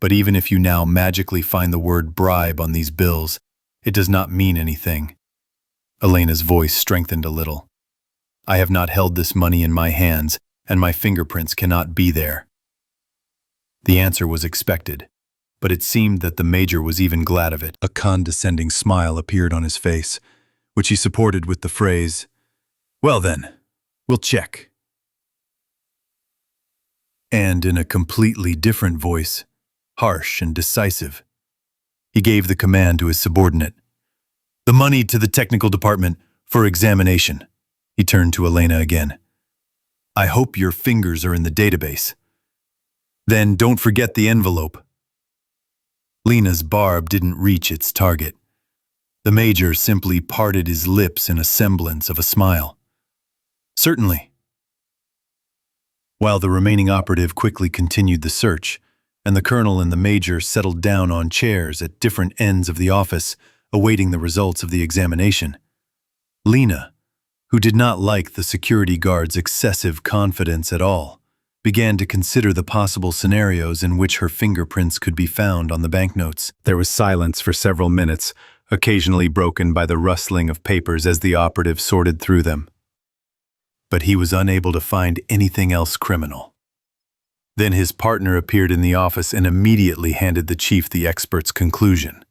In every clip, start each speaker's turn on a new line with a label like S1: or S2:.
S1: But even if you now magically find the word bribe on these bills, it does not mean anything. Elena's voice strengthened a little. I have not held this money in my hands, and my fingerprints cannot be there. The answer was expected, but it seemed that the Major was even glad of it. A condescending smile appeared on his face, which he supported with the phrase, "Well then, we'll check." And in a completely different voice, harsh and decisive, he gave the command to his subordinate. "The money to the technical department for examination." He turned to Elena again. "I hope your fingers are in the database. Then don't forget the envelope." Lena's barb didn't reach its target. The Major simply parted his lips in a semblance of a smile. "Certainly." While the remaining operative quickly continued the search, and the Colonel and the Major settled down on chairs at different ends of the office, awaiting the results of the examination, Lena, who did not like the security guard's excessive confidence at all, began to consider the possible scenarios in which her fingerprints could be found on the banknotes. There was silence for several minutes, occasionally broken by the rustling of papers as the operative sorted through them. But he was unable to find anything else criminal. Then his partner appeared in the office and immediately handed the chief the expert's conclusion.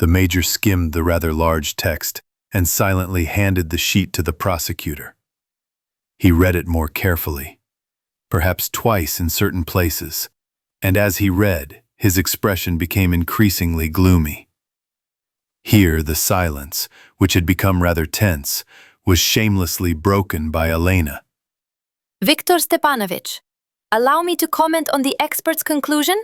S1: The Major skimmed the rather large text and silently handed the sheet to the prosecutor. He read it more carefully, perhaps twice in certain places, and as he read, his expression became increasingly gloomy. Here the silence, which had become rather tense, was shamelessly broken by Elena.
S2: "Viktor Stepanovich, allow me to comment on the expert's conclusion?"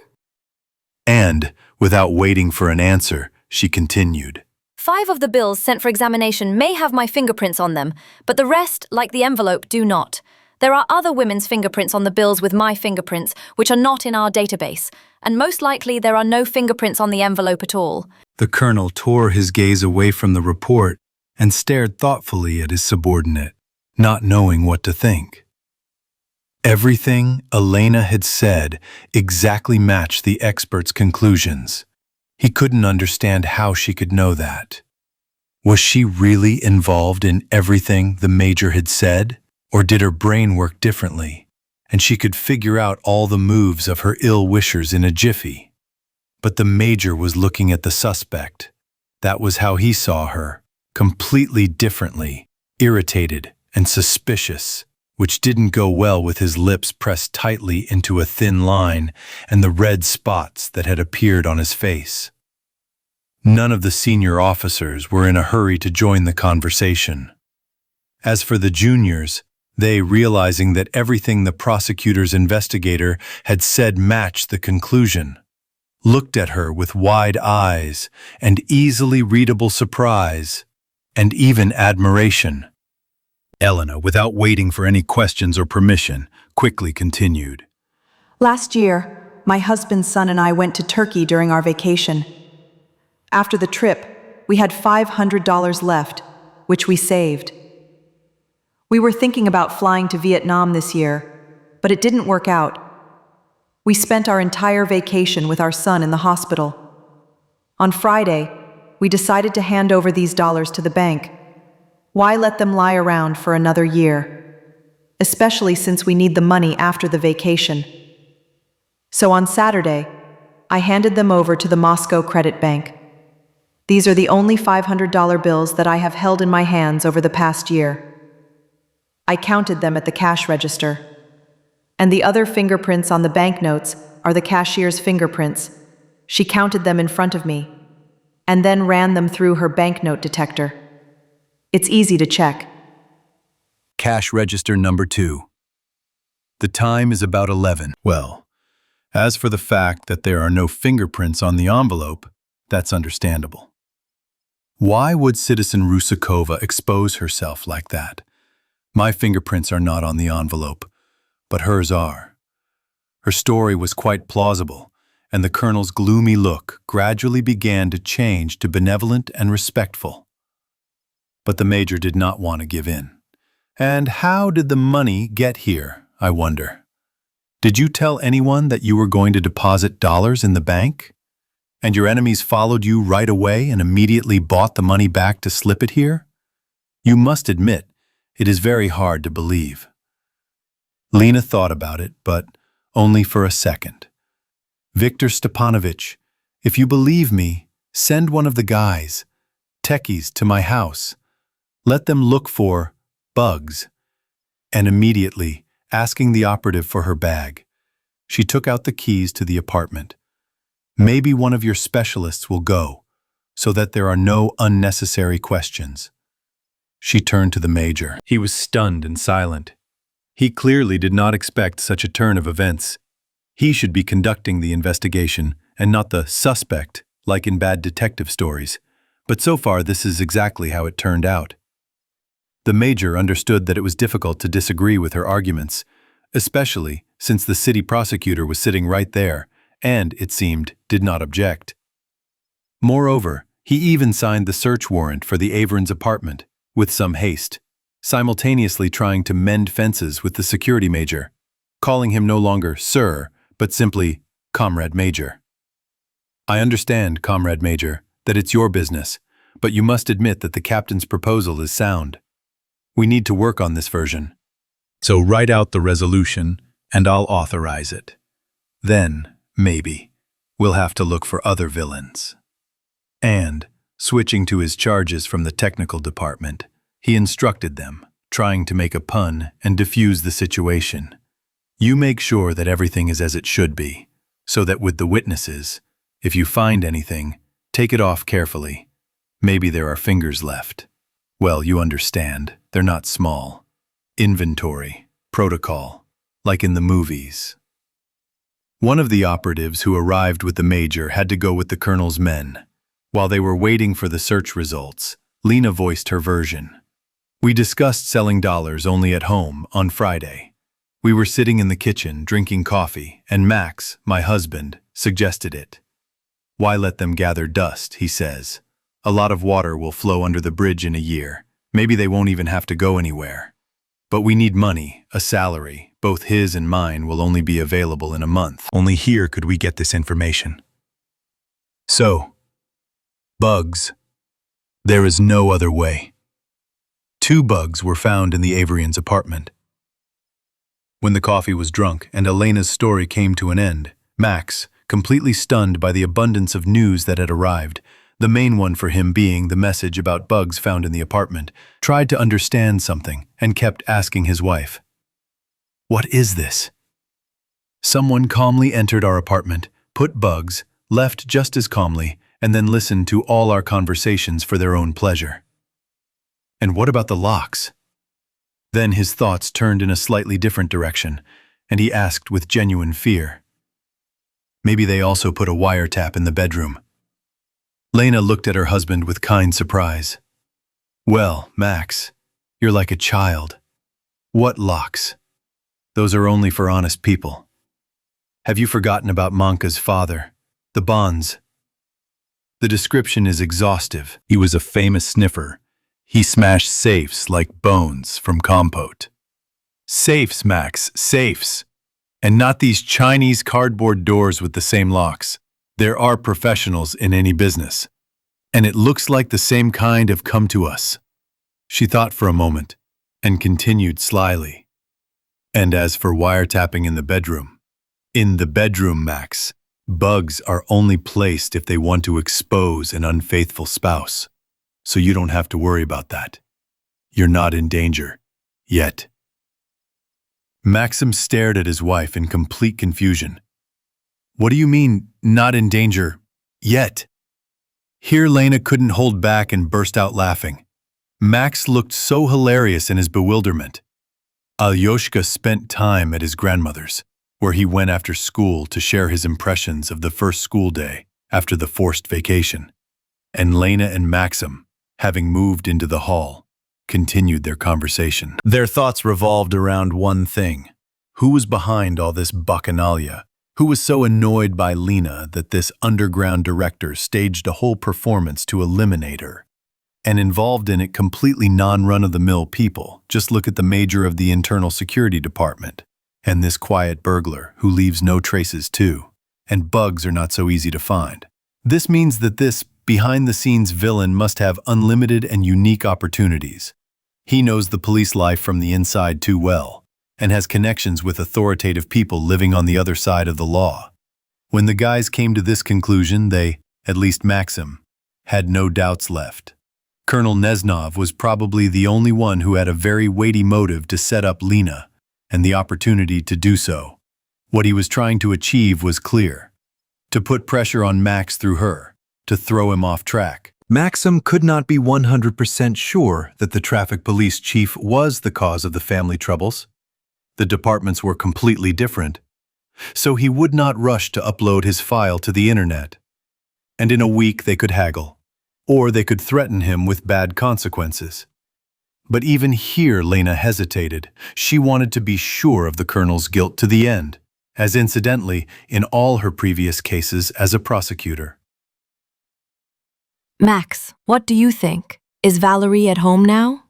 S1: And, without waiting for an answer, she continued.
S2: 5 of the bills sent for examination may have my fingerprints on them, but the rest, like the envelope, do not. There are other women's fingerprints on the bills with my fingerprints, which are not in our database, and most likely there are no fingerprints on the envelope at all.
S1: The Colonel tore his gaze away from the report and stared thoughtfully at his subordinate, not knowing what to think. Everything Elena had said exactly matched the expert's conclusions. He couldn't understand how she could know that. Was she really involved in everything the Major had said? Or did her brain work differently, and she could figure out all the moves of her ill-wishers in a jiffy? But the Major was looking at the suspect. That was how he saw her, completely differently, irritated and suspicious, which didn't go well with his lips pressed tightly into a thin line and the red spots that had appeared on his face. None of the senior officers were in a hurry to join the conversation. As for the juniors, they, realizing that everything the prosecutor's investigator had said matched the conclusion, looked at her with wide eyes and easily readable surprise, and even admiration. Elena, without waiting for any questions or permission, quickly continued.
S3: "Last year, my husband's son and I went to Turkey during our vacation. After the trip, we had $500 left, which we saved. We were thinking about flying to Vietnam this year, but it didn't work out. We spent our entire vacation with our son in the hospital. On Friday, we decided to hand over these dollars to the bank. Why let them lie around for another year? Especially since we need the money after the vacation. So on Saturday, I handed them over to the Moscow Credit Bank. These are the only $500 bills that I have held in my hands over the past year. I counted them at the cash register. And the other fingerprints on the banknotes are the cashier's fingerprints. She counted them in front of me, and then ran them through her banknote detector. It's easy to check."
S1: Cash register number 2. The time is about 11. Well, as for the fact that there are no fingerprints on the envelope, that's understandable. Why would Citizen Rusakova expose herself like that? My fingerprints are not on the envelope, but hers are. Her story was quite plausible, and the Colonel's gloomy look gradually began to change to benevolent and respectful. But the Major did not want to give in. And how did the money get here, I wonder? Did you tell anyone that you were going to deposit dollars in the bank? And your enemies followed you right away and immediately bought the money back to slip it here? You must admit, it is very hard to believe. Lena thought about it, but only for a second. Viktor Stepanovich, if you believe me, send one of the guys, techies, to my house. Let them look for bugs. And immediately, asking the operative for her bag, she took out the keys to the apartment. Maybe one of your specialists will go, so that there are no unnecessary questions. She turned to the major. He was stunned and silent. He clearly did not expect such a turn of events. He should be conducting the investigation and not the suspect, like in bad detective stories. But so far, this is exactly how it turned out. The major understood that it was difficult to disagree with her arguments, especially since the city prosecutor was sitting right there and, it seemed, did not object. Moreover, he even signed the search warrant for the Averins' apartment with some haste, simultaneously trying to mend fences with the security major, calling him no longer Sir, but simply Comrade Major. I understand, Comrade Major, that it's your business, but you must admit that the captain's proposal is sound. We need to work on this version. So write out the resolution, and I'll authorize it. Then, maybe, we'll have to look for other villains. And, switching to his charges from the technical department, he instructed them, trying to make a pun and diffuse the situation. You make sure that everything is as it should be, so that with the witnesses, if you find anything, take it off carefully. Maybe there are fingers left. Well, you understand, they're not small. Inventory, protocol, like in the movies. One of the operatives who arrived with the major had to go with the colonel's men. While they were waiting for the search results, Lena voiced her version. We discussed selling dollars only at home on Friday. We were sitting in the kitchen drinking coffee, and Max, my husband, suggested it. Why let them gather dust, he says. A lot of water will flow under the bridge in a year. Maybe they won't even have to go anywhere. But we need money, a salary. Both his and mine will only be available in a month. Only here could we get this information. So, bugs. There is no other way. 2 bugs were found in the Averians' apartment. When the coffee was drunk and Elena's story came to an end, Max, completely stunned by the abundance of news that had arrived, the main one for him being the message about bugs found in the apartment, tried to understand something and kept asking his wife, "What is this?" Someone calmly entered our apartment, put bugs, left just as calmly, and then listened to all our conversations for their own pleasure. And what about the locks? Then his thoughts turned in a slightly different direction, and he asked with genuine fear. Maybe they also put a wiretap in the bedroom. Lena looked at her husband with kind surprise. Well, Max, you're like a child. What locks? Those are only for honest people. Have you forgotten about Manka's father, the bonds? The description is exhaustive. He was a famous sniffer. He smashed safes like bones from compote. Safes, Max, safes. And not these Chinese cardboard doors with the same locks. There are professionals in any business. And it looks like the same kind have come to us. She thought for a moment and continued slyly. And as for wiretapping in the bedroom, Max, bugs are only placed if they want to expose an unfaithful spouse. So you don't have to worry about that. You're not in danger. Yet. Maxim stared at his wife in complete confusion. What do you mean, not in danger, yet? Here Lena couldn't hold back and burst out laughing. Max looked so hilarious in his bewilderment. Alyoshka spent time at his grandmother's, where he went after school to share his impressions of the first school day after the forced vacation. And Lena and Maxim, having moved into the hall, continued their conversation. Their thoughts revolved around one thing. Who was behind all this bacchanalia? Who was so annoyed by Lena that this underground director staged a whole performance to eliminate her? And involved in it completely non-run-of-the-mill people. Just look at the major of the internal security department. And this quiet burglar who leaves no traces too. And bugs are not so easy to find. This means that this behind-the-scenes villain must have unlimited and unique opportunities. He knows the police life from the inside too well, and has connections with authoritative people living on the other side of the law. When the guys came to this conclusion, they, at least Maxim, had no doubts left. Colonel Neznov was probably the only one who had a very weighty motive to set up Lena, and the opportunity to do so. What he was trying to achieve was clear: to put pressure on Max through her, to throw him off track. Maxim could not be 100% sure that the traffic police chief was the cause of the family troubles. The departments were completely different, so he would not rush to upload his file to the internet. And in a week they could haggle, or they could threaten him with bad consequences. But even here Lena hesitated. She wanted to be sure of the colonel's guilt to the end, as incidentally in all her previous cases as a prosecutor.
S2: Max, what do you think? Is Valerie at home now?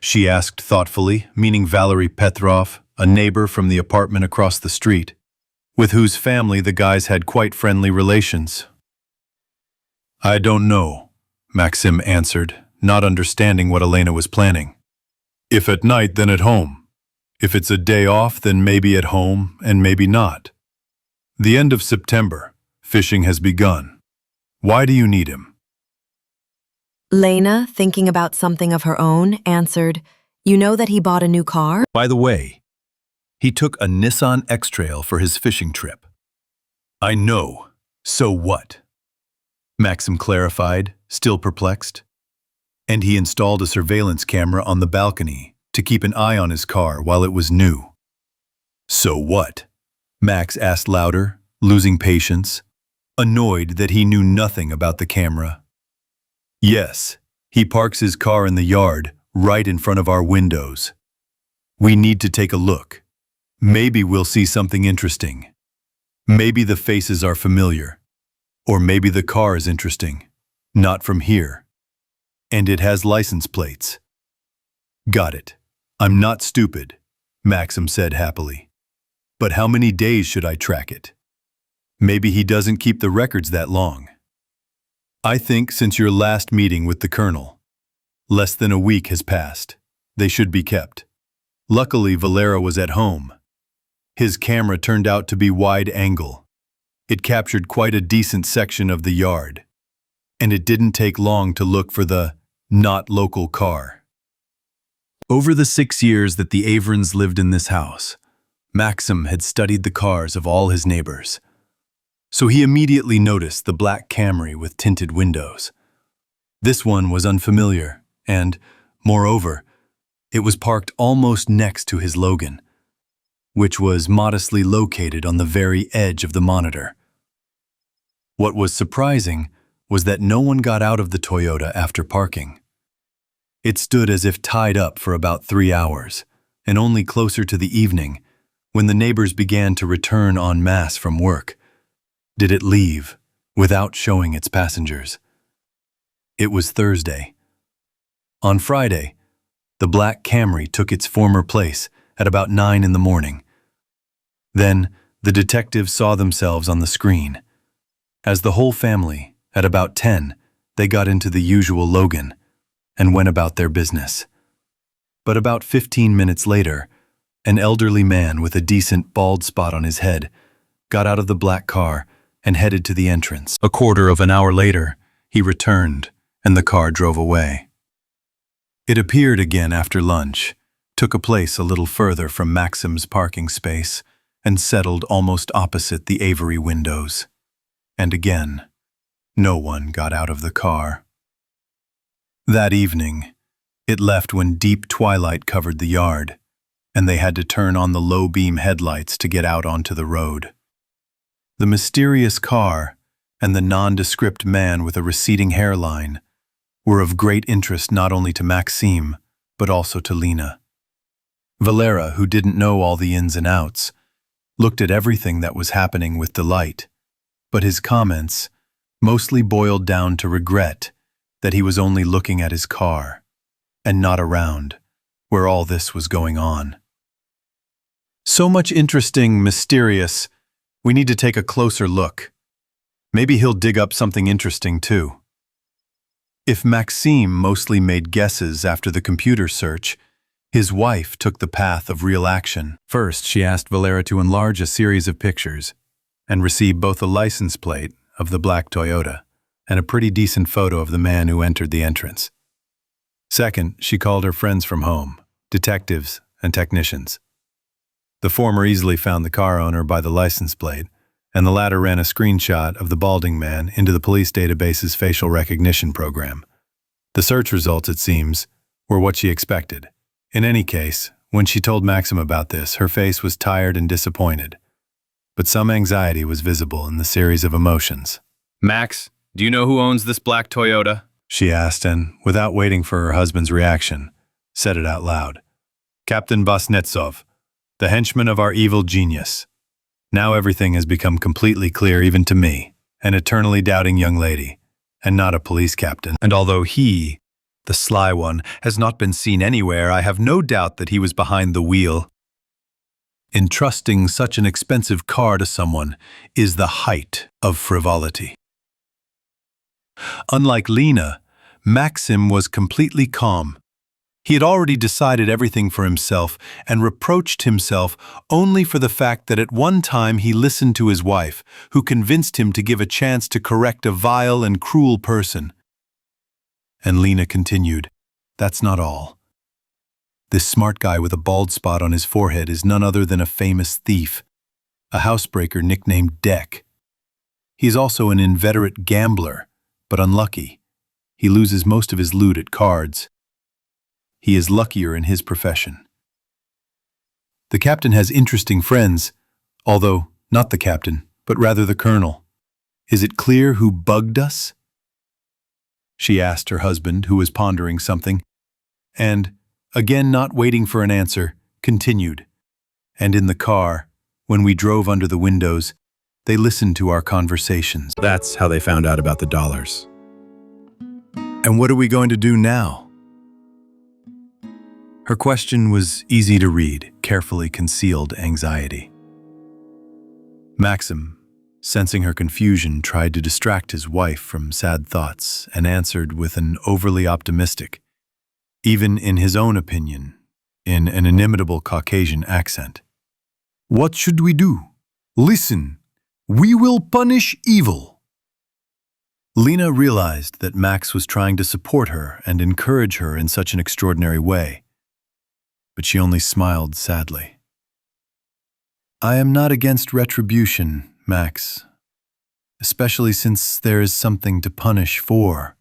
S1: She asked thoughtfully, meaning Valerie Petrov, a neighbor from the apartment across the street, with whose family the guys had quite friendly relations. I don't know, Maxim answered, not understanding what Elena was planning. If at night, then at home. If it's a day off, then maybe at home and maybe not. The end of September. Fishing has begun. Why do you need him?
S2: Lena, thinking about something of her own, answered, "You know that he bought a new car?"
S1: By the way, he took a Nissan X-Trail for his fishing trip. I know. So what? Maxim clarified, still perplexed. And he installed a surveillance camera on the balcony to keep an eye on his car while it was new. So what? Max asked louder, losing patience, annoyed that he knew nothing about the camera. Yes, he parks his car in the yard, right in front of our windows. We need to take a look. Maybe we'll see something interesting. Maybe the faces are familiar. Or maybe the car is interesting. Not from here. And it has license plates. Got it. I'm not stupid, Maxim said happily. But how many days should I track it? Maybe he doesn't keep the records that long. I think since your last meeting with the colonel, less than a week has passed. They should be kept. Luckily, Valera was at home. His camera turned out to be wide angle. It captured quite a decent section of the yard. And it didn't take long to look for the not local car. Over the 6 years that the Averins lived in this house, Maxim had studied the cars of all his neighbors. So he immediately noticed the black Camry with tinted windows. This one was unfamiliar, and, moreover, it was parked almost next to his Logan, which was modestly located on the very edge of the monitor. What was surprising was that no one got out of the Toyota after parking. It stood as if tied up for about 3 hours, and only closer to the evening, when the neighbors began to return en masse from work, did it leave without showing its passengers. It was Thursday. On Friday, the black Camry took its former place at about 9 in the morning. Then the detectives saw themselves on the screen. As the whole family, at about 10, they got into the usual Logan and went about their business. But about 15 minutes later, an elderly man with a decent bald spot on his head got out of the black car and headed to the entrance. A quarter of an hour later, he returned, and the car drove away. It appeared again after lunch, took a place a little further from Maxim's parking space, and settled almost opposite the Avery windows. And again, no one got out of the car. That evening, it left when deep twilight covered the yard, and they had to turn on the low-beam headlights to get out onto the road. The mysterious car and the nondescript man with a receding hairline were of great interest not only to Maxime, but also to Lena. Valera, who didn't know all the ins and outs, looked at everything that was happening with delight, but his comments mostly boiled down to regret that he was only looking at his car and not around, where all this was going on. So much interesting, mysterious. We need to take a closer look. Maybe he'll dig up something interesting too. If Maxime mostly made guesses after the computer search, his wife took the path of real action. First, she asked Valera to enlarge a series of pictures and receive both a license plate of the black Toyota and a pretty decent photo of the man who entered the entrance. Second, she called her friends from home, detectives and technicians. The former easily found the car owner by the license plate, and the latter ran a screenshot of the balding man into the police database's facial recognition program. The search results, it seems, were what she expected. In any case, when she told Maxim about this, her face was tired and disappointed. But some anxiety was visible in the series of emotions.
S4: Max, do you know who owns this black Toyota?
S1: She asked, and, without waiting for her husband's reaction, said it out loud. Captain Vasnetsov, the henchman of our evil genius. Now everything has become completely clear even to me, an eternally doubting young lady, and not a police captain. And although he, the sly one, has not been seen anywhere, I have no doubt that he was behind the wheel. Entrusting such an expensive car to someone is the height of frivolity. Unlike Lena, Maxim was completely calm. He had already decided everything for himself and reproached himself only for the fact that at one time he listened to his wife, who convinced him to give a chance to correct a vile and cruel person. And Lena continued, "That's not all. This smart guy with a bald spot on his forehead is none other than a famous thief, a housebreaker nicknamed Deck. He's also an inveterate gambler, but unlucky. He loses most of his loot at cards. He is luckier in his profession. The captain has interesting friends, although not the captain, but rather the colonel. Is it clear who bugged us?" She asked her husband, who was pondering something, and, again not waiting for an answer, continued. And in the car, when we drove under the windows, they listened to our conversations.
S4: That's how they found out about the dollars.
S1: And what are we going to do now? Her question was easy to read, carefully concealed anxiety. Maxim, sensing her confusion, tried to distract his wife from sad thoughts and answered with an overly optimistic, even in his own opinion, in an inimitable Caucasian accent. "What should we do? Listen, we will punish evil." Lena realized that Max was trying to support her and encourage her in such an extraordinary way, but she only smiled sadly. "I am not against retribution, Max, especially since there is something to punish for.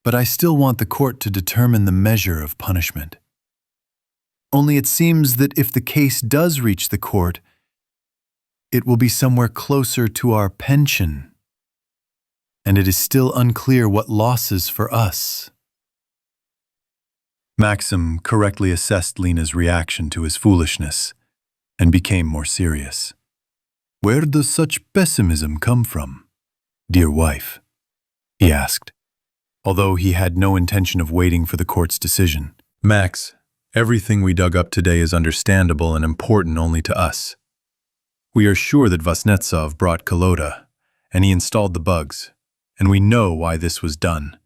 S1: But I still want the court to determine the measure of punishment. Only it seems that if the case does reach the court, it will be somewhere closer to our pension, and it is still unclear what losses for us." Maxim correctly assessed Lena's reaction to his foolishness and became more serious. "Where does such pessimism come from, dear wife?" he asked, although he had no intention of waiting for the court's decision. "Max, everything we dug up today is understandable and important only to us. We are sure that Vasnetsov brought Kolota, and he installed the bugs, and we know why this was done.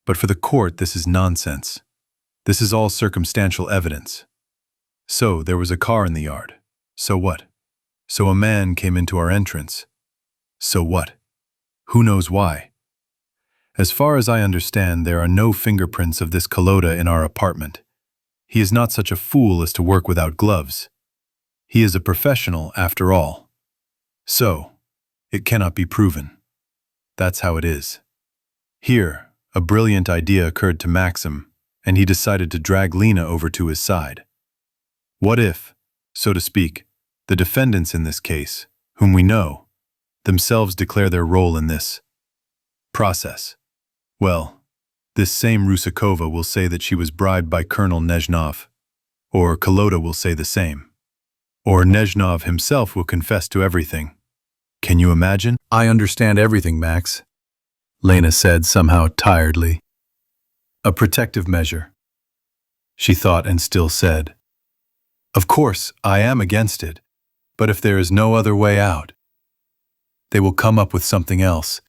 S1: But for the court, this is nonsense. This is all circumstantial evidence. So, there was a car in the yard. So what? So a man came into our entrance. So what? Who knows why? As far as I understand, there are no fingerprints of this Kolota in our apartment. He is not such a fool as to work without gloves. He is a professional, after all. So, it cannot be proven. That's how it is." Here, a brilliant idea occurred to Maxim, and he decided to drag Lena over to his side. What if, so to speak, the defendants in this case, whom we know, themselves declare their role in this process? Well, this same Rusakova will say that she was bribed by Colonel Nezhnov, or Kolota will say the same. Or Nezhnov himself will confess to everything. Can you imagine? "I understand everything, Max," Lena said somehow tiredly. "A protective measure," she thought and still said. Of course, I am against it, but if there is no other way out, they will come up with something else,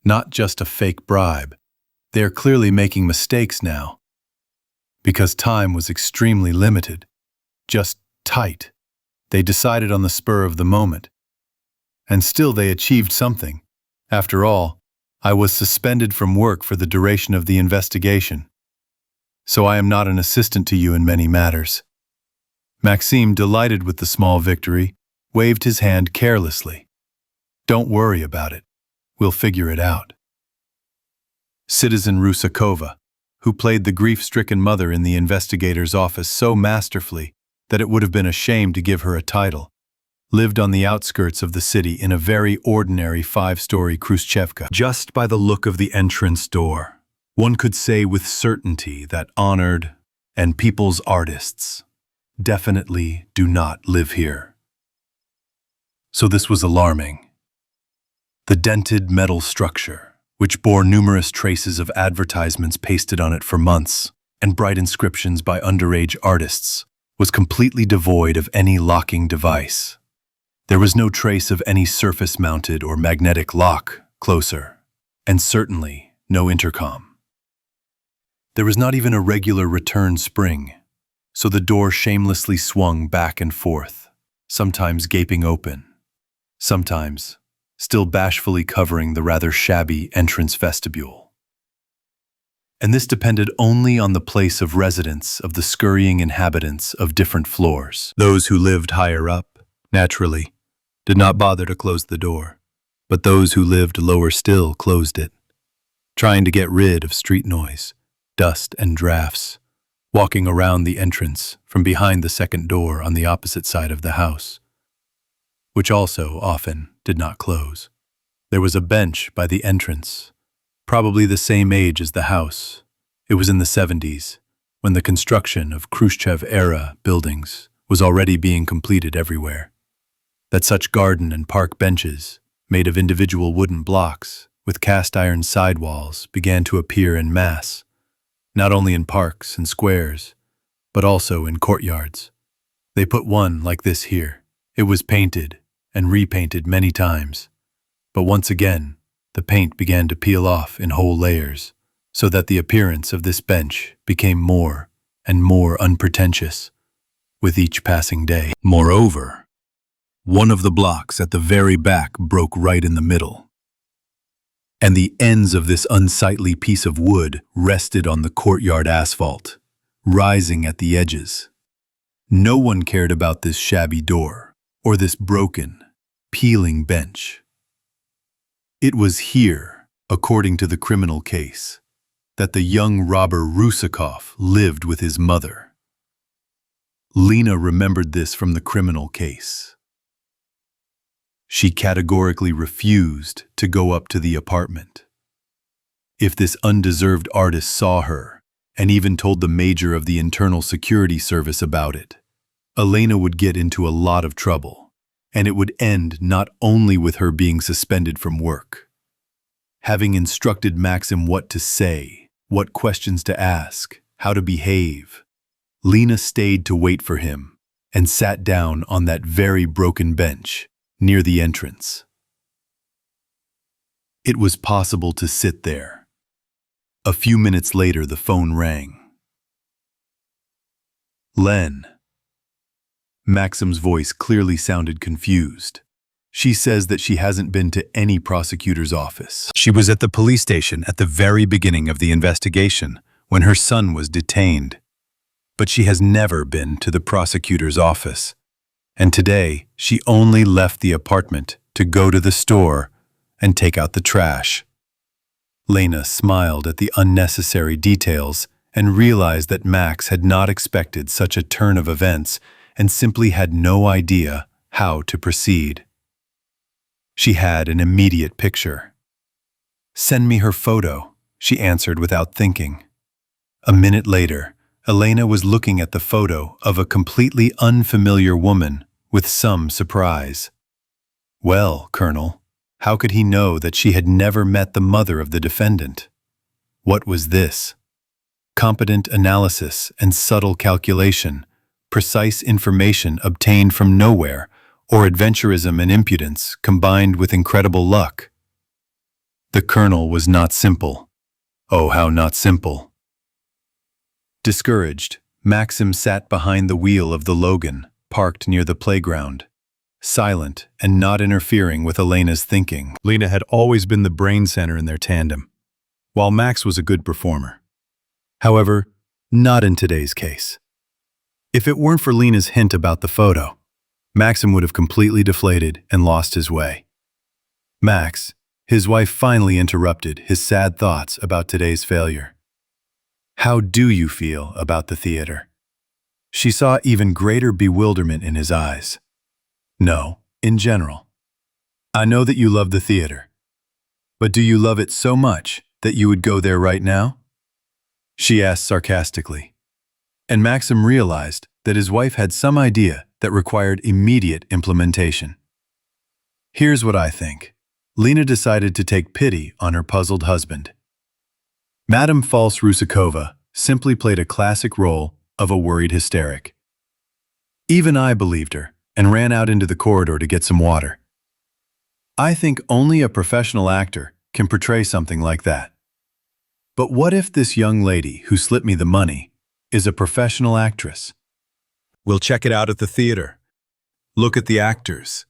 S1: not just a fake bribe. They are clearly making mistakes now, because time was extremely limited, just tight. They decided on the spur of the moment. And still they achieved something. After all, I was suspended from work for the duration of the investigation. So I am not an assistant to you in many matters. Maxime, delighted with the small victory, waved his hand carelessly. Don't worry about it. We'll figure it out. Citizen Rusakova, who played the grief-stricken mother in the investigator's office so masterfully that it would have been a shame to give her a title, lived on the outskirts of the city in a very ordinary 5-story Khrushchevka. Just by the look of the entrance door, one could say with certainty that honored and people's artists definitely do not live here. So this was alarming. The dented metal structure, which bore numerous traces of advertisements pasted on it for months and bright inscriptions by underage artists, was completely devoid of any locking device. There was no trace of any surface-mounted or magnetic lock closer, and certainly no intercom. There was not even a regular return spring, so the door shamelessly swung back and forth, sometimes gaping open, sometimes still bashfully covering the rather shabby entrance vestibule. And this depended only on the place of residence of the scurrying inhabitants of different floors. Those who lived higher up, naturally, did not bother to close the door, but those who lived lower still closed it, trying to get rid of street noise, dust, and drafts, walking around the entrance from behind the second door on the opposite side of the house, which also often did not close. There was a bench by the entrance, probably the same age as the house. It was in the 70s, when the construction of Khrushchev-era buildings was already being completed everywhere, that such garden and park benches, made of individual wooden blocks with cast-iron sidewalls, began to appear en masse, not only in parks and squares, but also in courtyards. They put one like this here. It was painted and repainted many times, but once again, the paint began to peel off in whole layers, so that the appearance of this bench became more and more unpretentious with each passing day. Moreover, one of the blocks at the very back broke right in the middle, and the ends of this unsightly piece of wood rested on the courtyard asphalt, rising at the edges. No one cared about this shabby door or this broken, peeling bench. It was here, according to the criminal case, that the young robber Rusakov lived with his mother. Lena remembered this from the criminal case. She categorically refused to go up to the apartment. If this undeserved artist saw her, and even told the major of the Internal Security Service about it, Elena would get into a lot of trouble. And it would end not only with her being suspended from work. Having instructed Maxim what to say, what questions to ask, how to behave, Lena stayed to wait for him and sat down on that very broken bench near the entrance. It was possible to sit there. A few minutes later, the phone rang. Len. Maxim's voice clearly sounded confused. She says that she hasn't been to any prosecutor's office. She was at the police station at the very beginning of the investigation when her son was detained. But she has never been to the prosecutor's office. And today, she only left the apartment to go to the store and take out the trash. Lena smiled at the unnecessary details and realized that Max had not expected such a turn of events and simply had no idea how to proceed. She had an immediate picture. "Send me her photo," she answered without thinking. A minute later, Elena was looking at the photo of a completely unfamiliar woman with some surprise. Well, Colonel, how could he know that she had never met the mother of the defendant? What was this? Competent analysis and subtle calculation precise information obtained from nowhere, or adventurism and impudence combined with incredible luck. The Colonel was not simple. Oh, how not simple. Discouraged, Maxim sat behind the wheel of the Logan, parked near the playground, silent and not interfering with Elena's thinking.
S5: Lena had always been the brain center in their tandem, while Max was a good performer.
S1: However, not in today's case. If it weren't for Lena's hint about the photo, Maxim would have completely deflated and lost his way. Max, his wife finally interrupted his sad thoughts about today's failure. How do you feel about the theater? She saw even greater bewilderment in his eyes. No, in general. I know that you love the theater. But do you love it so much that you would go there right now? She asked sarcastically. And Maxim realized that his wife had some idea that required immediate implementation. Here's what I think. Lena decided to take pity on her puzzled husband. Madame False Rusakova simply played a classic role of a worried hysteric. Even I believed her and ran out into the corridor to get some water. I think only a professional actor can portray something like that. But what if this young lady who slipped me the money is a professional actress? We'll check it out at the theater. Look at the actors.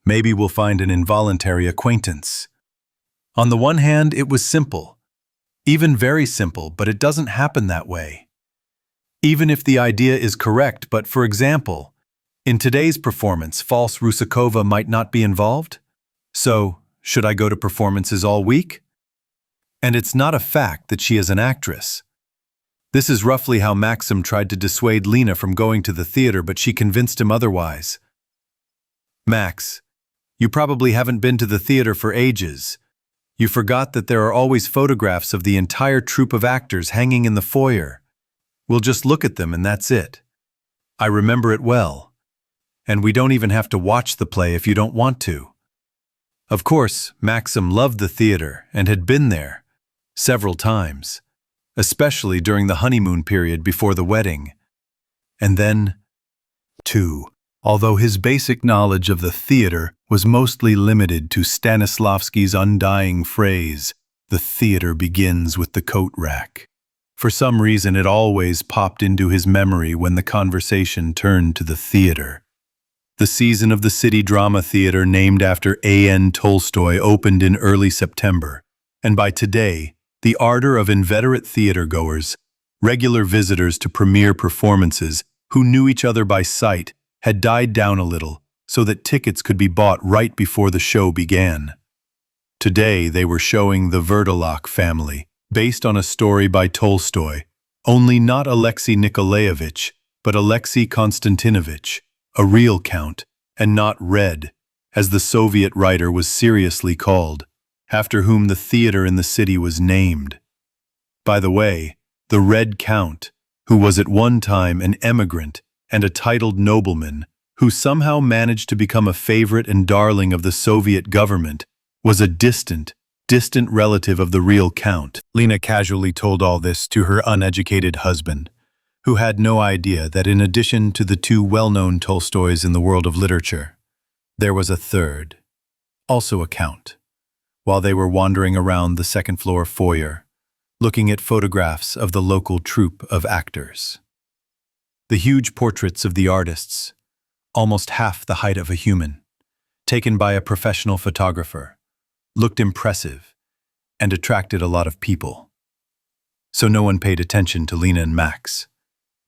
S1: Maybe we'll find an involuntary acquaintance. On the one hand, it was simple. Even very simple, but it doesn't happen that way. Even if the idea is correct, but for example, in today's performance, False Rusakova might not be involved? So, should I go to performances all week? And it's not a fact that she is an actress. This is roughly how Maxim tried to dissuade Lena from going to the theater, but she convinced him otherwise. Max, you probably haven't been to the theater for ages. You forgot that there are always photographs of the entire troupe of actors hanging in the foyer. We'll just look at them and that's it. I remember it well. And we don't even have to watch the play if you don't want to. Of course, Maxim loved the theater and had been there several times, especially during the honeymoon period before the wedding. And then, too, although his basic knowledge of the theater was mostly limited to Stanislavski's undying phrase, "The theater begins with the coat rack." For some reason, it always popped into his memory when the conversation turned to the theater. The season of the City Drama Theater, named after A.N. Tolstoy, opened in early September, and by today, the ardor of inveterate theater-goers, regular visitors to premiere performances who knew each other by sight, had died down a little so that tickets could be bought right before the show began. Today, they were showing The Vertolock Family, based on a story by Tolstoy, only not Alexei Nikolaevich, but Alexei Konstantinovich, a real count, and not Red, as the Soviet writer was seriously called, after whom the theater in the city was named. By the way, the Red Count, who was at one time an emigrant and a titled nobleman, who somehow managed to become a favorite and darling of the Soviet government, was a distant relative of the real Count. Lena casually told all this to her uneducated husband, who had no idea that in addition to the two well-known Tolstoys in the world of literature, there was a third, also a Count, while they were wandering around the second-floor foyer, looking at photographs of the local troupe of actors. The huge portraits of the artists, almost half the height of a human, taken by a professional photographer, looked impressive and attracted a lot of people. So no one paid attention to Lena and Max,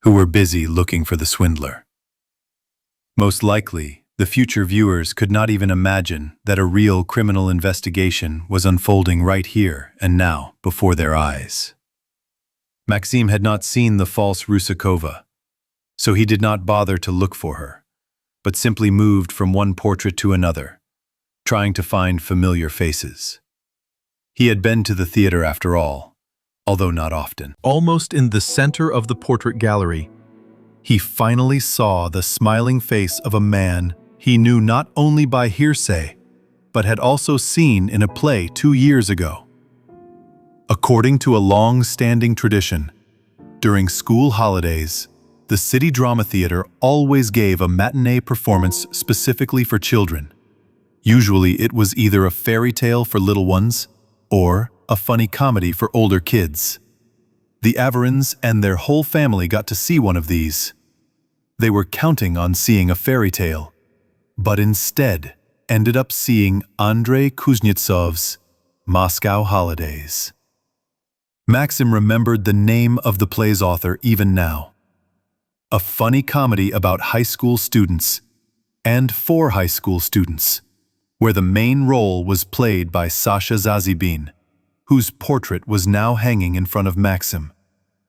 S1: who were busy looking for the swindler. Most likely, the future viewers could not even imagine that a real criminal investigation was unfolding right here and now before their eyes. Maxim had not seen the false Rusakova, so he did not bother to look for her, but simply moved from one portrait to another, trying to find familiar faces. He had been to the theater after all, although not often. Almost in the center of the portrait gallery, he finally saw the smiling face of a man he knew not only by hearsay, but had also seen in a play 2 years ago. According to a long-standing tradition, during school holidays, the City Drama Theater always gave a matinee performance specifically for children. Usually it was either a fairy tale for little ones or a funny comedy for older kids. The Averins and their whole family got to see one of these. They were counting on seeing a fairy tale, but instead ended up seeing Andrei Kuznetsov's Moscow Holidays. Maxim remembered the name of the play's author even now. A funny comedy about high school students, and for high school students, where the main role was played by Sasha Zazibin, whose portrait was now hanging in front of Maxim.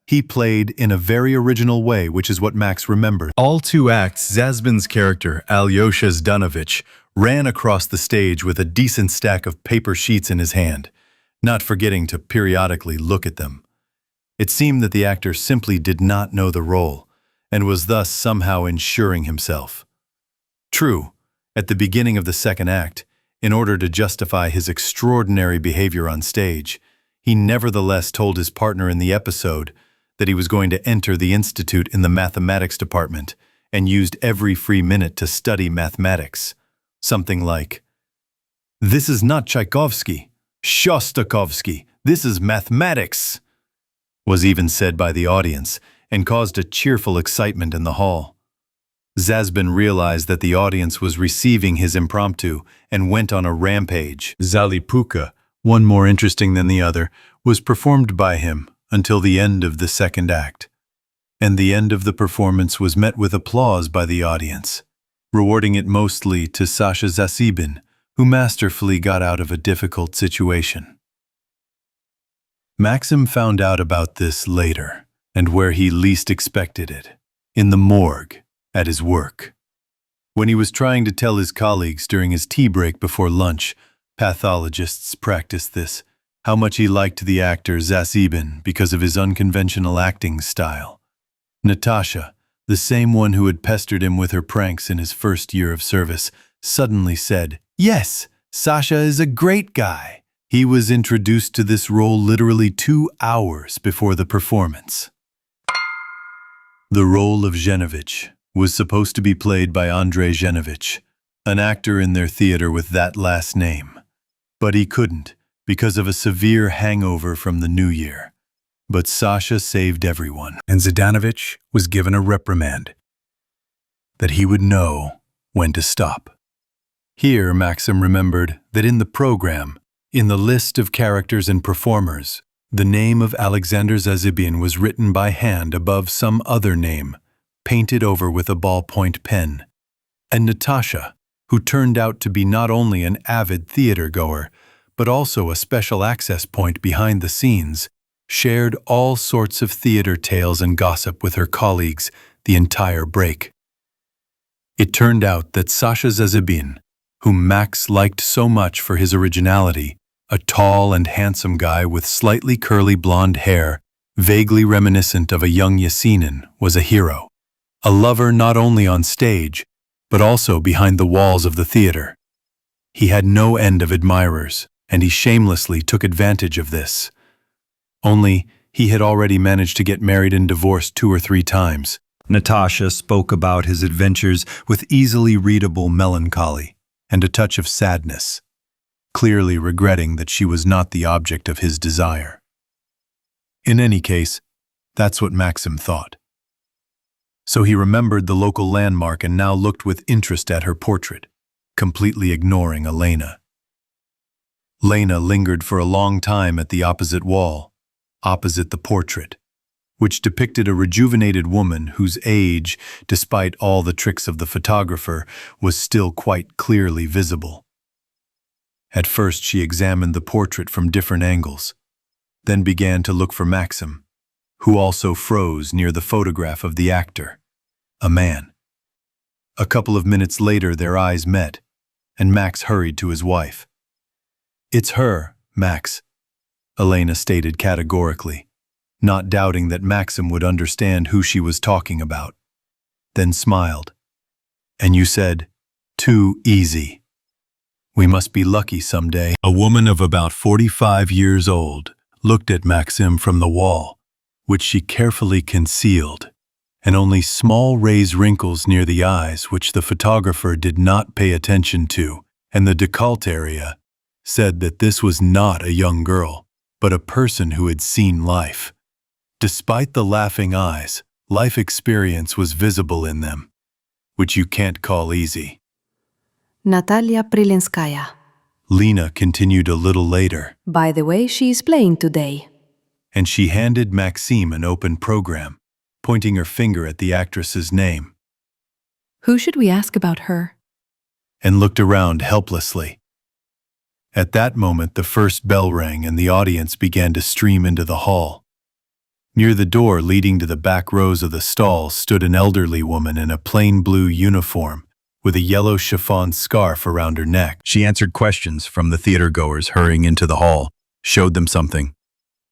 S1: He played in a very original way, which is what Max remembered. All 2 acts, Zazbin's character, Alyosha Zdanovich, ran across the stage with a decent stack of paper sheets in his hand, not forgetting to periodically look at them. It seemed that the actor simply did not know the role, and was thus somehow insuring himself. True, at the beginning of the second act, in order to justify his extraordinary behavior on stage, he nevertheless told his partner in the episode that he was going to enter the institute in the mathematics department and used every free minute to study mathematics. Something like, "This is not Tchaikovsky, Shostakovsky, this is mathematics," was even said by the audience and caused a cheerful excitement in the hall. Zazbin realized that the audience was receiving his impromptu and went on a rampage. Zalipuka, one more interesting than the other, was performed by him until the end of the second act. And the end of the performance was met with applause by the audience, rewarding it mostly to Sasha Zazibin, who masterfully got out of a difficult situation. Maxim found out about this later, and where he least expected it, in the morgue, at his work. When he was trying to tell his colleagues during his tea break before lunch, pathologists practiced this, how much he liked the actor Zazibin because of his unconventional acting style. Natasha, the same one who had pestered him with her pranks in his first year of service, suddenly said, "Yes, Sasha is a great guy." He was introduced to this role literally 2 hours before the performance. The role of Zhenovich was supposed to be played by Andrei Zhenovich, an actor in their theater with that last name. But he couldn't, because of a severe hangover from the New Year. But Sasha saved everyone, and Zdanovich was given a reprimand, that he would know when to stop. Here Maxim remembered that in the program, in the list of characters and performers, the name of Alexander Zazibin was written by hand above some other name, painted over with a ballpoint pen. And Natasha, who turned out to be not only an avid theater-goer, but also a special access point behind the scenes, shared all sorts of theater tales and gossip with her colleagues the entire break. It turned out that Sasha Zazibin, whom Max liked so much for his originality, a tall and handsome guy with slightly curly blonde hair, vaguely reminiscent of a young Yesenin, was a hero. A lover not only on stage, but also behind the walls of the theater. He had no end of admirers, and he shamelessly took advantage of this. Only, he had already managed to get married and divorced 2 or 3 times. Natasha spoke about his adventures with easily readable melancholy and a touch of sadness, clearly regretting that she was not the object of his desire. In any case, that's what Maxim thought. So he remembered the local landmark and now looked with interest at her portrait, completely ignoring Elena. Lena lingered for a long time at the opposite wall, opposite the portrait, which depicted a rejuvenated woman whose age, despite all the tricks of the photographer, was still quite clearly visible. At first she examined the portrait from different angles, then began to look for Maxim, who also froze near the photograph of the actor, a man. A couple of minutes later their eyes met, and Max hurried to his wife. "It's her, Max," Elena stated categorically, not doubting that Maxim would understand who she was talking about, then smiled. "And you said, 'Too easy.' We must be lucky someday." A woman of about 45 years old looked at Maxim from the wall, which she carefully concealed, and only small raised wrinkles near the eyes which the photographer did not pay attention to, and the décolleté area said that this was not a young girl, but a person who had seen life. Despite the laughing eyes, life experience was visible in them, which you can't call easy.
S3: Natalia Prilinskaya.
S1: Lena continued a little later,
S3: By the way, she's playing today.
S1: and she handed Maxime an open program, pointing her finger at the actress's name,
S3: Who should we ask about her?
S1: and looked around helplessly. At that moment, the first bell rang and the audience began to stream into the hall. Near the door leading to the back rows of the stalls stood an elderly woman in a plain blue uniform with a yellow chiffon scarf around her neck.
S5: She answered questions from the theater-goers hurrying into the hall, showed them something,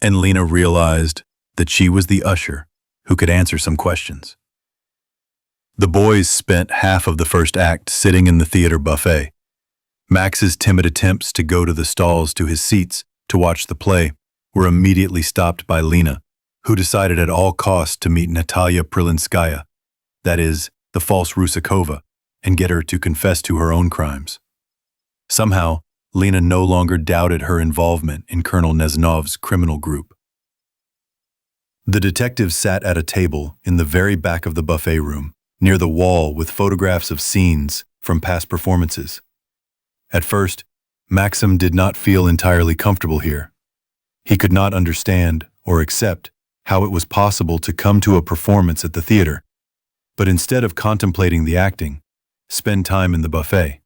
S5: and Lena realized that she was the usher who could answer some questions. The boys spent half of the first act sitting in the theater buffet. Max's timid attempts to go to the stalls to his seats to watch the play were immediately stopped by Lena, who decided at all costs to meet Natalia Prilinskaya, that is, the false Rusakova, and get her to confess to her own crimes. Somehow, Lena no longer doubted her involvement in Colonel Neznov's criminal group. The detectives sat at a table in the very back of the buffet room, near the wall with photographs of scenes from past performances. At first, Maxim did not feel entirely comfortable here. He could not understand or accept how it was possible to come to a performance at the theater, but instead of contemplating the acting, spend time in the buffet.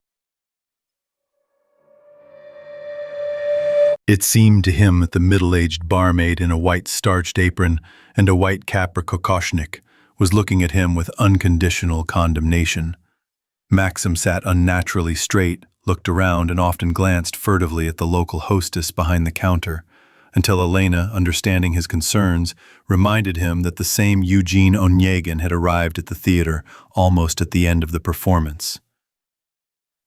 S5: It seemed to him that the middle-aged barmaid in a white starched apron and a white kokoshnik was looking at him with unconditional condemnation. Maxim sat unnaturally straight, looked around, and often glanced furtively at the local hostess behind the counter, until Elena, understanding his concerns, reminded him that the same Eugene Onegin had arrived at the theater almost at the end of the performance.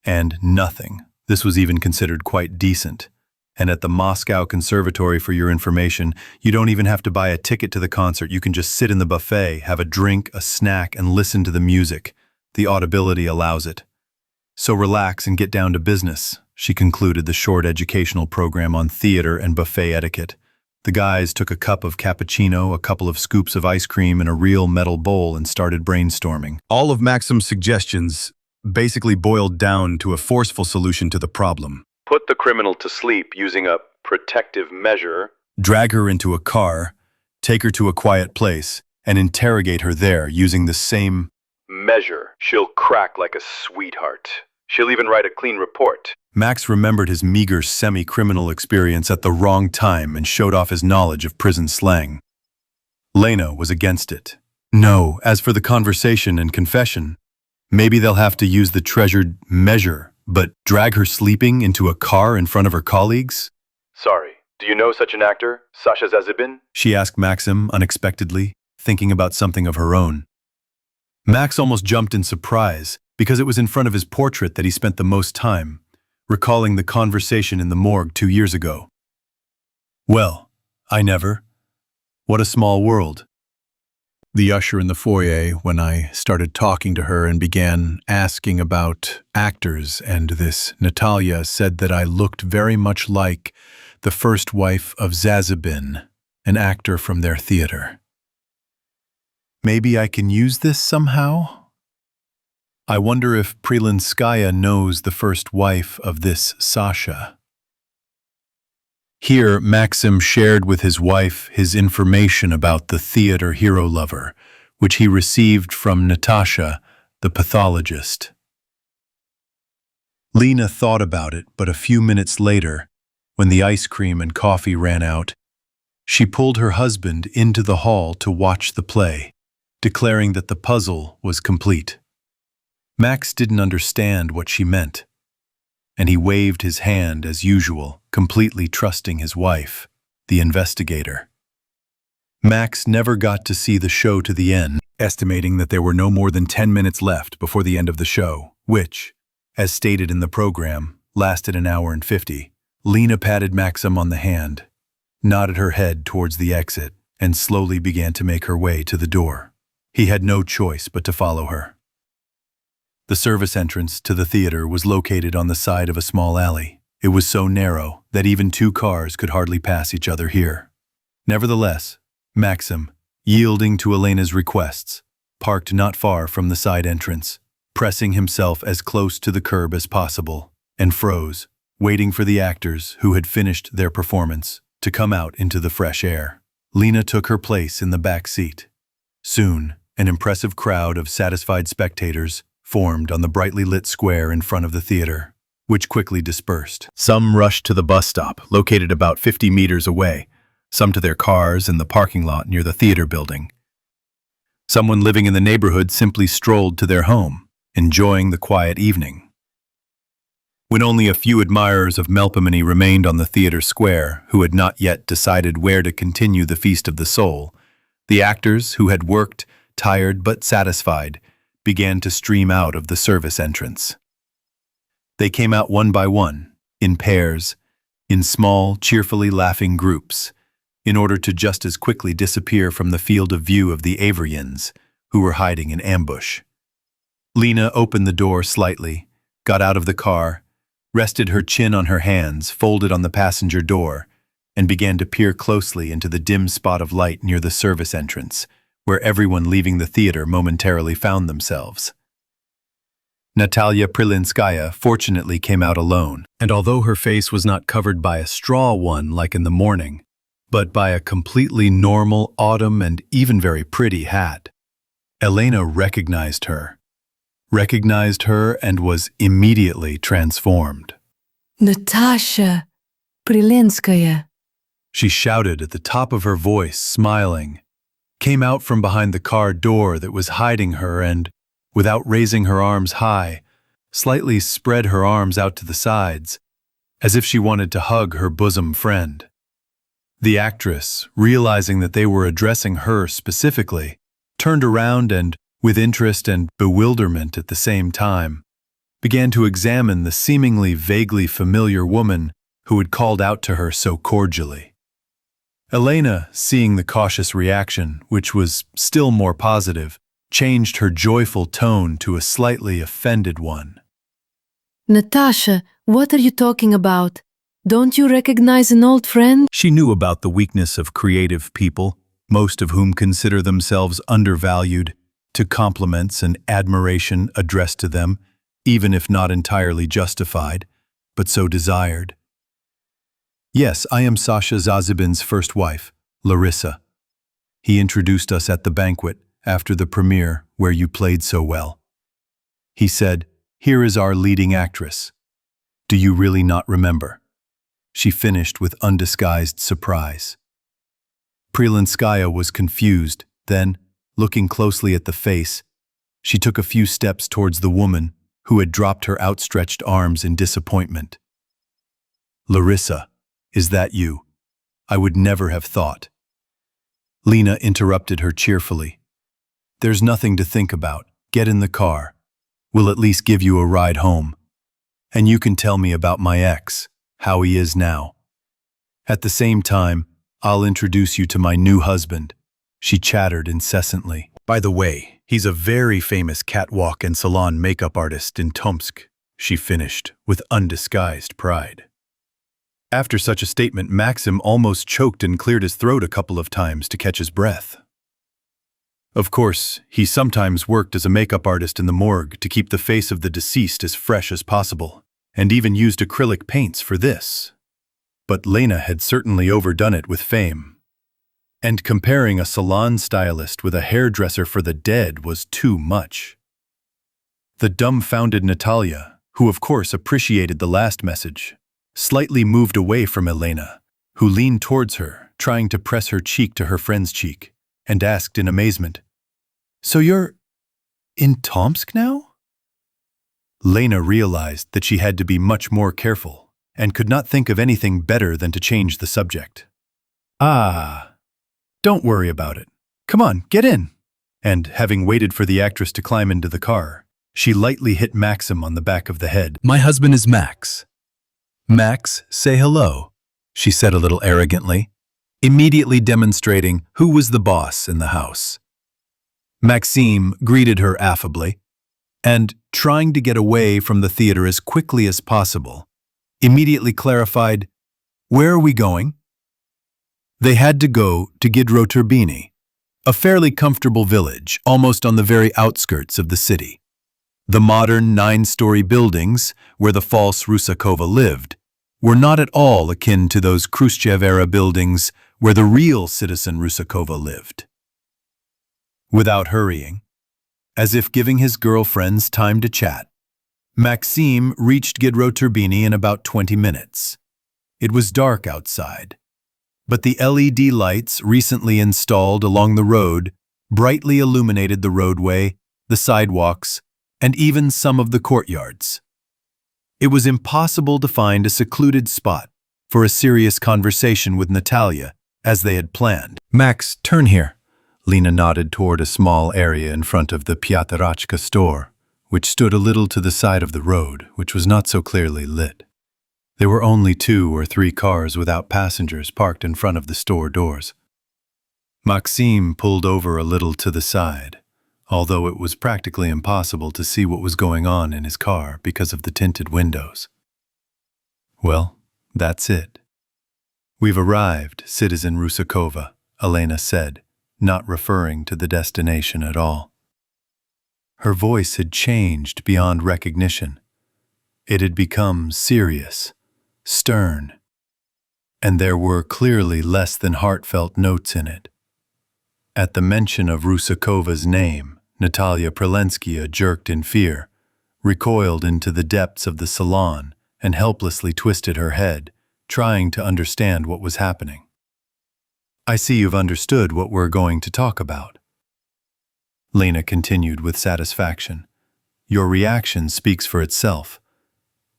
S5: And nothing. This was even considered quite decent. And at the Moscow Conservatory, for your information, you don't even have to buy a ticket to the concert. You can just sit in the buffet, have a drink, a snack, and listen to the music. The audibility allows it. So relax and get down to business, she concluded the short educational program on theater and buffet etiquette. The guys took a cup of cappuccino, a couple of scoops of ice cream, and a real metal bowl and started brainstorming. All of Maxim's suggestions basically boiled down to a forceful solution to the problem.
S1: Put the criminal to sleep using a protective measure.
S5: Drag her into a car, take her to a quiet place, and interrogate her there using the same
S1: measure. She'll crack like a sweetheart. She'll even write a clean report.
S5: Max remembered his meager semi-criminal experience at the wrong time and showed off his knowledge of prison slang. Lena was against it. No, as for the conversation and confession, maybe they'll have to use the treasured measure, but drag her sleeping into a car in front of her colleagues?
S1: Sorry, do you know such an actor, Sasha Zazibin?
S5: She asked Maxim unexpectedly, thinking about something of her own. Max almost jumped in surprise, because it was in front of his portrait that he spent the most time, recalling the conversation in the morgue 2 years ago. Well, I never. What a small world. The usher in the foyer, when I started talking to her and began asking about actors and this Natalia, said that I looked very much like the first wife of Zazibin, an actor from their theater. Maybe I can use this somehow? I wonder if Prilinskaya knows the first wife of this Sasha. Here, Maxim shared with his wife his information about the theater hero lover, which he received from Natasha, the pathologist. Lena thought about it, but a few minutes later, when the ice cream and coffee ran out, she pulled her husband into the hall to watch the play, declaring that the puzzle was complete. Max didn't understand what she meant, and he waved his hand as usual, completely trusting his wife, the investigator. Max never got to see the show to the end, estimating that there were no more than 10 minutes left before the end of the show, which, as stated in the program, lasted an hour and 50. Lena patted Maxim on the hand, nodded her head towards the exit, and slowly began to make her way to the door.
S1: He had no choice but to follow her. The service entrance to the theater was located on the side of a small alley. It was so narrow that even two cars could hardly pass each other here. Nevertheless, Maxim, yielding to Elena's requests, parked not far from the side entrance, pressing himself as close to the curb as possible, and froze, waiting for the actors who had finished their performance to come out into the fresh air. Lena took her place in the back seat. Soon, an impressive crowd of satisfied spectators formed on the brightly lit square in front of the theater, which quickly dispersed. Some rushed to the bus stop, located about 50 meters away, some to their cars in the parking lot near the theater building. Someone living in the neighborhood simply strolled to their home, enjoying the quiet evening. When only a few admirers of Melpomene remained on the theater square who had not yet decided where to continue the feast of the soul, the actors who had worked, tired but satisfied, began to stream out of the service entrance. They came out one by one, in pairs, in small, cheerfully laughing groups, in order to just as quickly disappear from the field of view of the Avarians, who were hiding in ambush. Lena opened the door slightly, got out of the car, rested her chin on her hands folded on the passenger door, and began to peer closely into the dim spot of light near the service entrance, where everyone leaving the theater momentarily found themselves. Natalia Prilinskaya fortunately came out alone, and although her face was not covered by a straw one like in the morning, but by a completely normal autumn and even very pretty hat, Elena recognized her and was immediately transformed.
S6: Natasha Prilinskaya.
S1: She shouted at the top of her voice, smiling, came out from behind the car door that was hiding her and, without raising her arms high, slightly spread her arms out to the sides, as if she wanted to hug her bosom friend. The actress, realizing that they were addressing her specifically, turned around and, with interest and bewilderment at the same time, began to examine the seemingly vaguely familiar woman who had called out to her so cordially. Elena, seeing the cautious reaction, which was still more positive, changed her joyful tone to a slightly offended one.
S6: Natasha, what are you talking about? Don't you recognize an old friend?
S1: She knew about the weakness of creative people, most of whom consider themselves undervalued, to compliments and admiration addressed to them, even if not entirely justified, but so desired. Yes, I am Sasha Zazibin's first wife, Larissa. He introduced us at the banquet after the premiere where you played so well. He said, "Here is our leading actress. Do you really not remember?" She finished with undisguised surprise. Prilinskaya was confused, then, looking closely at the face, she took a few steps towards the woman who had dropped her outstretched arms in disappointment. "Larissa, is that you? I would never have thought." Lena interrupted her cheerfully. "There's nothing to think about. Get in the car. We'll at least give you a ride home. And you can tell me about my ex, how he is now. At the same time, I'll introduce you to my new husband," she chattered incessantly. "By the way, he's a very famous catwalk and salon makeup artist in Tomsk," she finished with undisguised pride. After such a statement, Maxim almost choked and cleared his throat a couple of times to catch his breath. Of course, he sometimes worked as a makeup artist in the morgue to keep the face of the deceased as fresh as possible, and even used acrylic paints for this. But Lena had certainly overdone it with fame. And comparing a salon stylist with a hairdresser for the dead was too much. The dumbfounded Natalia, who of course appreciated the last message, slightly moved away from Elena, who leaned towards her, trying to press her cheek to her friend's cheek, and asked in amazement, "So you're in Tomsk now?" Lena realized that she had to be much more careful, and could not think of anything better than to change the subject. "Ah, don't worry about it. Come on, get in." And, having waited for the actress to climb into the car, she lightly hit Maxim on the back of the head. "My husband is Max." "Max, say hello," she said a little arrogantly, immediately demonstrating who was the boss in the house. Maxime greeted her affably, and, trying to get away from the theater as quickly as possible, immediately clarified, "Where are we going?" They had to go to Gidroturbini, a fairly comfortable village almost on the very outskirts of the city. The modern 9-story buildings, where the false Rusakova lived, were not at all akin to those Khrushchev-era buildings where the real citizen Rusakova lived. Without hurrying, as if giving his girlfriends time to chat, Maxime reached Gidroturbini in about 20 minutes. It was dark outside, but the LED lights recently installed along the road brightly illuminated the roadway, the sidewalks, and even some of the courtyards. It was impossible to find a secluded spot for a serious conversation with Natalia, as they had planned. "Max, turn here." Lena nodded toward a small area in front of the Pyatarachka store, which stood a little to the side of the road, which was not so clearly lit. There were only 2 or 3 cars without passengers parked in front of the store doors. Maxime pulled over a little to the side, although it was practically impossible to see what was going on in his car because of the tinted windows. "Well, that's it. We've arrived, Citizen Rusakova," Elena said, not referring to the destination at all. Her voice had changed beyond recognition. It had become serious, stern, and there were clearly less than heartfelt notes in it. At the mention of Rusakova's name, Natalia Prelenskaya jerked in fear, recoiled into the depths of the salon, and helplessly twisted her head, trying to understand what was happening. "I see you've understood what we're going to talk about," Lena continued with satisfaction. "Your reaction speaks for itself.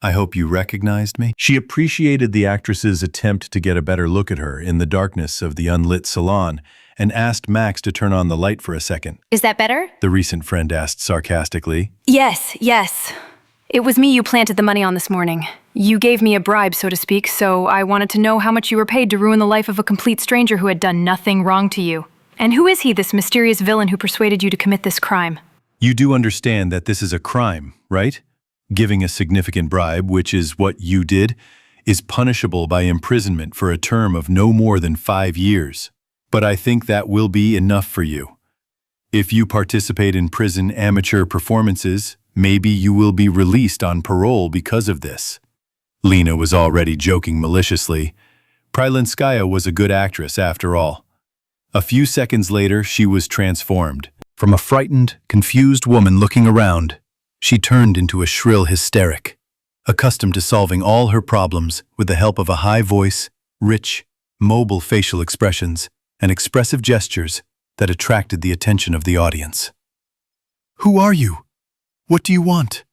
S1: I hope you recognized me." She appreciated the actress's attempt to get a better look at her in the darkness of the unlit salon and asked Max to turn on the light for a second.
S7: "Is that better?"
S1: The recent friend asked sarcastically.
S7: Yes. It was me you planted the money on this morning. You gave me a bribe, so to speak, so I wanted to know how much you were paid to ruin the life of a complete stranger who had done nothing wrong to you. And who is he, this mysterious villain who persuaded you to commit this crime?
S1: You do understand that this is a crime, right? Giving a significant bribe, which is what you did, is punishable by imprisonment for a term of no more than 5 years. But I think that will be enough for you. If you participate in prison amateur performances, maybe you will be released on parole because of this. Lena was already joking maliciously. Prelenskaya was a good actress after all. A few seconds later, she was transformed. From a frightened, confused woman looking around, she turned into a shrill hysteric, accustomed to solving all her problems with the help of a high voice, rich, mobile facial expressions, and expressive gestures that attracted the attention of the audience. "Who are you? What do you want?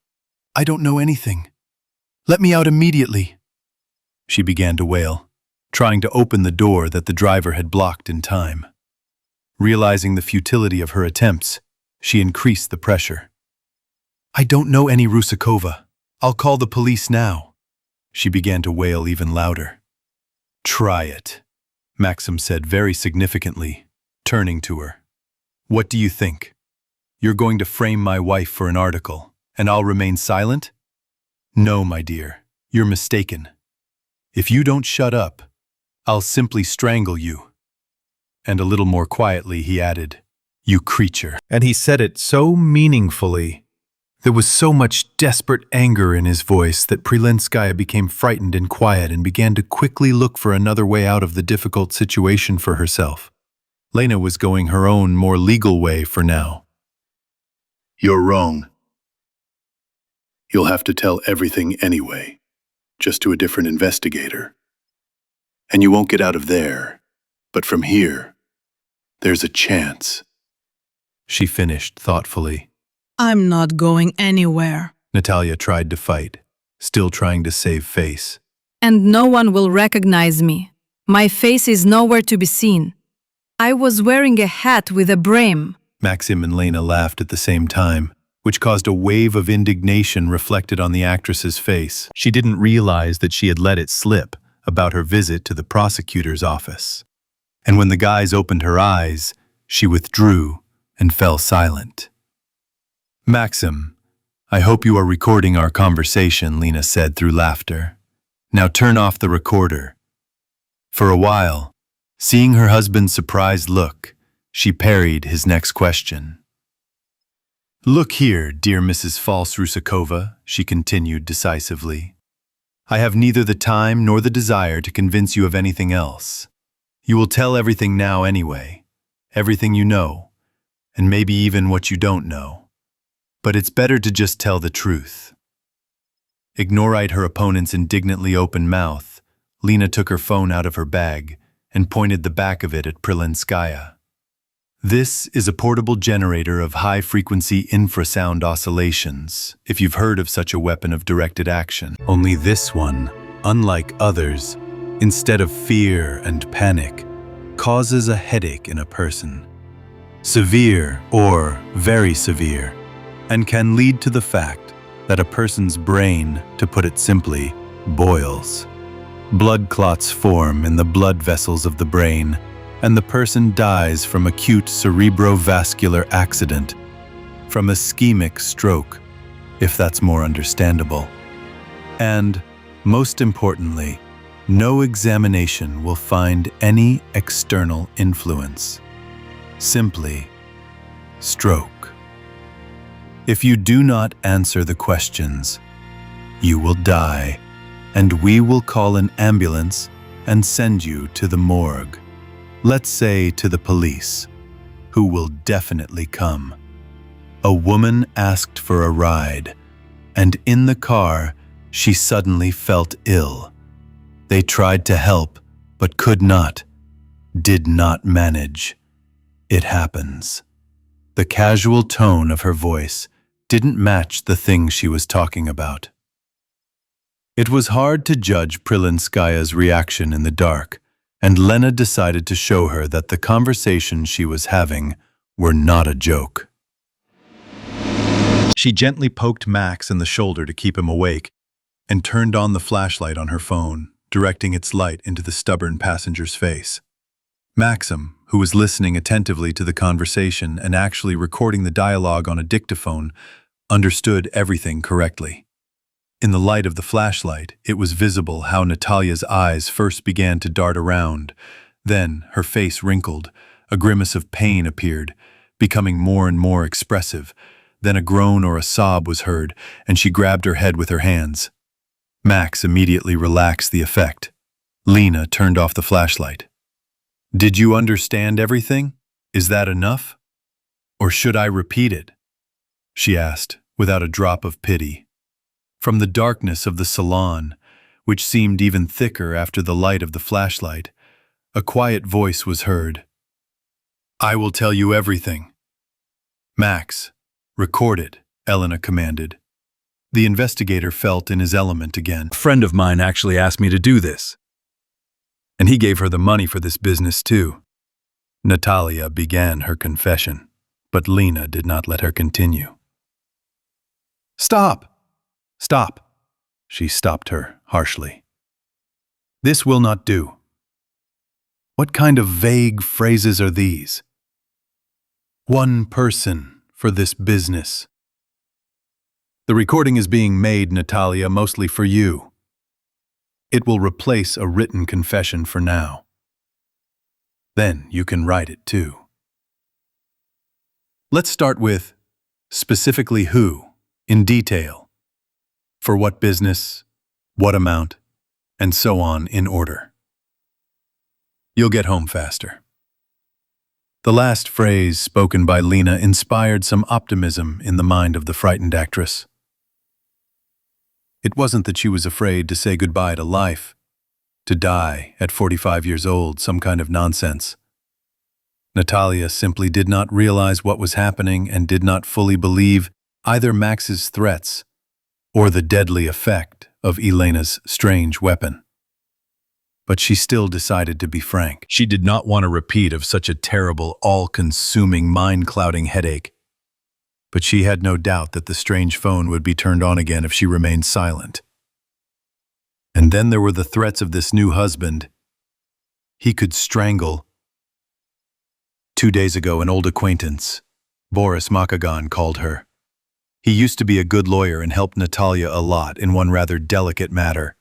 S1: I don't know anything. Let me out immediately," she began to wail, trying to open the door that the driver had blocked in time. Realizing the futility of her attempts, she increased the pressure. "I don't know any Rusakova. I'll call the police now," she began to wail even louder. "Try it," Maxim said very significantly, turning to her. "What do you think? You're going to frame my wife for an article, and I'll remain silent? No, my dear, you're mistaken. If you don't shut up, I'll simply strangle you." And a little more quietly he added, "You creature." And he said it so meaningfully. There was so much desperate anger in his voice that Prelenskaya became frightened and quiet and began to quickly look for another way out of the difficult situation for herself. Lena was going her own, more legal way for now.
S5: "You're wrong. You'll have to tell everything anyway, just to a different investigator. And you won't get out of there, but from here, there's a chance," she finished thoughtfully.
S8: "I'm not going anywhere.
S1: Natalia tried to fight, still trying to save face.
S6: And no one will recognize me. My face is nowhere to be seen. I was wearing a hat with a brim."
S1: Maxim and Lena laughed at the same time, which caused a wave of indignation reflected on the actress's face. She didn't realize that she had let it slip about her visit to the prosecutor's office. And when the guys opened her eyes, she withdrew, and fell silent. "Maxim, I hope you are recording our conversation," Lena said through laughter. "Now turn off the recorder." For a while, seeing her husband's surprised look, she parried his next question. "Look here, dear Mrs. False-Rusakova," she continued decisively. "I have neither the time nor the desire to convince you of anything else. You will tell everything now anyway, everything you know, and maybe even what you don't know. But it's better to just tell the truth." Ignoring her opponent's indignantly open mouth, Lena took her phone out of her bag and pointed the back of it at Prilinskaya. "This is a portable generator of high-frequency infrasound oscillations, if you've heard of such a weapon of directed action. Only this one, unlike others, instead of fear and panic, causes a headache in a person. Severe or very severe, and can lead to the fact that a person's brain, to put it simply, boils. Blood clots form in the blood vessels of the brain, and the person dies from acute cerebrovascular accident, from ischemic stroke, if that's more understandable. And, most importantly, no examination will find any external influence. Simply, stroke. If you do not answer the questions, you will die, and we will call an ambulance and send you to the morgue. Let's say to the police, who will definitely come. A woman asked for a ride, and in the car, she suddenly felt ill. They tried to help, but could not, did not manage. It happens." The casual tone of her voice didn't match the thing she was talking about. It was hard to judge Prilinskaya's reaction in the dark, and Lena decided to show her that the conversations she was having were not a joke. She gently poked Max in the shoulder to keep him awake, and turned on the flashlight on her phone, directing its light into the stubborn passenger's face. Maxim, who was listening attentively to the conversation and actually recording the dialogue on a dictaphone, understood everything correctly. In the light of the flashlight, it was visible how Natalia's eyes first began to dart around. Then, her face wrinkled, a grimace of pain appeared, becoming more and more expressive. Then a groan or a sob was heard, and she grabbed her head with her hands. Max immediately relaxed the effect. Lena turned off the flashlight. "Did you understand everything? Is that enough? Or should I repeat it?" she asked, without a drop of pity. From the darkness of the salon, which seemed even thicker after the light of the flashlight, a quiet voice was heard. "I will tell you everything." "Max, record it," Elena commanded. The investigator felt in his element again. "A friend of mine actually asked me to do this. And he gave her the money for this business too." Natalia began her confession, but Lena did not let her continue. "Stop! Stop!" She stopped her harshly. "This will not do. What kind of vague phrases are these? One person for this business. The recording is being made, Natalia, mostly for you. It will replace a written confession for now. Then you can write it too. Let's start with specifically who, in detail. For what business, what amount, and so on in order. You'll get home faster." The last phrase spoken by Lena inspired some optimism in the mind of the frightened actress. It wasn't that she was afraid to say goodbye to life, to die at 45 years old, some kind of nonsense. Natalia simply did not realize what was happening and did not fully believe either Max's threats or the deadly effect of Elena's strange weapon. But she still decided to be frank. She did not want a repeat of such a terrible, all-consuming, mind-clouding headache. But she had no doubt that the strange phone would be turned on again if she remained silent. And then there were the threats of this new husband. He could strangle. 2 days ago, an old acquaintance, Boris Makagan called her. He used to be a good lawyer and helped Natalia a lot in one rather delicate matter.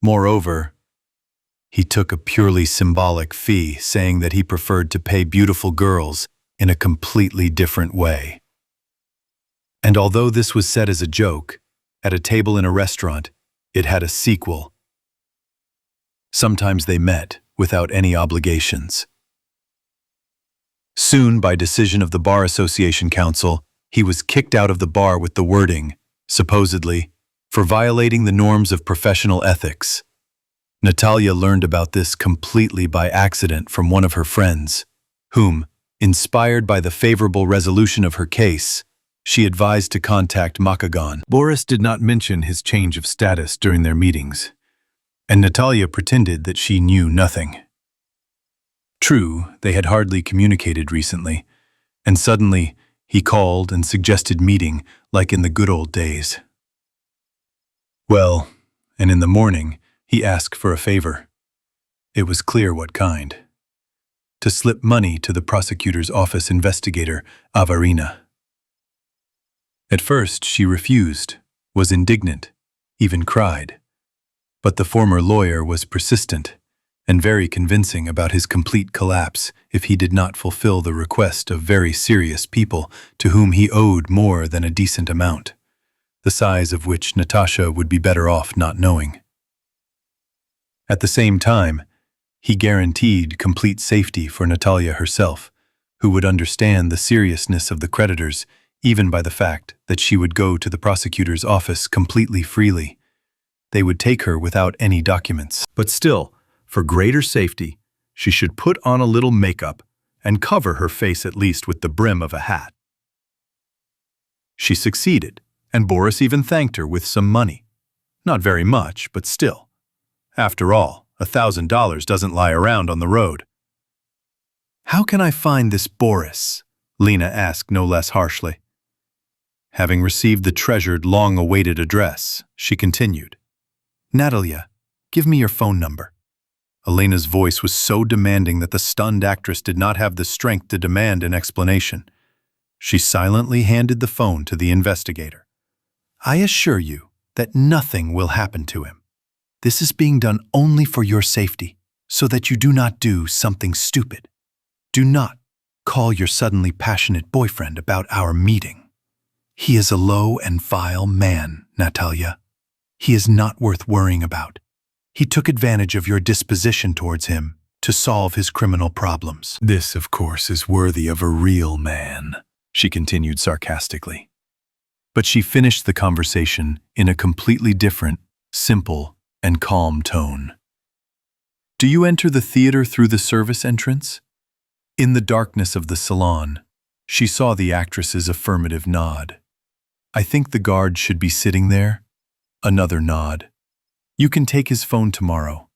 S1: Moreover, he took a purely symbolic fee, saying that he preferred to pay beautiful girls in a completely different way. And although this was said as a joke, at a table in a restaurant, it had a sequel. Sometimes they met without any obligations. Soon, by decision of the Bar Association Council, he was kicked out of the bar with the wording, supposedly, for violating the norms of professional ethics. Natalia learned about this completely by accident from one of her friends, whom, inspired by the favorable resolution of her case, she advised to contact Makagan. Boris did not mention his change of status during their meetings, and Natalia pretended that she knew nothing. True, they had hardly communicated recently, and suddenly he called and suggested meeting like in the good old days. Well, and in the morning, he asked for a favor. It was clear what kind. To slip money to the prosecutor's office investigator, Avarina. At first, she refused, was indignant, even cried. But the former lawyer was persistent and very convincing about his complete collapse if he did not fulfill the request of very serious people to whom he owed more than a decent amount, the size of which Natasha would be better off not knowing. At the same time, he guaranteed complete safety for Natalia herself, who would understand the seriousness of the creditors even by the fact that she would go to the prosecutor's office completely freely. They would take her without any documents. But still, for greater safety, she should put on a little makeup and cover her face at least with the brim of a hat. She succeeded, and Boris even thanked her with some money. Not very much, but still. After all, $1,000 doesn't lie around on the road. "How can I find this Boris?" Lena asked no less harshly. Having received the treasured, long-awaited address, she continued, "Natalia, give me your phone number." Elena's voice was so demanding that the stunned actress did not have the strength to demand an explanation. She silently handed the phone to the investigator. "I assure you that nothing will happen to him. This is being done only for your safety, so that you do not do something stupid. Do not call your suddenly passionate boyfriend about our meeting. He is a low and vile man, Natalia. He is not worth worrying about. He took advantage of your disposition towards him to solve his criminal problems." "This, of course, is worthy of a real man," she continued sarcastically. But she finished the conversation in a completely different, simple, and calm tone. "Do you enter the theater through the service entrance?" In the darkness of the salon, she saw the actress's affirmative nod. "I think the guard should be sitting there." Another nod. "You can take his phone tomorrow.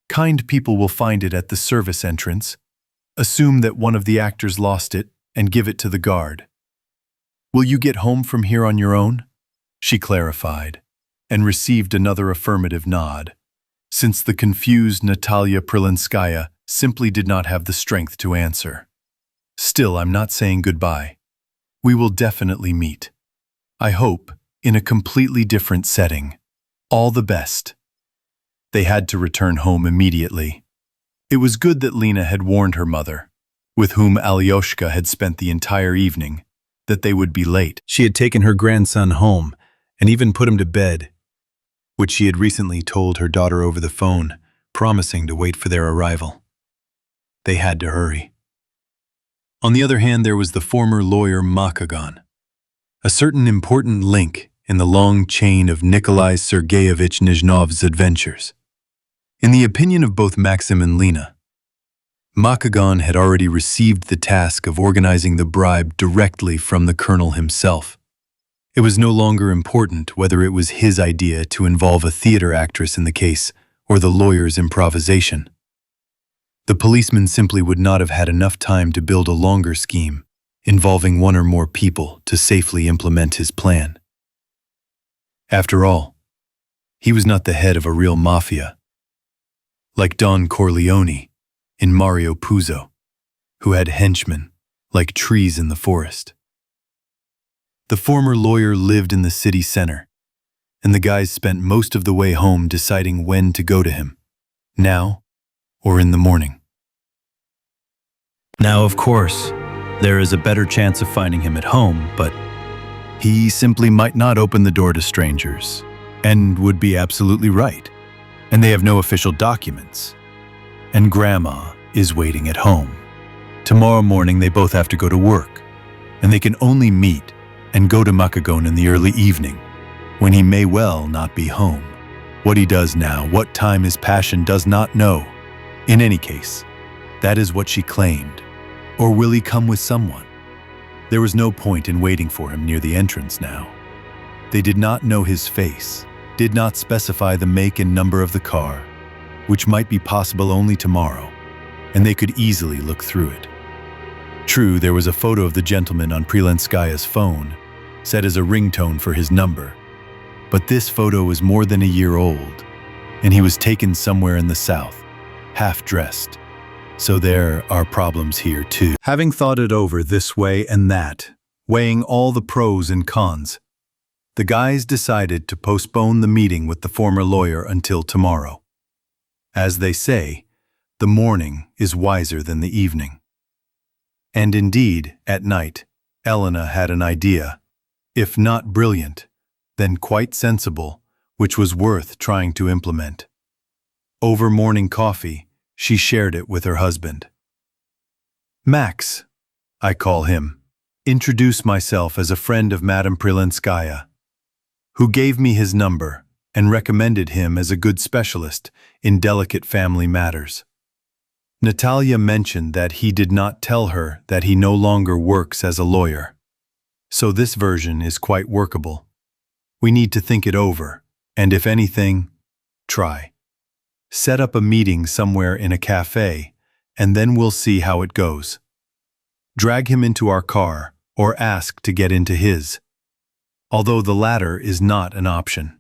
S1: Kind people will find it at the service entrance. Assume that one of the actors lost it and give it to the guard. Will you get home from here on your own?" She clarified, and received another affirmative nod, since the confused Natalia Prilinskaya simply did not have the strength to answer. "Still, I'm not saying goodbye. We will definitely meet. I hope, in a completely different setting. All the best." They had to return home immediately. It was good that Lena had warned her mother, with whom Alyoshka had spent the entire evening, that they would be late. She had taken her grandson home and even put him to bed, which she had recently told her daughter over the phone, promising to wait for their arrival. They had to hurry. On the other hand, there was the former lawyer Makagan, a certain important link in the long chain of Nikolai Sergeyevich Nizhnov's adventures. In the opinion of both Maxim and Lena, Makagan had already received the task of organizing the bribe directly from the colonel himself. It was no longer important whether it was his idea to involve a theater actress in the case or the lawyer's improvisation. The policeman simply would not have had enough time to build a longer scheme involving one or more people to safely implement his plan. After all, he was not the head of a real mafia, like Don Corleone in Mario Puzo, who had henchmen like trees in the forest. The former lawyer lived in the city center, and the guys spent most of the way home deciding when to go to him, now or in the morning. Now, of course, there is a better chance of finding him at home, but he simply might not open the door to strangers, and would be absolutely right. And they have no official documents. And Grandma is waiting at home. Tomorrow morning they both have to go to work, and they can only meet and go to Makagon in the early evening, when he may well not be home. What he does now, what time his passion does not know. In any case, that is what she claimed. Or will he come with someone? There was no point in waiting for him near the entrance now. They did not know his face, did not specify the make and number of the car, which might be possible only tomorrow, and they could easily look through it. True, there was a photo of the gentleman on Prelenskaya's phone, set as a ringtone for his number, but this photo was more than a year old, and he was taken somewhere in the south, half-dressed. So there are problems here too. Having thought it over this way and that, weighing all the pros and cons, the guys decided to postpone the meeting with the former lawyer until tomorrow. As they say, the morning is wiser than the evening. And indeed, at night, Elena had an idea, if not brilliant, then quite sensible, which was worth trying to implement. Over morning coffee, she shared it with her husband. Max, I call him, introduce myself as a friend of Madame Prelenskaya, who gave me his number and recommended him as a good specialist in delicate family matters. Natalia mentioned that he did not tell her that he no longer works as a lawyer, so this version is quite workable. We need to think it over, and if anything, try. Set up a meeting somewhere in a cafe, and then we'll see how it goes. Drag him into our car, or ask to get into his, although the latter is not an option.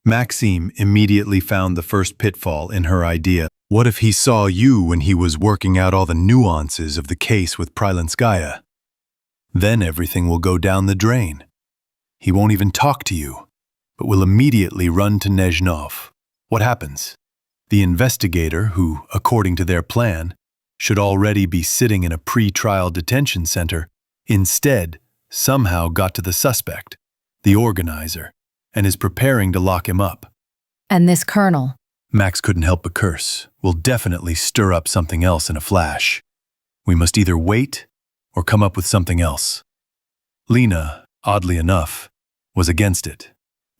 S1: Maxime immediately found the first pitfall in her idea. What if he saw you when he was working out all the nuances of the case with Prelenskaya? Then everything will go down the drain. He won't even talk to you, but will immediately run to Nezhnov. What happens? The investigator, who, according to their plan, should already be sitting in a pre-trial detention center, instead somehow got to the suspect, the organizer, and is preparing to lock him up.
S2: And this colonel?
S1: Max couldn't help but curse. Will definitely stir up something else in a flash. We must either wait or come up with something else. Lena, oddly enough, was against it.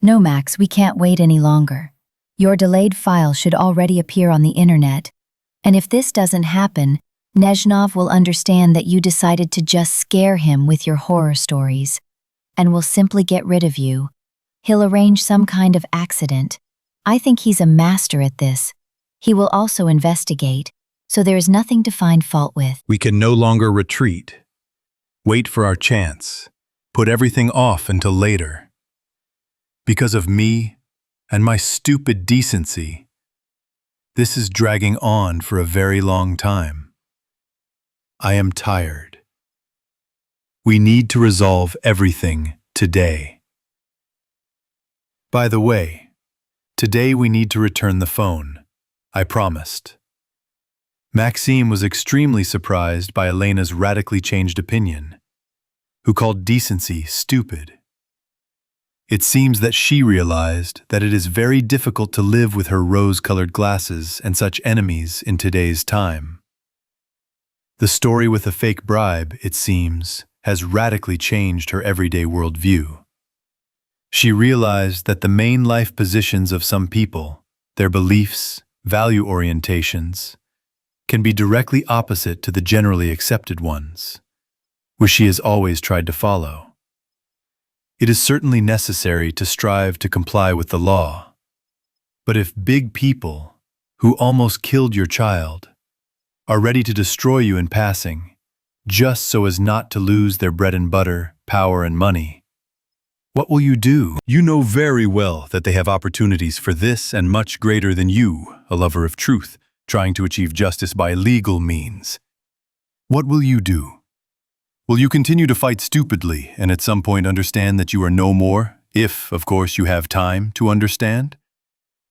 S9: No, Max, we can't wait any longer. Your delayed file should already appear on the internet. And if this doesn't happen, Nezhnov will understand that you decided to just scare him with your horror stories, and will simply get rid of you. He'll arrange some kind of accident. I think he's a master at this. He will also investigate, so there is nothing to find fault with.
S1: We can no longer retreat. Wait for our chance. Put everything off until later. Because of me and my stupid decency, this is dragging on for a very long time. I am tired. We need to resolve everything today. By the way, today we need to return the phone. I promised. Maxime was extremely surprised by Elena's radically changed opinion, who called decency stupid. It seems that she realized that it is very difficult to live with her rose-colored glasses and such enemies in today's time. The story with a fake bribe, it seems, has radically changed her everyday worldview. She realized that the main life positions of some people, their beliefs, value orientations, can be directly opposite to the generally accepted ones, which she has always tried to follow. It is certainly necessary to strive to comply with the law. But if big people, who almost killed your child, are ready to destroy you in passing, just so as not to lose their bread and butter, power and money, what will you do? You know very well that they have opportunities for this and much greater than you, a lover of truth, trying to achieve justice by legal means. What will you do? Will you continue to fight stupidly and at some point understand that you are no more, if, of course, you have time to understand?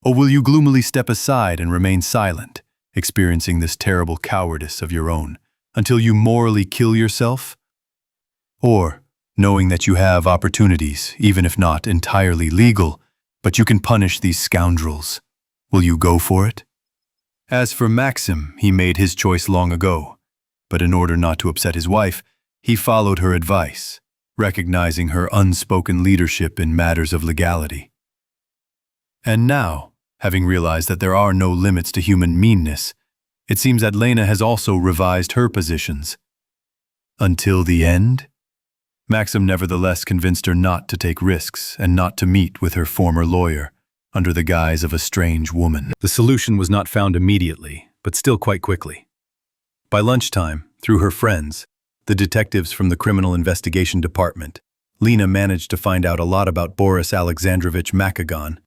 S1: Or will you gloomily step aside and remain silent, experiencing this terrible cowardice of your own, until you morally kill yourself? Or, knowing that you have opportunities, even if not entirely legal, but you can punish these scoundrels, will you go for it? As for Maxim, he made his choice long ago, but in order not to upset his wife, he followed her advice, recognizing her unspoken leadership in matters of legality. And now, having realized that there are no limits to human meanness, it seems that Lena has also revised her positions. Until the end? Maxim nevertheless convinced her not to take risks and not to meet with her former lawyer, under the guise of a strange woman. The solution was not found immediately, but still quite quickly. By lunchtime, through her friends, the detectives from the Criminal Investigation Department, Lena managed to find out a lot about Boris Alexandrovich Makagon,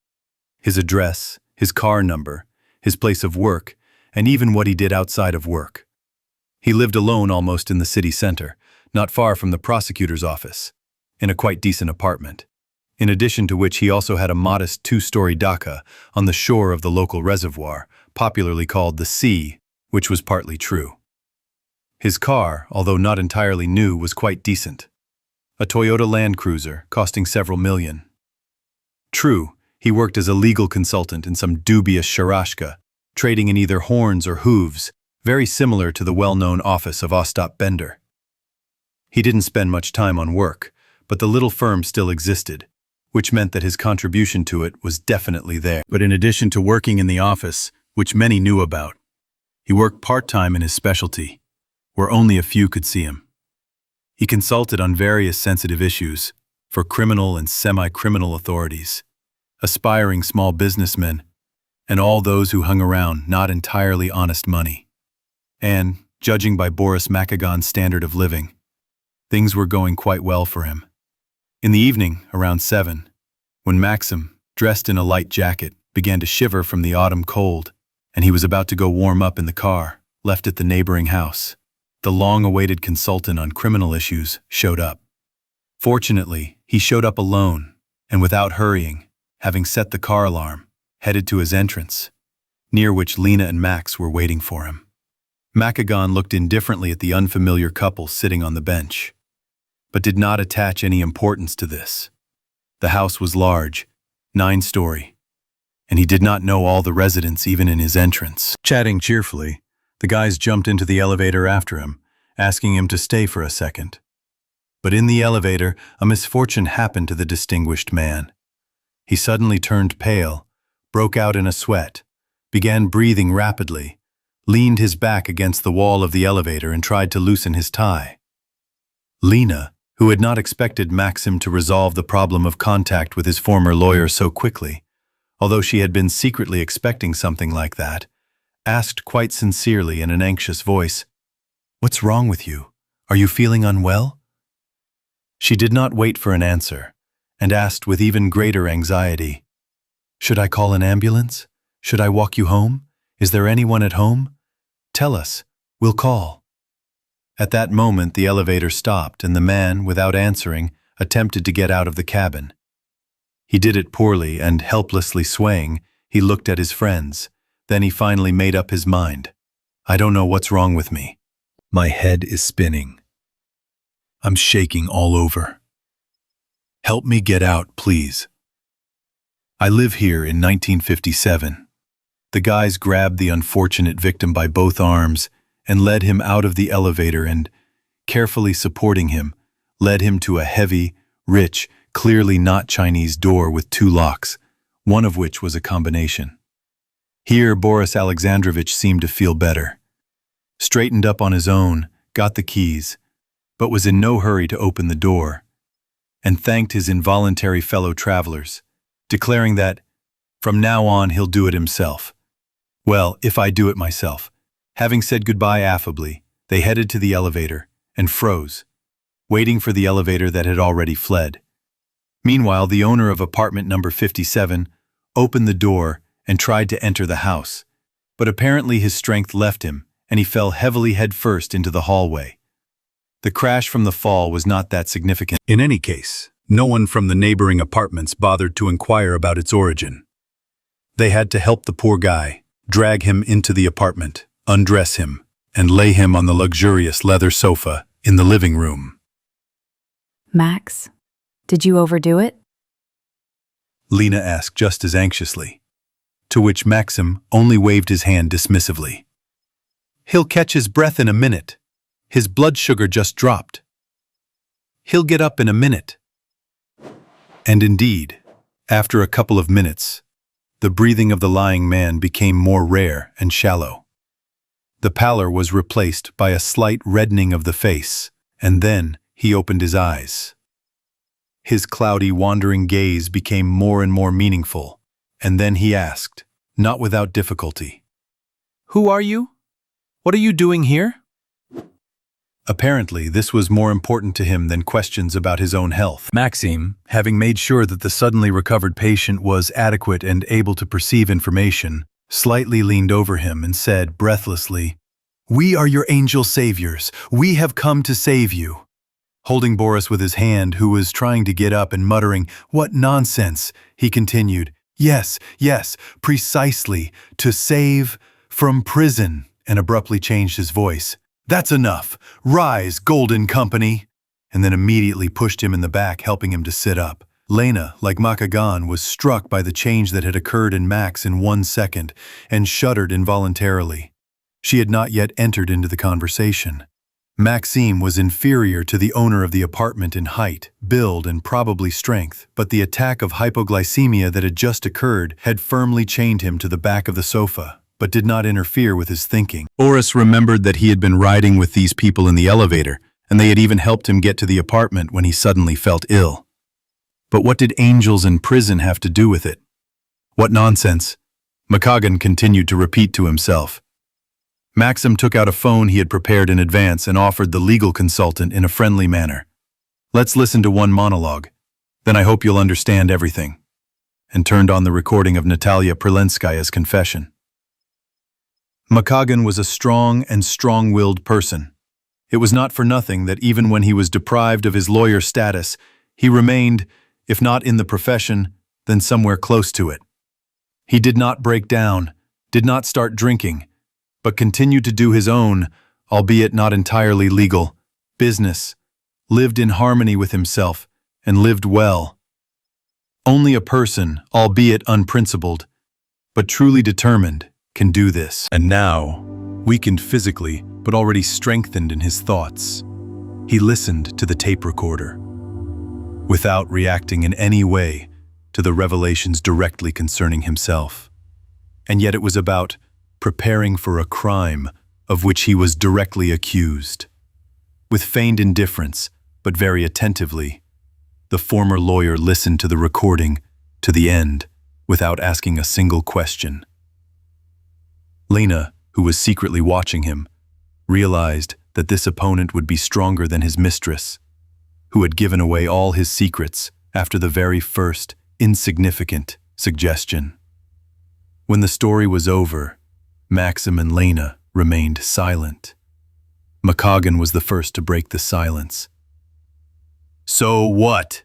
S1: his address, his car number, his place of work, and even what he did outside of work. He lived alone almost in the city center, not far from the prosecutor's office, in a quite decent apartment, in addition to which he also had a modest 2-story dacha on the shore of the local reservoir, popularly called the Sea, which was partly true. His car, although not entirely new, was quite decent. A Toyota Land Cruiser, costing several million. True, he worked as a legal consultant in some dubious sharashka, trading in either horns or hooves, very similar to the well-known office of Ostap Bender. He didn't spend much time on work, but the little firm still existed, which meant that his contribution to it was definitely there. But in addition to working in the office, which many knew about, he worked part-time in his specialty, where only a few could see him. He consulted on various sensitive issues for criminal and semi-criminal authorities, aspiring small businessmen, and all those who hung around not entirely honest money. And, judging by Boris Makagon's standard of living, things were going quite well for him. In the evening, around 7, when Maxim, dressed in a light jacket, began to shiver from the autumn cold, and he was about to go warm up in the car, left at the neighboring house, the long-awaited consultant on criminal issues showed up. Fortunately, he showed up alone, and without hurrying, having set the car alarm, headed to his entrance, near which Lena and Max were waiting for him. Makagon looked indifferently at the unfamiliar couple sitting on the bench, but did not attach any importance to this. The house was large, 9-story, and he did not know all the residents even in his entrance. Chatting cheerfully, the guys jumped into the elevator after him, asking him to stay for a second. But in the elevator, a misfortune happened to the distinguished man. He suddenly turned pale, broke out in a sweat, began breathing rapidly, leaned his back against the wall of the elevator and tried to loosen his tie. Lena, who had not expected Maxim to resolve the problem of contact with his former lawyer so quickly, although she had been secretly expecting something like that, asked quite sincerely in an anxious voice, "What's wrong with you? Are you feeling unwell?" She did not wait for an answer, and asked with even greater anxiety, "Should I call an ambulance? Should I walk you home? Is there anyone at home? Tell us, we'll call." At that moment the elevator stopped and the man, without answering, attempted to get out of the cabin. He did it poorly and, helplessly swaying, he looked at his friends. Then he finally made up his mind. "I don't know what's wrong with me. My head is spinning. I'm shaking all over. Help me get out, please. I live here in 1957. The guys grabbed the unfortunate victim by both arms and led him out of the elevator and, carefully supporting him, led him to a heavy, rich, clearly not Chinese door with 2 locks, one of which was a combination. Here Boris Alexandrovich seemed to feel better. Straightened up on his own, got the keys, but was in no hurry to open the door, and thanked his involuntary fellow travelers, declaring that, from now on he'll do it himself. Well, if I do it myself. Having said goodbye affably, they headed to the elevator and froze, waiting for the elevator that had already fled. Meanwhile, the owner of apartment number 57 opened the door and tried to enter the house, but apparently his strength left him and he fell heavily headfirst into the hallway. The crash from the fall was not that significant.
S5: In any case, no one from the neighboring apartments bothered to inquire about its origin. They had to help the poor guy, drag him into the apartment, undress him, and lay him on the luxurious leather sofa in the living room.
S7: Max, did you overdo it?
S5: Lena asked just as anxiously, to which Maxim only waved his hand dismissively. He'll catch his breath in a minute. His blood sugar just dropped. He'll get up in a minute. And indeed, after a couple of minutes, the breathing of the lying man became more rare and shallow. The pallor was replaced by a slight reddening of the face, and then he opened his eyes. His cloudy, wandering gaze became more and more meaningful, and then he asked, not without difficulty, "Who are you? What are you doing here?" Apparently, this was more important to him than questions about his own health. Maxim, having made sure that the suddenly recovered patient was adequate and able to perceive information, slightly leaned over him and said breathlessly, "We are your angel saviors. We have come to save you." Holding Boris with his hand, who was trying to get up and muttering, "What nonsense," he continued, Yes, precisely, to save from prison," and abruptly changed his voice. "That's enough. Rise, Golden Company," and then immediately pushed him in the back, helping him to sit up. Lena, like Makagan, was struck by the change that had occurred in Max in 1 second and shuddered involuntarily. She had not yet entered into the conversation. Maxime was inferior to the owner of the apartment in height, build, and probably strength, but the attack of hypoglycemia that had just occurred had firmly chained him to the back of the sofa, but did not interfere with his thinking. Boris remembered that he had been riding with these people in the elevator, and they had even helped him get to the apartment when he suddenly felt ill. But what did angels in prison have to do with it? What nonsense! Makagan continued to repeat to himself. Maxim took out a phone he had prepared in advance and offered the legal consultant in a friendly manner. "Let's listen to one monologue. Then I hope you'll understand everything," and turned on the recording of Natalia Prelenskaya's confession. Makagan was a strong and strong-willed person. It was not for nothing that even when he was deprived of his lawyer status, he remained, if not in the profession, then somewhere close to it. He did not break down, did not start drinking, but continued to do his own, albeit not entirely legal, business, lived in harmony with himself, and lived well. Only a person, albeit unprincipled, but truly determined, can do this. And now, weakened physically, but already strengthened in his thoughts, he listened to the tape recorder, without reacting in any way to the revelations directly concerning himself. And yet it was about preparing for a crime of which he was directly accused. With feigned indifference, but very attentively, the former lawyer listened to the recording to the end without asking a single question. Lena, who was secretly watching him, realized that this opponent would be stronger than his mistress, who had given away all his secrets after the very first, insignificant suggestion. When the story was over, Maxim and Lena remained silent. Makagan was the first to break the silence. "So what?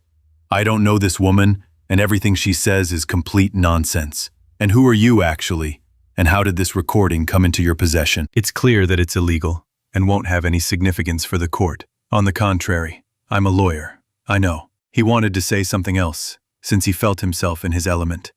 S5: I don't know this woman, and everything she says is complete nonsense. And who are you, actually? And how did this recording come into your possession?" "It's clear that it's illegal, and won't have any significance for the court. On the contrary, I'm a lawyer. I know." He wanted to say something else, since he felt himself in his element.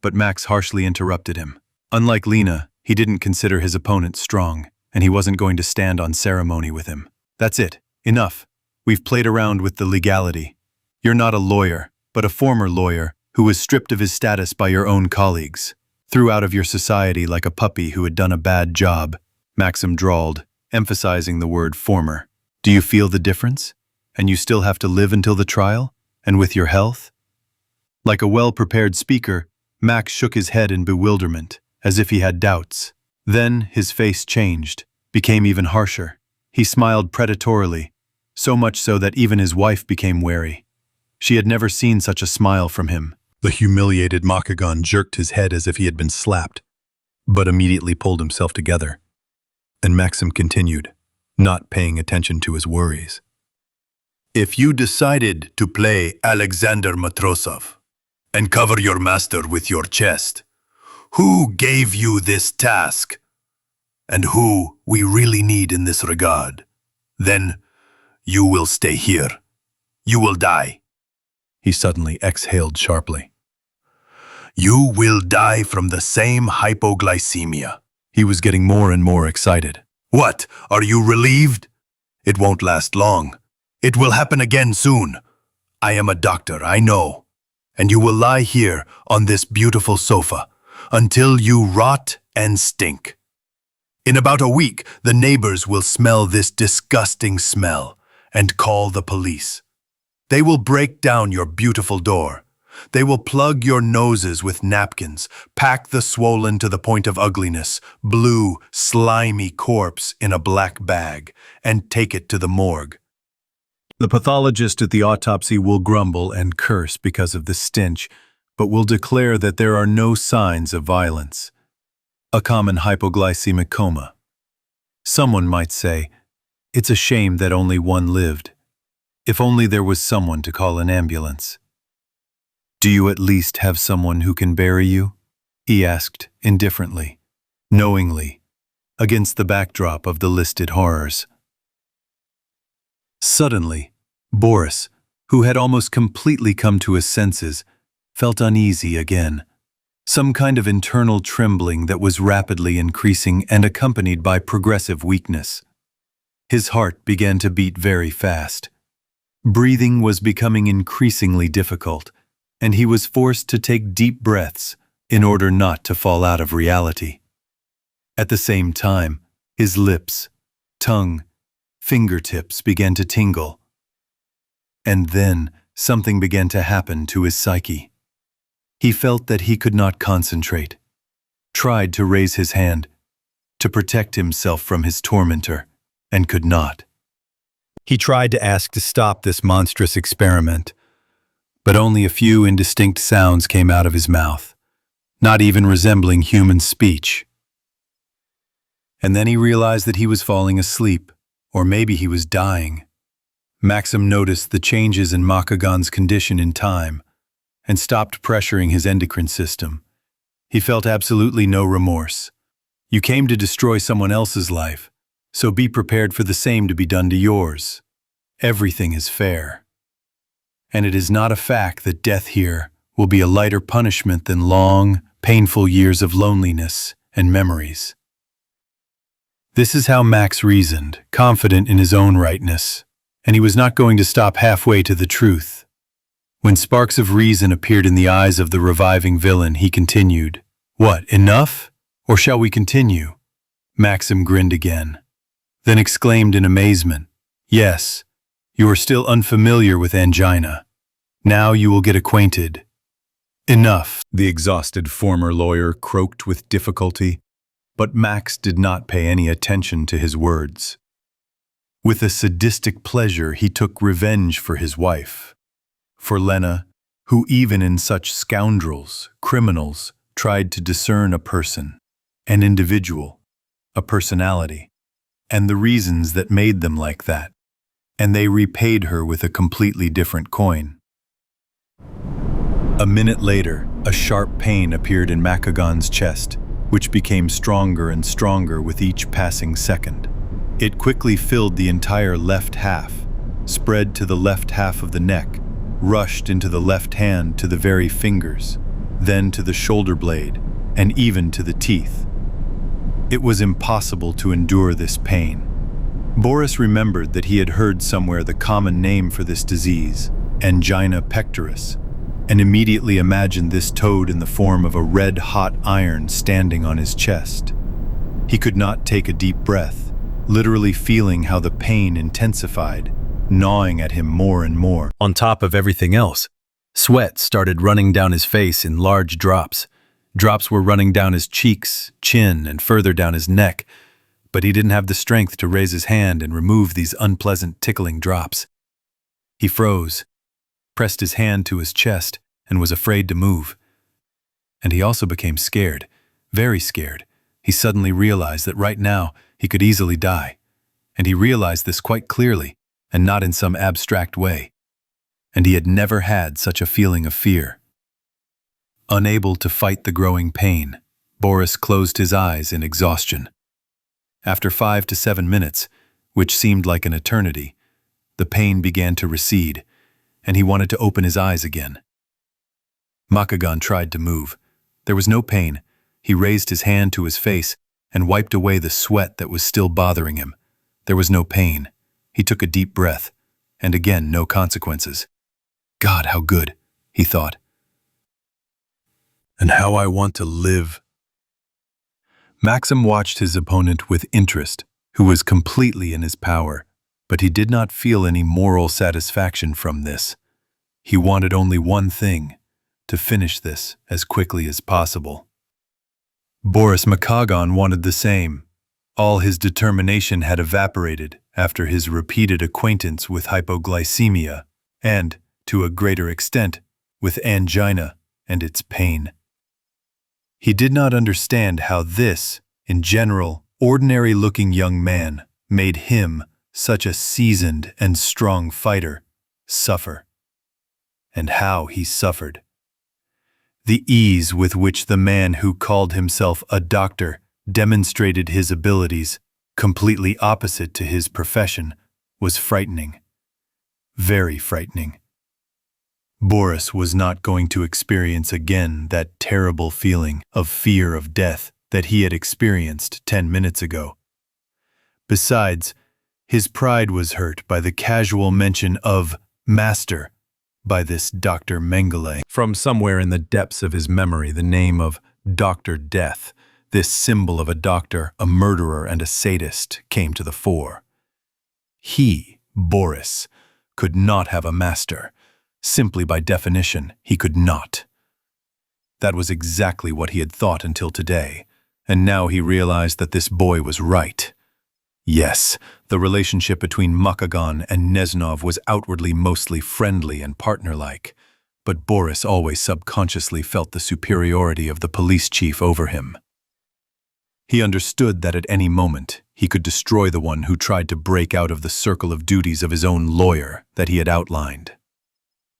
S5: But Max harshly interrupted him. Unlike Lena, he didn't consider his opponent strong, and he wasn't going to stand on ceremony with him. "That's it. Enough. We've played around with the legality. You're not a lawyer, but a former lawyer who was stripped of his status by your own colleagues, threw out of your society like a puppy who had done a bad job," Maxim drawled, emphasizing the word former. "Do you feel the difference? And you still have to live until the trial? And with your health?" Like a well-prepared speaker, Max shook his head in bewilderment, as if he had doubts. Then his face changed, became even harsher. He smiled predatorily, so much so that even his wife became wary. She had never seen such a smile from him. The humiliated Makagan jerked his head as if he had been slapped, but immediately pulled himself together. And Maxim continued, not paying attention to his worries. If you decided to play Alexander Matrosov and cover your master with your chest, who gave you this task? And who we really need in this regard? Then you will stay here. You will die. He suddenly exhaled sharply. You will die from the same hypoglycemia. He was getting more and more excited. What? Are you relieved? It won't last long. It will happen again soon. I am a doctor, I know. And you will lie here on this beautiful sofa until you rot and stink. In about a week, the neighbors will smell this disgusting smell and call the police. They will break down your beautiful door. They will plug your noses with napkins, pack the swollen to the point of ugliness, blue, slimy corpse in a black bag, and take it to the morgue. The pathologist at the autopsy will grumble and curse because of the stench, but will declare that there are no signs of violence. A common hypoglycemic coma. Someone might say, it's a shame that only one lived. If only there was someone to call an ambulance. Do you at least have someone who can bury you? He asked, indifferently, knowingly, against the backdrop of the listed horrors. Suddenly, Boris, who had almost completely come to his senses, felt uneasy again. Some kind of internal trembling that was rapidly increasing and accompanied by progressive weakness. His heart began to beat very fast. Breathing was becoming increasingly difficult, and he was forced to take deep breaths in order not to fall out of reality. At the same time, his lips, tongue, fingertips began to tingle. And then something began to happen to his psyche. He felt that he could not concentrate, tried to raise his hand, to protect himself from his tormentor, and could not. He tried to ask to stop this monstrous experiment, but only a few indistinct sounds came out of his mouth, not even resembling human speech. And then he realized that he was falling asleep, or maybe he was dying. Maxim noticed the changes in Makagan's condition in time, and stopped pressuring his endocrine system. He felt absolutely no remorse. You came to destroy someone else's life, so be prepared for the same to be done to yours. Everything is fair. And it is not a fact that death here will be a lighter punishment than long, painful years of loneliness and memories. This is how Max reasoned, confident in his own rightness, and he was not going to stop halfway to the truth. When sparks of reason appeared in the eyes of the reviving villain, he continued, "What, enough? Or shall we continue?" Maxim grinned again, then exclaimed in amazement, "Yes, you are still unfamiliar with angina. Now you will get acquainted." "Enough," the exhausted former lawyer croaked with difficulty, but Max did not pay any attention to his words. With a sadistic pleasure, he took revenge for his wife. For Lena, who even in such scoundrels, criminals, tried to discern a person, an individual, a personality, and the reasons that made them like that, and they repaid her with a completely different coin. A minute later, a sharp pain appeared in Makagan's chest, which became stronger and stronger with each passing second. It quickly filled the entire left half, spread to the left half of the neck, rushed into the left hand to the very fingers, then to the shoulder blade, and even to the teeth. It was impossible to endure this pain. Boris remembered that he had heard somewhere the common name for this disease, angina pectoris, and immediately imagined this toad in the form of a red-hot iron standing on his chest. He could not take a deep breath, literally feeling how the pain intensified, gnawing at him more and more. On top of everything else, sweat started running down his face in large drops. Drops were running down his cheeks, chin, and further down his neck, but he didn't have the strength to raise his hand and remove these unpleasant tickling drops. He froze, pressed his hand to his chest, and was afraid to move. And he also became scared, very scared. He suddenly realized that right now he could easily die,
S1: and he realized this quite clearly, and not in some abstract way. And he had never had such a feeling of fear. Unable to fight the growing pain, Boris closed his eyes in exhaustion. After 5 to 7 minutes, which seemed like an eternity, the pain began to recede, and he wanted to open his eyes again. Makagan tried to move. There was no pain. He raised his hand to his face and wiped away the sweat that was still bothering him. There was no pain. He took a deep breath, and again no consequences. God, how good, he thought. And how I want to live. Maxim watched his opponent with interest, who was completely in his power, but he did not feel any moral satisfaction from this. He wanted only one thing, to finish this as quickly as possible. Boris Makagan wanted the same. All his determination had evaporated after his repeated acquaintance with hypoglycemia and, to a greater extent, with angina and its pain. He did not understand how this, in general, ordinary-looking young man made him, such a seasoned and strong fighter, suffer. And how he suffered. The ease with which the man who called himself a doctor demonstrated his abilities, completely opposite to his profession, was frightening. Very frightening. Boris was not going to experience again that terrible feeling of fear of death that he had experienced 10 minutes ago. Besides, his pride was hurt by the casual mention of master by this Dr. Mengele. From somewhere in the depths of his memory, the name of Dr. Death, this symbol of a doctor, a murderer, and a sadist, came to the fore. He, Boris, could not have a master. Simply by definition, he could not. That was exactly what he had thought until today, and now he realized that this boy was right. Yes, the relationship between Makagan and Neznov was outwardly mostly friendly and partner-like, but Boris always subconsciously felt the superiority of the police chief over him. He understood that at any moment he could destroy the one who tried to break out of the circle of duties of his own lawyer that he had outlined.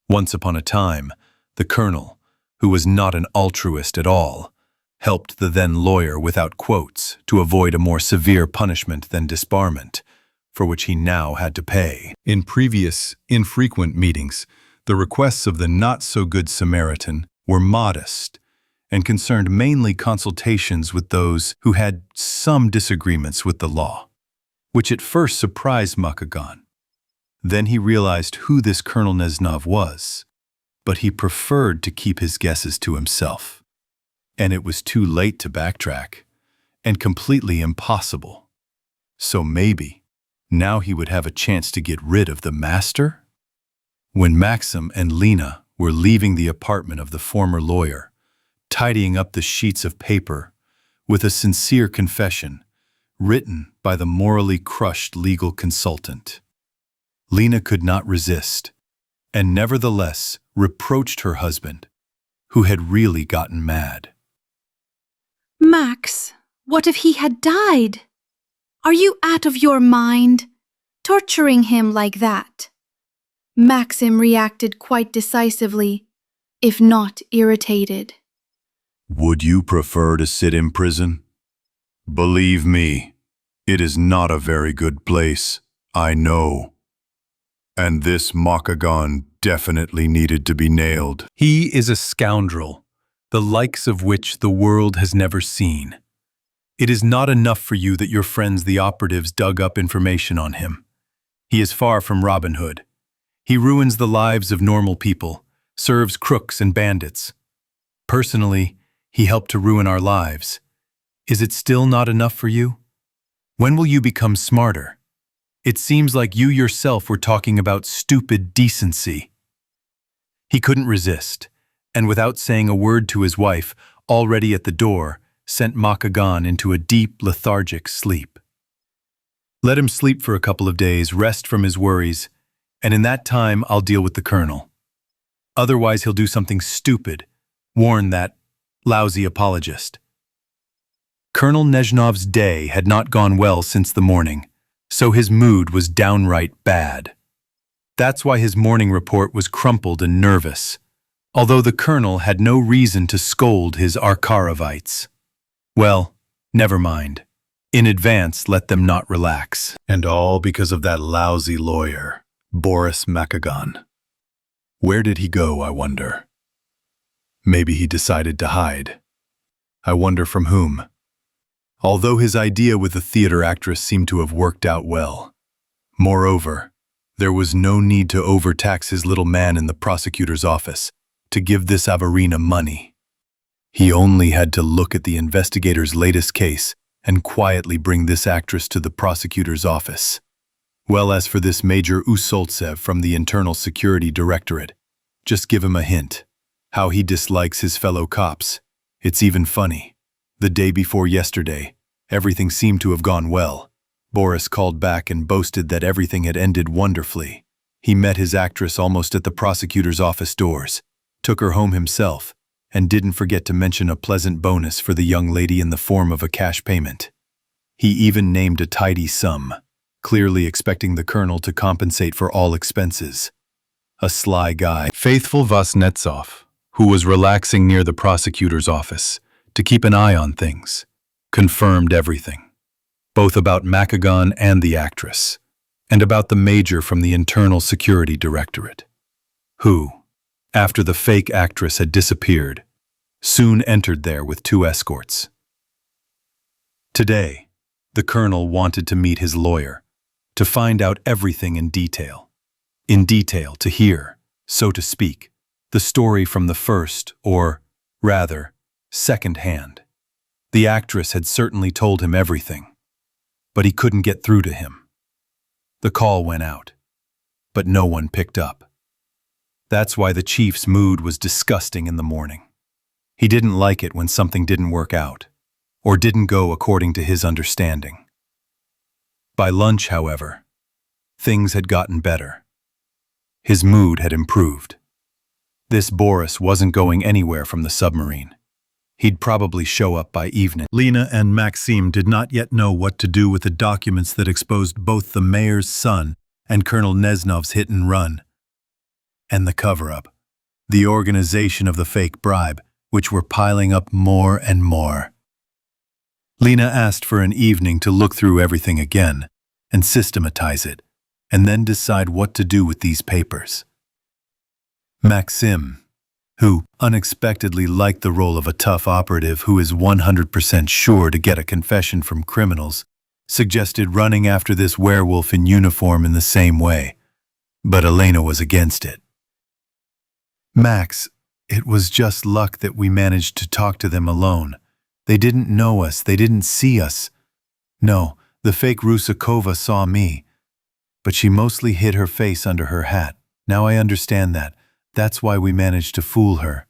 S1: Once upon a time, the colonel, who was not an altruist at all, helped the then lawyer without quotes to avoid a more severe punishment than disbarment, for which he now had to pay. In previous, infrequent meetings, the requests of the not-so-good Samaritan were modest and concerned mainly consultations with those who had some disagreements with the law, which at first surprised Makagan. Then he realized who this Colonel Neznov was, but he preferred to keep his guesses to himself. And it was too late to backtrack, and completely impossible. So maybe, now he would have a chance to get rid of the master? When Maxim and Lena were leaving the apartment of the former lawyer, tidying up the sheets of paper with a sincere confession written by the morally crushed legal consultant, Lena could not resist, and nevertheless reproached her husband, who had really gotten mad.
S10: Max, what if he had died? Are you out of your mind? Torturing him like that? Maxim reacted quite decisively, if not irritated.
S5: Would you prefer to sit in prison? Believe me, it is not a very good place, I know. And this Makagan definitely needed to be nailed.
S1: He is a scoundrel, the likes of which the world has never seen. It is not enough for you that your friends the operatives dug up information on him. He is far from Robin Hood. He ruins the lives of normal people, serves crooks and bandits. Personally, he helped to ruin our lives. Is it still not enough for you? When will you become smarter? It seems like you yourself were talking about stupid decency. He couldn't resist, and without saying a word to his wife, already at the door, sent Makagan into a deep, lethargic sleep. Let him sleep for a couple of days, rest from his worries, and in that time I'll deal with the colonel. Otherwise he'll do something stupid, warn that lousy apologist. Colonel Nezhnov's day had not gone well since the morning, so his mood was downright bad. That's why his morning report was crumpled and nervous, although the colonel had no reason to scold his Arkarovites. Well, never mind. In advance, let them not relax.
S5: And all because of that lousy lawyer, Boris Makagon. Where did he go, I wonder? Maybe he decided to hide. I wonder from whom. Although his idea with the theater actress seemed to have worked out well. Moreover, there was no need to overtax his little man in the prosecutor's office to give this Averina money. He only had to look at the investigator's latest case and quietly bring this actress to the prosecutor's office. Well, as for this Major Usoltsev from the Internal Security Directorate, just give him a hint. How he dislikes his fellow cops. It's even funny. The day before yesterday, everything seemed to have gone well. Boris called back and boasted that everything had ended wonderfully. He met his actress almost at the prosecutor's office doors, took her home himself, and didn't forget to mention a pleasant bonus for the young lady in the form of a cash payment. He even named a tidy sum, clearly expecting the colonel to compensate for all expenses. A sly guy, faithful Vasnetsov, who was relaxing near the prosecutor's office to keep an eye on things, confirmed everything, both about Makagon and the actress, and about the major from the Internal Security Directorate, who, after the fake actress had disappeared, soon entered there with 2 escorts. Today, the colonel wanted to meet his lawyer, to find out everything in detail to hear, so to speak, the story from the first, or rather, second hand. The actress had certainly told him everything, but he couldn't get through to him. The call went out, but no one picked up. That's why the chief's mood was disgusting in the morning. He didn't like it when something didn't work out, or didn't go according to his understanding. By lunch, however, things had gotten better. His mood had improved. This Boris wasn't going anywhere from the submarine. He'd probably show up by evening. Lena and Maxime did not yet know what to do with the documents that exposed both the mayor's son and Colonel Neznov's hit and run, and the cover-up, the organization of the fake bribe, which were piling up more and more. Lena asked for an evening to look through everything again and systematize it, and then decide what to do with these papers. Maxime, who unexpectedly liked the role of a tough operative who is 100% sure to get a confession from criminals, suggested running after this werewolf in uniform in the same way, but Elena was against it. Max, it was just luck that we managed to talk to them alone. They didn't know us, they didn't see us. No, the fake Rusakova saw me, but she mostly hid her face under her hat. Now I understand that. That's why we managed to fool her.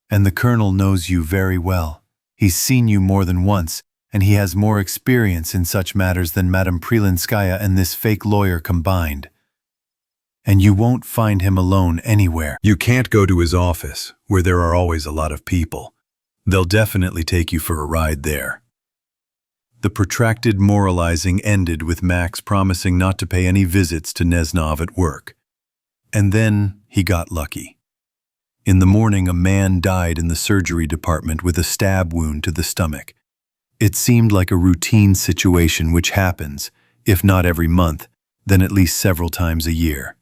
S5: And the colonel knows you very well. He's seen you more than once, and he has more experience in such matters than Madame Prilinskaya and this fake lawyer combined. And you won't find him alone anywhere. You can't go to his office, where there are always a lot of people. They'll definitely take you for a ride there. The protracted moralizing ended with Max promising not to pay any visits to Neznov at work. And then he got lucky. In the morning, a man died in the surgery department with a stab wound to the stomach. It seemed like a routine situation which happens, if not every month, then at least several times a year.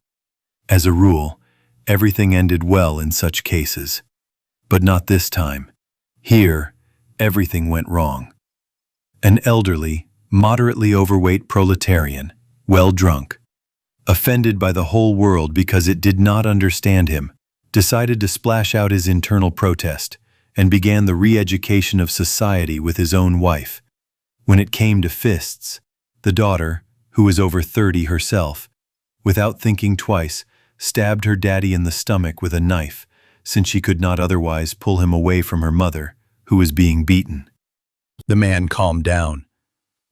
S5: As a rule, everything ended well in such cases. But not this time. Here, everything went wrong. An elderly, moderately overweight proletarian, well drunk, offended by the whole world because it did not understand him, decided to splash out his internal protest and began the re-education of society with his own wife. When it came to fists, the daughter, who was over 30 herself, without thinking twice, stabbed her daddy in the stomach with a knife, since she could not otherwise pull him away from her mother, who was being beaten. The man calmed down,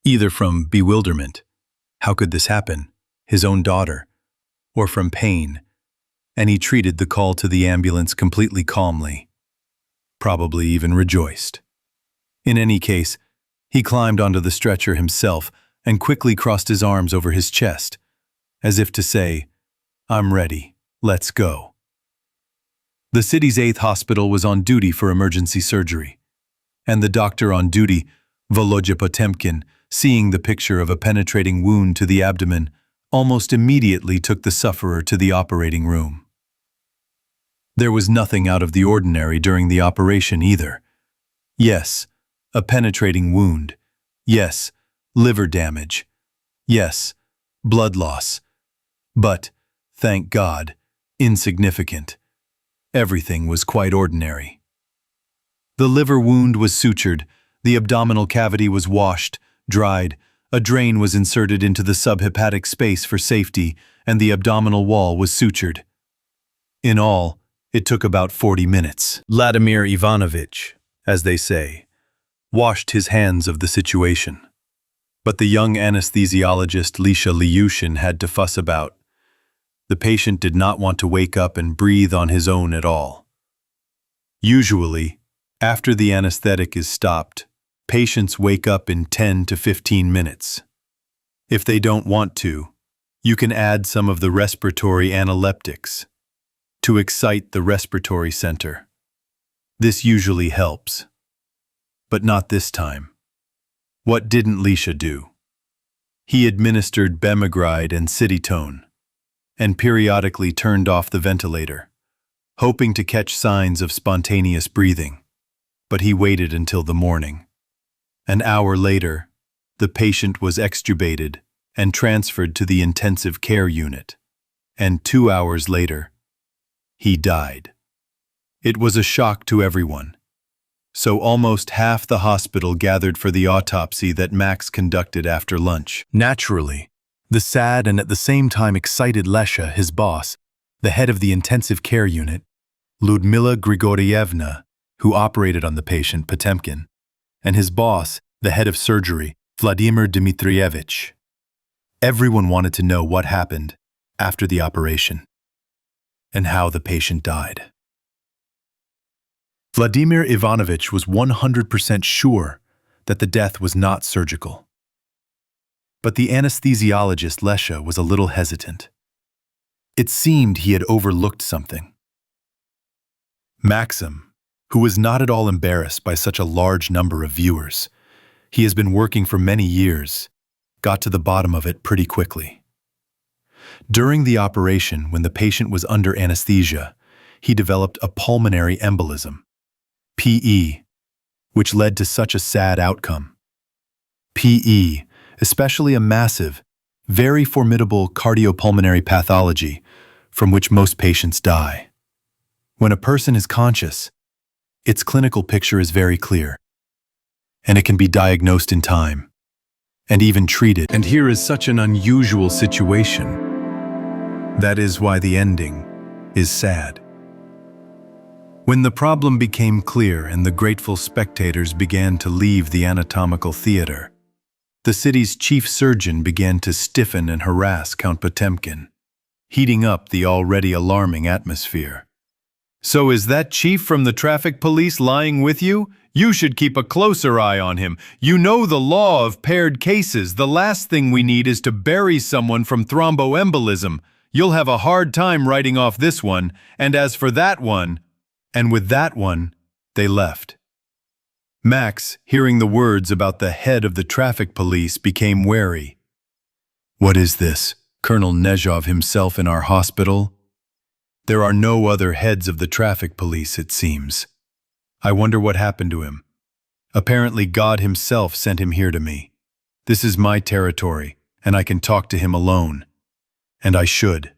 S5: either from bewilderment, how could this happen, his own daughter, or from pain, and he treated the call to the ambulance completely calmly, probably even rejoiced. In any case, he climbed onto the stretcher himself
S1: and quickly crossed his arms over his chest, as if to say, "I'm ready, let's go." The city's 8th hospital was on duty for emergency surgery, and the doctor on duty, Volodya Potemkin, seeing the picture of a penetrating wound to the abdomen, almost immediately took the sufferer to the operating room. There was nothing out of the ordinary during the operation either. Yes, a penetrating wound. Yes, liver damage. Yes, blood loss. But, thank God, insignificant. Everything was quite ordinary. The liver wound was sutured, the abdominal cavity was washed, dried, a drain was inserted into the subhepatic space for safety, and the abdominal wall was sutured. In all, it took about 40 minutes. Vladimir Ivanovich, as they say, washed his hands of the situation. But the young anesthesiologist Lisha Lyushin had to fuss about. The patient did not want to wake up and breathe on his own at all. Usually, after the anesthetic is stopped, patients wake up in 10 to 15 minutes. If they don't want to, you can add some of the respiratory analeptics to excite the respiratory center. This usually helps. But not this time. What didn't Lisha do? He administered bemigride and Citytone, and periodically turned off the ventilator, hoping to catch signs of spontaneous breathing. But he waited until the morning. An hour later, the patient was extubated and transferred to the intensive care unit, and 2 hours later, he died. It was a shock to everyone. So almost half the hospital gathered for the autopsy that Max conducted after lunch. Naturally, the sad and at the same time excited Lesha, his boss, the head of the intensive care unit, Ludmila Grigorievna, who operated on the patient, Potemkin, and his boss, the head of surgery, Vladimir Dmitrievich. Everyone wanted to know what happened after the operation and how the patient died. Vladimir Ivanovich was 100% sure that the death was not surgical. But the anesthesiologist Lesha was a little hesitant. It seemed he had overlooked something. Maxim, who was not at all embarrassed by such a large number of viewers, he has been working for many years, got to the bottom of it pretty quickly. During the operation, when the patient was under anesthesia, he developed a pulmonary embolism, PE, which led to such a sad outcome. PE, especially a massive, very formidable cardiopulmonary pathology from which most patients die. When a person is conscious, its clinical picture is very clear, and it can be diagnosed in time, and even treated. And here is such an unusual situation. That is why the ending is sad. When the problem became clear and the grateful spectators began to leave the anatomical theater, the city's chief surgeon began to stiffen and harass Count Potemkin, heating up the already alarming atmosphere. "So is that chief from the traffic police lying with you? You should keep a closer eye on him. You know the law of paired cases. The last thing we need is to bury someone from thromboembolism. You'll have a hard time writing off this one, and as for that one..." And with that one, they left. Max, hearing the words about the head of the traffic police, became wary. What is this? Colonel Nezhov himself in our hospital? There are no other heads of the traffic police, it seems. I wonder what happened to him. Apparently God himself sent him here to me. This is my territory, and I can talk to him alone. And I should.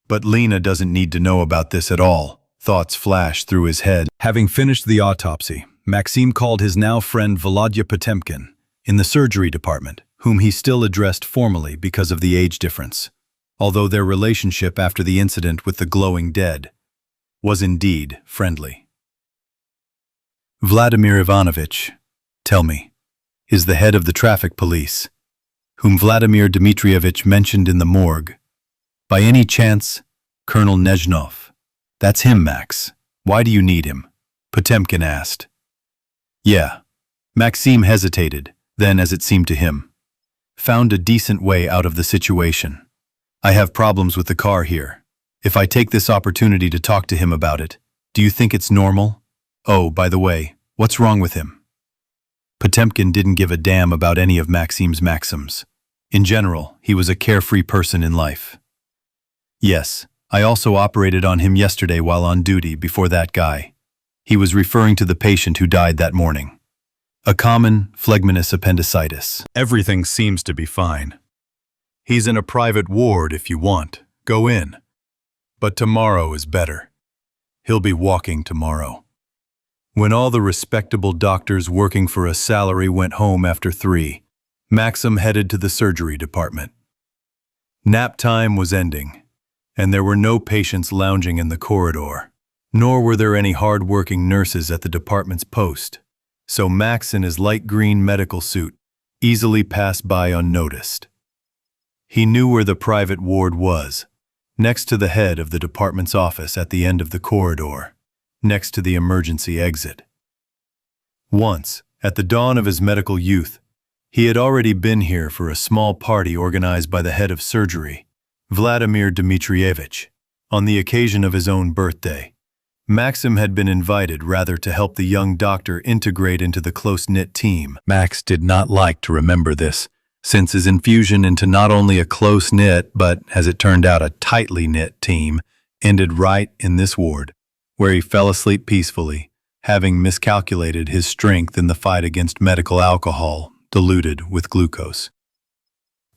S1: But Lena doesn't need to know about this at all. Thoughts flashed through his head. Having finished the autopsy, Maxim called his now friend Volodya Potemkin in the surgery department, whom he still addressed formally because of the age difference, although their relationship after the incident with the glowing dead was indeed friendly. Vladimir Ivanovich, tell me, is the head of the traffic police, whom Vladimir Dmitrievich mentioned in the morgue, by any chance Colonel Nezhnov? That's him, Max. Why do you need him? Potemkin asked. Yeah. Maxim hesitated, then, as it seemed to him, found a decent way out of the situation. I have problems with the car here. If I take this opportunity to talk to him about it, do you think it's normal? Oh, by the way, what's wrong with him? Potemkin didn't give a damn about any of Maxim's maxims. In general, he was a carefree person in life. Yes, I also operated on him yesterday while on duty before that guy. He was referring to the patient who died that morning. A common phlegmonous appendicitis.
S5: Everything seems to be fine. He's in a private ward if you want. Go in. But tomorrow is better. He'll be walking tomorrow. When all the respectable doctors working for a salary went home after 3, Maxim headed to the surgery department. Nap time was ending, and there were no patients lounging in the corridor, nor were there any hard-working nurses at the department's post, so Max in his light green medical suit easily passed by unnoticed. He knew where the private ward was, next to the head of the department's office at the end of the corridor, next to the emergency exit. Once, at the dawn of his medical youth, he had already been here for a small party organized by the head of surgery, Vladimir Dmitrievich, on the occasion of his own birthday. Maxim had been invited rather to help the young doctor integrate into the close-knit team. Max did not like to remember this, since his infusion into not only a close-knit, but, as it turned out, a tightly knit team, ended right in this ward, where he fell asleep peacefully, having miscalculated his strength in the fight against medical alcohol diluted with glucose.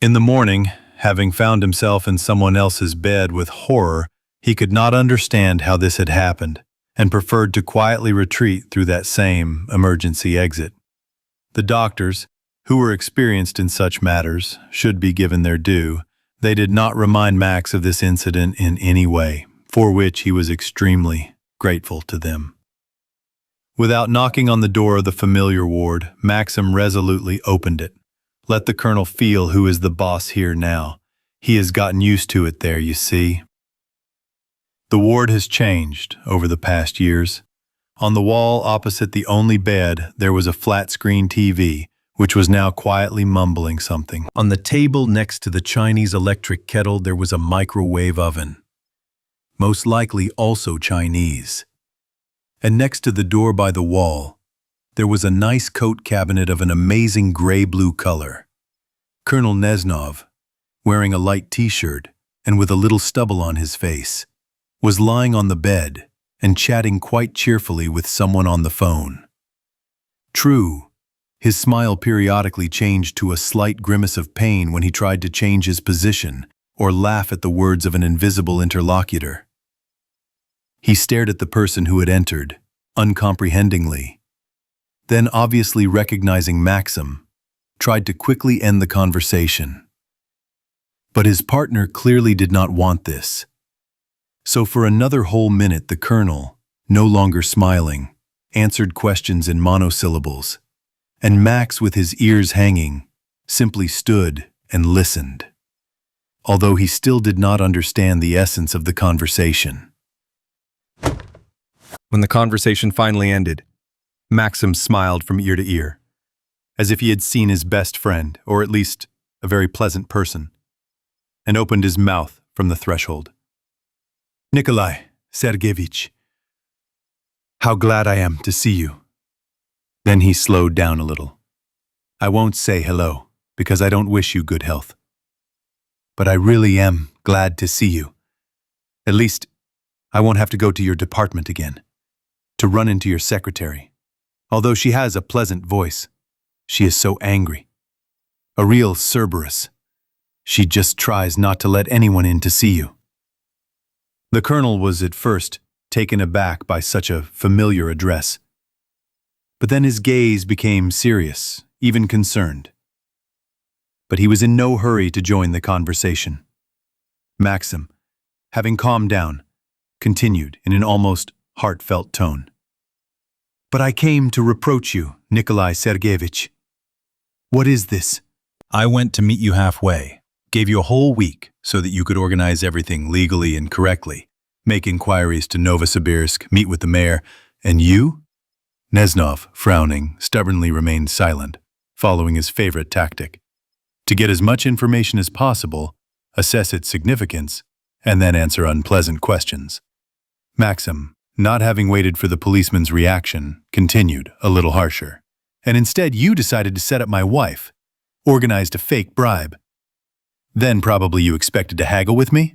S5: In the morning, having found himself in someone else's bed with horror, he could not understand how this had happened and preferred to quietly retreat through that same emergency exit. The doctors, who were experienced in such matters, should be given their due. They did not remind Max of this incident in any way, for which he was extremely grateful to them. Without knocking on the door of the familiar ward, Maxim resolutely opened it. Let the colonel feel who is the boss here now. He has gotten used to it there, you see. The ward has changed over the past years. On the wall opposite the only bed, there was a flat-screen TV, which was now quietly mumbling something. On the table next to the Chinese electric kettle, there was a microwave oven, most likely also Chinese. And next to the door by the wall, there was a nice coat cabinet of an amazing gray-blue color. Colonel Neznov, wearing a light t-shirt and with a little stubble on his face, was lying on the bed and chatting quite cheerfully with someone on the phone. True, his smile periodically changed to a slight grimace of pain when he tried to change his position or laugh at the words of an invisible interlocutor. He stared at the person who had entered, uncomprehendingly. Then, obviously recognizing Maxim, tried to quickly end the conversation. But his partner clearly did not want this. So for another whole minute the colonel, no longer smiling, answered questions in monosyllables, and Max, with his ears hanging, simply stood and listened, although he still did not understand the essence of the conversation.
S1: When the conversation finally ended, Maxim smiled from ear to ear, as if he had seen his best friend, or at least a very pleasant person, and opened his mouth from the threshold. "Nikolai Sergeyevich, how glad I am to see you." Then he slowed down a little. "I won't say hello, because I don't wish you good health. But I really am glad to see you. At least, I won't have to go to your department again, to run into your secretary. Although she has a pleasant voice, she is so angry. A real Cerberus. She just tries not to let anyone in to see you." The colonel was at first taken aback by such a familiar address. But then his gaze became serious, even concerned. But he was in no hurry to join the conversation. Maxim, having calmed down, continued in an almost heartfelt tone. "But I came to reproach you, Nikolai Sergeyevich. What is this?"
S5: I went to meet you halfway, gave you a whole week so that you could organize everything legally and correctly, make inquiries to Novosibirsk, meet with the mayor, and you? Neznov, frowning, stubbornly remained silent, following his favorite tactic.
S1: to get as much information as possible, assess its significance, and then answer unpleasant questions. Maxim, not having waited for the policeman's reaction, continued, a little harsher. And instead you decided to set up my wife, organized a fake bribe. Then probably you expected to haggle with me?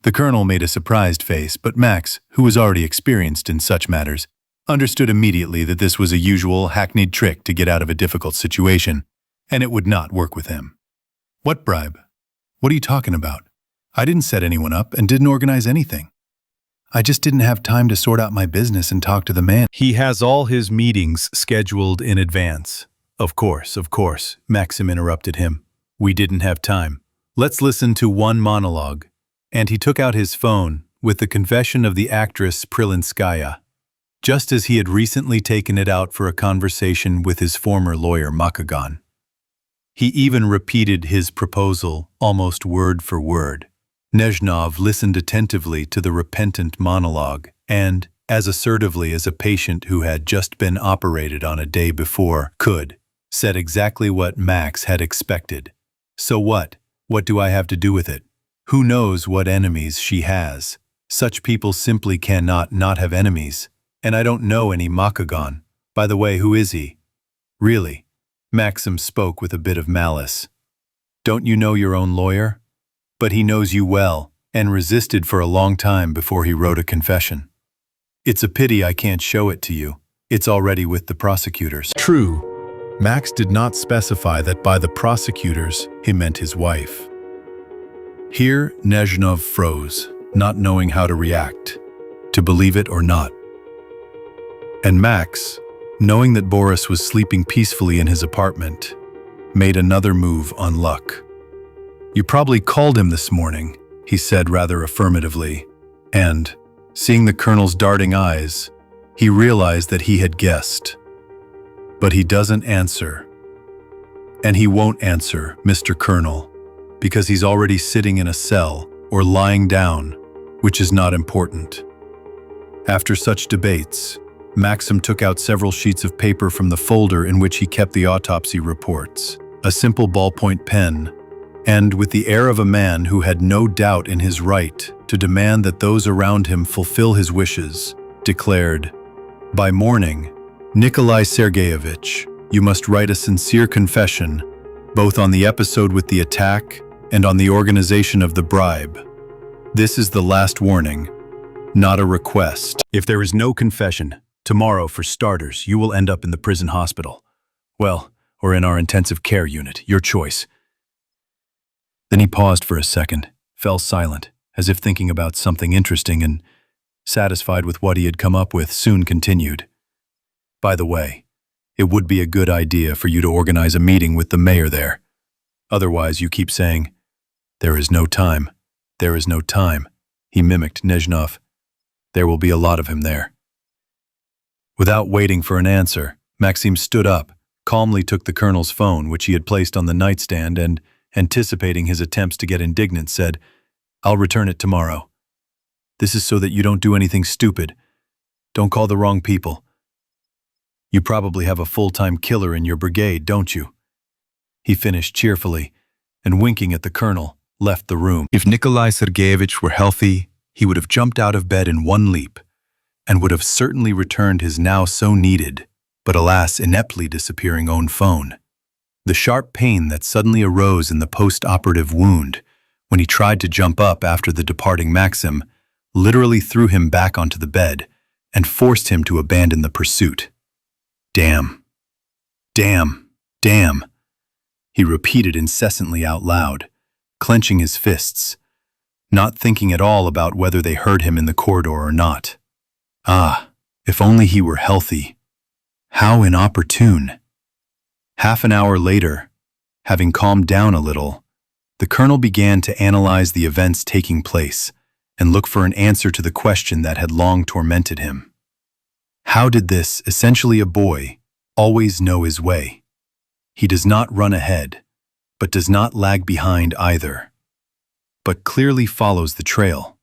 S1: The colonel made a surprised face, but Max, who was already experienced in such matters, understood immediately that this was a usual hackneyed trick to get out of a difficult situation, and it would not work with him. What bribe? What are you talking about? I didn't set anyone up and didn't organize anything. I just didn't have time to sort out my business and talk to the man.
S5: He has all his meetings scheduled in advance. Of course, Maxim interrupted him. We didn't have time. Let's listen to one monologue. And he took out his phone with the confession of the actress Prilinskaya, just as he had recently taken it out for a conversation with his former lawyer Makagan. He even repeated his proposal almost word for word. Nezhnov listened attentively to the repentant monologue and, as assertively as a patient who had just been operated on a day before could, said exactly what Max had expected. So what? What do I have to do with it? Who knows what enemies she has? Such people simply cannot not have enemies. And I don't know any Makagan. By the way, who is he? Really? Maxim spoke with a bit of malice. Don't you know your own lawyer? But he knows you well, and resisted for a long time before he wrote a confession. It's a pity I can't show it to you. It's already with the prosecutors. True. Max did not specify that by the prosecutors he meant his wife. Here, Nezhnov froze, not knowing how to react, to believe it or not. And Max, knowing that Boris was sleeping peacefully in his apartment, made another move on luck. You probably called him this morning, he said rather affirmatively, and, seeing the colonel's darting eyes, he realized that he had guessed. But he doesn't answer. And he won't answer, Mr. Colonel, because he's already sitting in a cell or lying down, which is not important. After such debates, Maxim took out several sheets of paper from the folder in which he kept the autopsy reports, a simple ballpoint pen, and with the air of a man who had no doubt in his right to demand that those around him fulfill his wishes, declared, "By morning, Nikolai Sergeyevich, you must write a sincere confession, both on the episode with the attack and on the organization of the bribe. This is the last warning, not a request. If there is no confession, tomorrow, for starters, you will end up in the prison hospital. Well, or in our intensive care unit, your choice." Then he paused for a second, fell silent, as if thinking about something interesting, and, satisfied with what he had come up with, soon continued. By the way, it would be a good idea for you to organize a meeting with the mayor there. Otherwise, you keep saying, "There is no time, there is no time." He mimicked Nezhnov. There will be a lot of him there. Without waiting for an answer, Maxim stood up, calmly took the colonel's phone, which he had placed on the nightstand, and, anticipating his attempts to get indignant, said, "I'll return it tomorrow. This is so that you don't do anything stupid. Don't call the wrong people. You probably have a full-time killer in your brigade, don't you?" He finished cheerfully, and winking at the colonel, left the room. If Nikolai Sergeyevich were healthy, he would have jumped out of bed in one leap, and would have certainly returned his now so needed, but alas ineptly disappearing own phone. The sharp pain that suddenly arose in the post-operative wound when he tried to jump up after the departing Maxim literally threw him back onto the bed and forced him to abandon the pursuit. Damn. Damn. Damn. He repeated incessantly out loud, clenching his fists, not thinking at all about whether they heard him in the corridor or not. Ah, if only he were healthy. How inopportune. Half an hour later, having calmed down a little, the colonel began to analyze the events taking place and look for an answer to the question that had long tormented him. How did this, essentially a boy, always know his way? He does not run ahead, but does not lag behind either, but clearly follows the trail.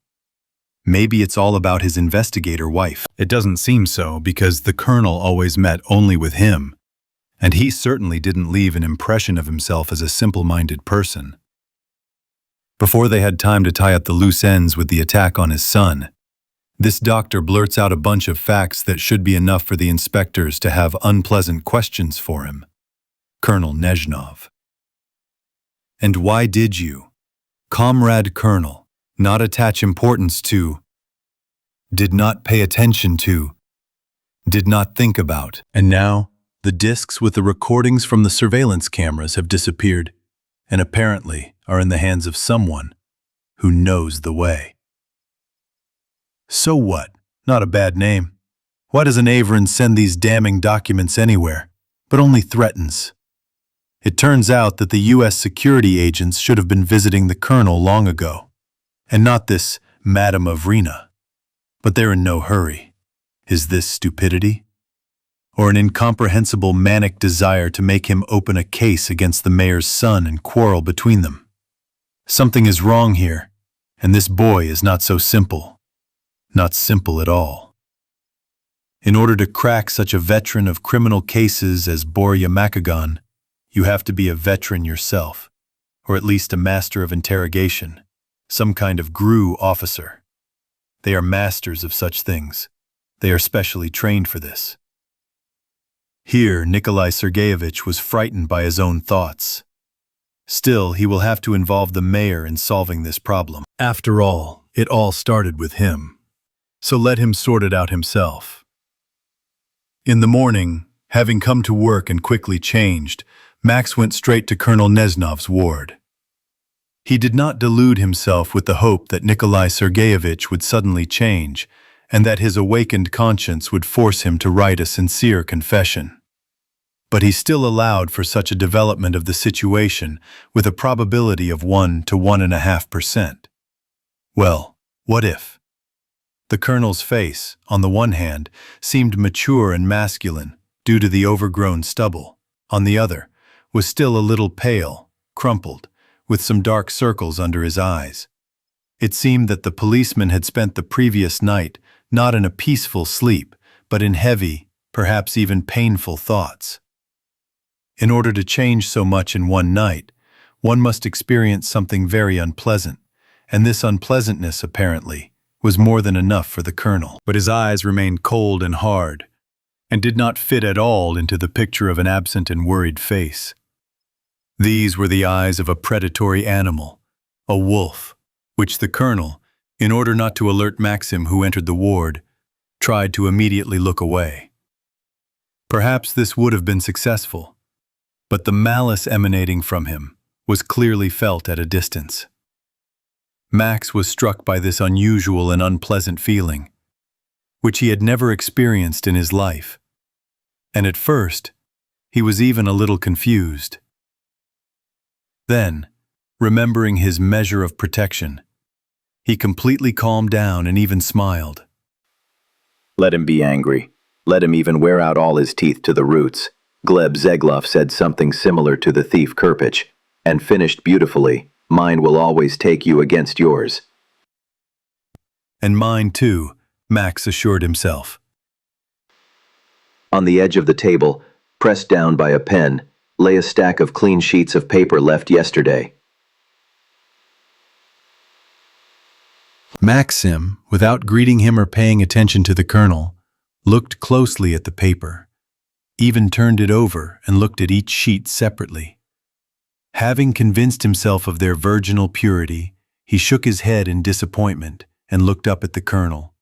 S5: Maybe it's all about his investigator wife. It doesn't seem so, because the colonel always met only with him,
S1: And he certainly didn't leave an impression of himself as a simple-minded person. Before they had time to tie up the loose ends with the attack on his son, this doctor blurts out a bunch of facts that should be enough for the inspectors to have unpleasant questions for him. Colonel Nezhnov. And why did you, Comrade Colonel, not attach importance to, did not pay attention to, did not think about? And now, the discs with the recordings from the surveillance cameras have disappeared, and apparently are in the hands of someone who knows the way. So what? Not a bad name. Why doesn't Averin send these damning documents anywhere, but only threatens? It turns out that the U.S. security agents should have been visiting the colonel long ago, and not this Madame Avrina. But they're in no hurry. Is this stupidity? Or an incomprehensible manic desire to make him open a case against the mayor's son and quarrel between them? Something is wrong here, and this boy is not so simple. Not simple at all. In order to crack such a veteran of criminal cases as Borya Makagan, you have to be a veteran yourself, or at least a master of interrogation, some kind of GRU officer. They are masters of such things. They are specially trained for this. Here, Nikolai Sergeyevich was frightened by his own thoughts. Still, he will have to involve the mayor in solving this problem. After all, it all started with him. So let him sort it out himself. In the morning, having come to work and quickly changed, Max went straight to Colonel Nezhnov's ward. He did not delude himself with the hope that Nikolai Sergeyevich would suddenly change, and that his awakened conscience would force him to write a sincere confession. But he still allowed for such a development of the situation with a probability of 1 to 1.5%. Well, what if? The colonel's face, on the one hand, seemed mature and masculine due to the overgrown stubble. On the other, was still a little pale, crumpled, with some dark circles under his eyes. It seemed that the policeman had spent the previous night not in a peaceful sleep, but in heavy, perhaps even painful thoughts. In order to change so much in one night, one must experience something very unpleasant, and this unpleasantness, apparently, was more than enough for the colonel. But his eyes remained cold and hard, and did not fit at all into the picture of an absent and worried face. These were the eyes of a predatory animal, a wolf, which the colonel, in order not to alert Maxim who entered the ward, tried to immediately look away. Perhaps this would have been successful, but the malice emanating from him was clearly felt at a distance. Max was struck by this unusual and unpleasant feeling, which he had never experienced in his life, and at first, he was even a little confused. Then, remembering his measure of protection, he completely calmed down and even smiled.
S11: Let him be angry. Let him even wear out all his teeth to the roots. Gleb Zeglov said something similar to the thief Kirpich, and finished beautifully. Mine will always take you against yours.
S1: And mine too, Max assured himself.
S11: On the edge of the table, pressed down by a pen, lay a stack of clean sheets of paper left yesterday.
S1: Maxim, without greeting him or paying attention to the colonel, looked closely at the paper, even turned it over and looked at each sheet separately. Having convinced himself of their virginal purity, he shook his head in disappointment and looked up at the colonel.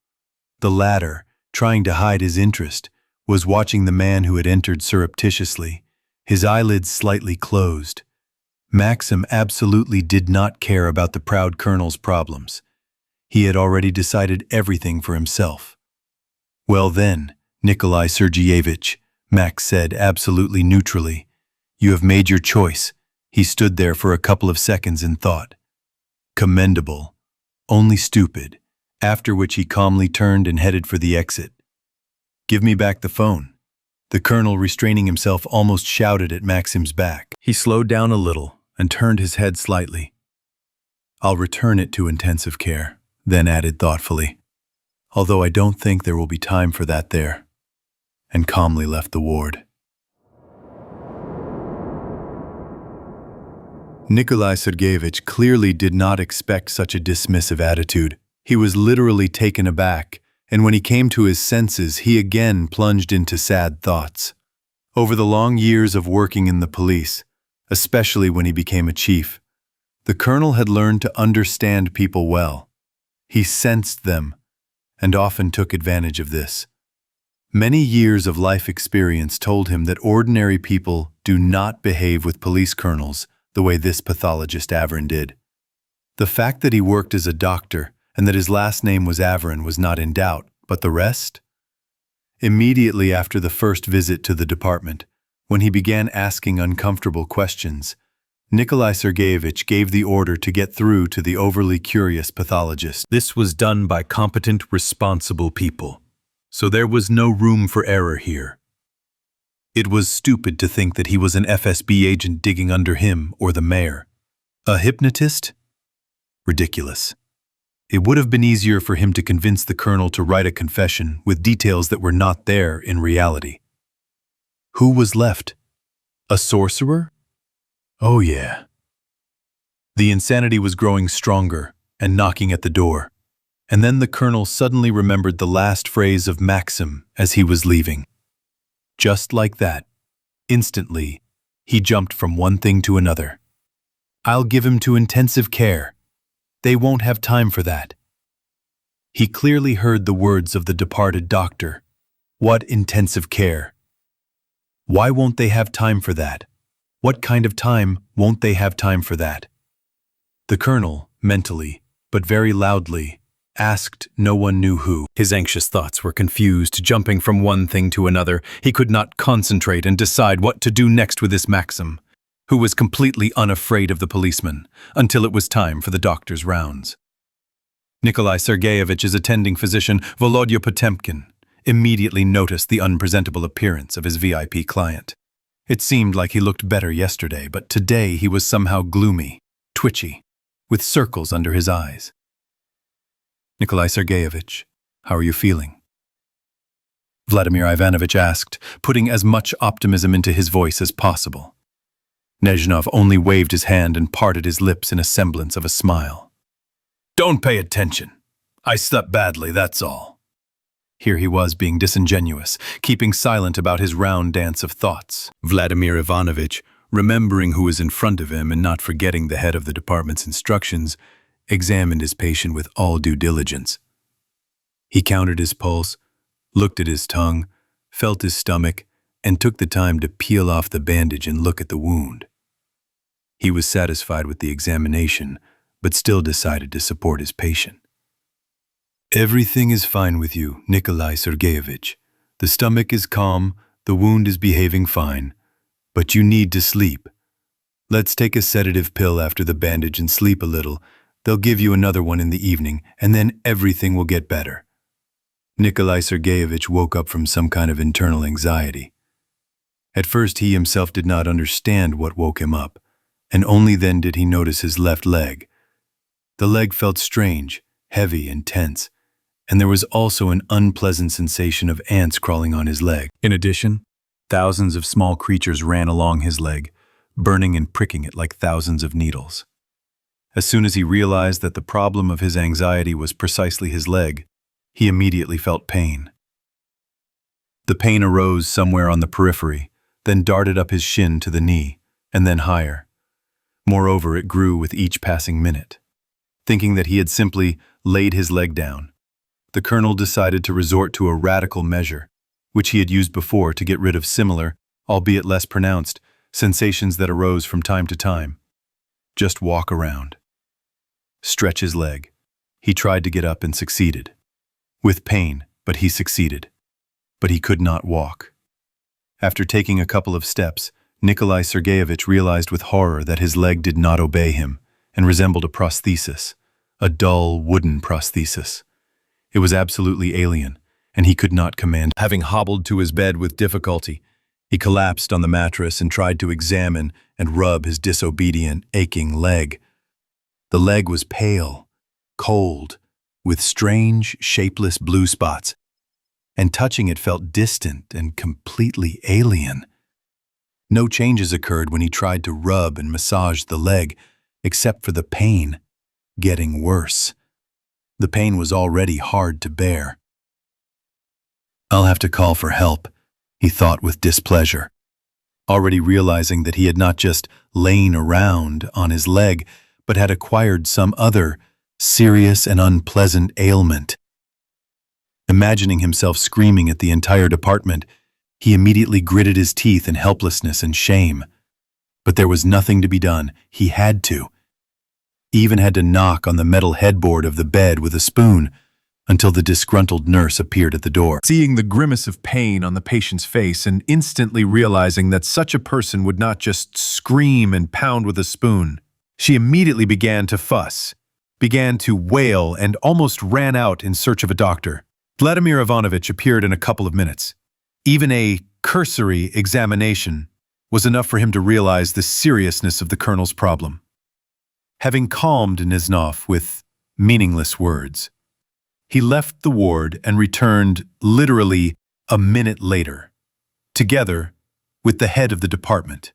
S1: The latter, trying to hide his interest, was watching the man who had entered surreptitiously, his eyelids slightly closed. Maxim absolutely did not care about the proud colonel's problems. He had already decided everything for himself. Well then, Nikolai Sergeyevich, Max said absolutely neutrally, you have made your choice. He stood there for a couple of seconds in thought. Commendable, only stupid, after which he calmly turned and headed for the exit. Give me back the phone. The colonel, restraining himself, almost shouted at Maxim's back. He slowed down a little and turned his head slightly. I'll return it to intensive care, then added thoughtfully, although I don't think there will be time for that there, and calmly left the ward. Nikolai Sergeyevich clearly did not expect such a dismissive attitude. He was literally taken aback, and when he came to his senses, he again plunged into sad thoughts. Over the long years of working in the police, especially when he became a chief, the colonel had learned to understand people well. He sensed them, and often took advantage of this. Many years of life experience told him that ordinary people do not behave with police colonels the way this pathologist Averin did. The fact that he worked as a doctor and that his last name was Averin was not in doubt, but the rest? Immediately after the first visit to the department, when he began asking uncomfortable questions, Nikolai Sergeyevich gave the order to get through to the overly curious pathologist. This was done by competent, responsible people, so there was no room for error here. It was stupid to think that he was an FSB agent digging under him or the mayor. A hypnotist? Ridiculous. It would have been easier for him to convince the colonel to write a confession with details that were not there in reality. Who was left? A sorcerer? Oh yeah. The insanity was growing stronger and knocking at the door, and then the colonel suddenly remembered the last phrase of Maxim as he was leaving. Just like that, instantly, he jumped from one thing to another. I'll give him to intensive care. They won't have time for that. He clearly heard the words of the departed doctor. What intensive care? Why won't they have time for that? What kind of time won't they have time for that? The colonel, mentally, but very loudly, asked no one knew who. His anxious thoughts were confused, jumping from one thing to another. He could not concentrate and decide what to do next with this Maxim, who was completely unafraid of the policeman, until it was time for the doctor's rounds. Nikolai Sergeyevich's attending physician, Volodya Potemkin, immediately noticed the unpresentable appearance of his VIP client. It seemed like he looked better yesterday, but today he was somehow gloomy, twitchy, with circles under his eyes. Nikolai Sergeyevich, how are you feeling? Vladimir Ivanovich asked, putting as much optimism into his voice as possible. Nezhnov only waved his hand and parted his lips in a semblance of a smile. Don't pay attention. I slept badly, that's all. Here he was being disingenuous, keeping silent about his round dance of thoughts. Vladimir Ivanovich, remembering who was in front of him and not forgetting the head of the department's instructions, examined his patient with all due diligence. He counted his pulse, looked at his tongue, felt his stomach, and took the time to peel off the bandage and look at the wound. He was satisfied with the examination, but still decided to support his patient. Everything is fine with you, Nikolai Sergeyevich. The stomach is calm, the wound is behaving fine, but you need to sleep. Let's take a sedative pill after the bandage and sleep a little. They'll give you another one in the evening, and then everything will get better. Nikolai Sergeyevich woke up from some kind of internal anxiety. At first he himself did not understand what woke him up, and only then did he notice his left leg. The leg felt strange, heavy and tense, and there was also an unpleasant sensation of ants crawling on his leg. In addition, thousands of small creatures ran along his leg, burning and pricking it like thousands of needles. As soon as he realized that the problem of his anxiety was precisely his leg, he immediately felt pain. The pain arose somewhere on the periphery, then darted up his shin to the knee, and then higher. Moreover, it grew with each passing minute. Thinking that he had simply laid his leg down, the colonel decided to resort to a radical measure, which he had used before to get rid of similar, albeit less pronounced, sensations that arose from time to time. Just walk around. Stretch his leg. He tried to get up and succeeded. With pain, but he succeeded. But he could not walk. After taking a couple of steps, Nikolai Sergeyevich realized with horror that his leg did not obey him and resembled a prosthesis, a dull wooden prosthesis. It was absolutely alien, and he could not command. Having hobbled to his bed with difficulty, he collapsed on the mattress and tried to examine and rub his disobedient, aching leg. The leg was pale, cold, with strange, shapeless blue spots, and touching it felt distant and completely alien. No changes occurred when he tried to rub and massage the leg, except for the pain getting worse. The pain was already hard to bear. "I'll have to call for help," he thought with displeasure, already realizing that he had not just lain around on his leg, but had acquired some other serious and unpleasant ailment. Imagining himself screaming at the entire department, he immediately gritted his teeth in helplessness and shame. But there was nothing to be done. He had to. He even had to knock on the metal headboard of the bed with a spoon until the disgruntled nurse appeared at the door.
S12: Seeing the grimace of pain on the patient's face and instantly realizing that such a person would not just scream and pound with a spoon, she immediately began to fuss, began to wail, and almost ran out in search of a doctor. Vladimir Ivanovich appeared in a couple of minutes. Even a cursory examination was enough for him to realize the seriousness of the colonel's problem. Having calmed Neznov with meaningless words, he left the ward and returned literally a minute later, together with the head of the department,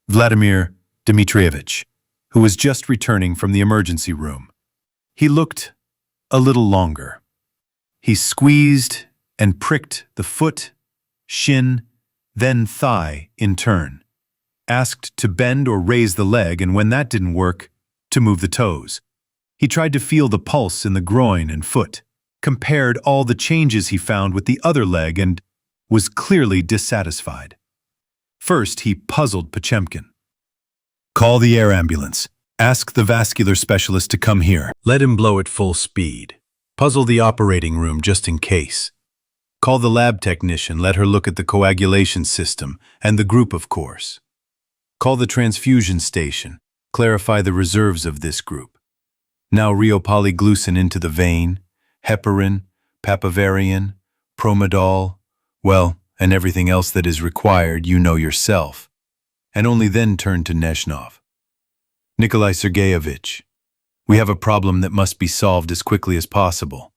S12: Vladimir Dmitrievich, who was just returning from the emergency room. He looked a little longer. He squeezed and pricked the foot, shin, then thigh in turn, asked to bend or raise the leg, and when that didn't work, to move the toes. He tried to feel the pulse in the groin and foot, compared all the changes he found with the other leg, and was clearly dissatisfied. First, he puzzled Pochemkin.
S1: "Call the air ambulance. Ask the vascular specialist to come here. Let him blow at full speed. Puzzle the operating room just in case. Call the lab technician, let her look at the coagulation system, and the group, of course. Call the transfusion station, clarify the reserves of this group. Now riopolyglucin into the vein, heparin, papaverine, promedol, well, and everything else that is required, you know yourself. And only then turn to Neznov. Nikolai Sergeyevich, we have a problem that must be solved as quickly as possible.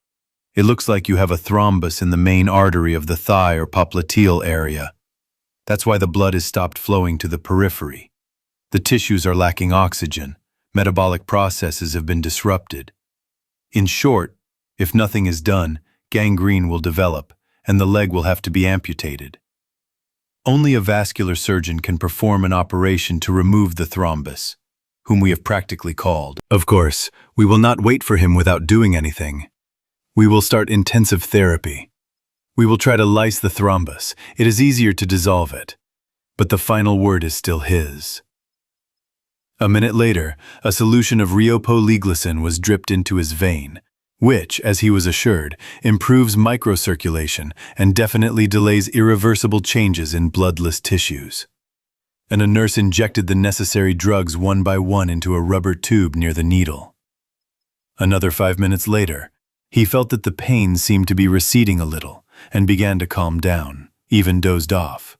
S1: It looks like you have a thrombus in the main artery of the thigh or popliteal area. That's why the blood has stopped flowing to the periphery. The tissues are lacking oxygen. Metabolic processes have been disrupted. In short, if nothing is done, gangrene will develop, and the leg will have to be amputated. Only a vascular surgeon can perform an operation to remove the thrombus, whom we have practically called. Of course, we will not wait for him without doing anything. We will start intensive therapy. We will try to lyse the thrombus. It is easier to dissolve it, but the final word is still his." A minute later, a solution of riopolyglycin was dripped into his vein, which, as he was assured, improves microcirculation and definitely delays irreversible changes in bloodless tissues. And a nurse injected the necessary drugs one by one into a rubber tube near the needle. Another 5 minutes later, he felt that the pain seemed to be receding a little and began to calm down, even dozed off.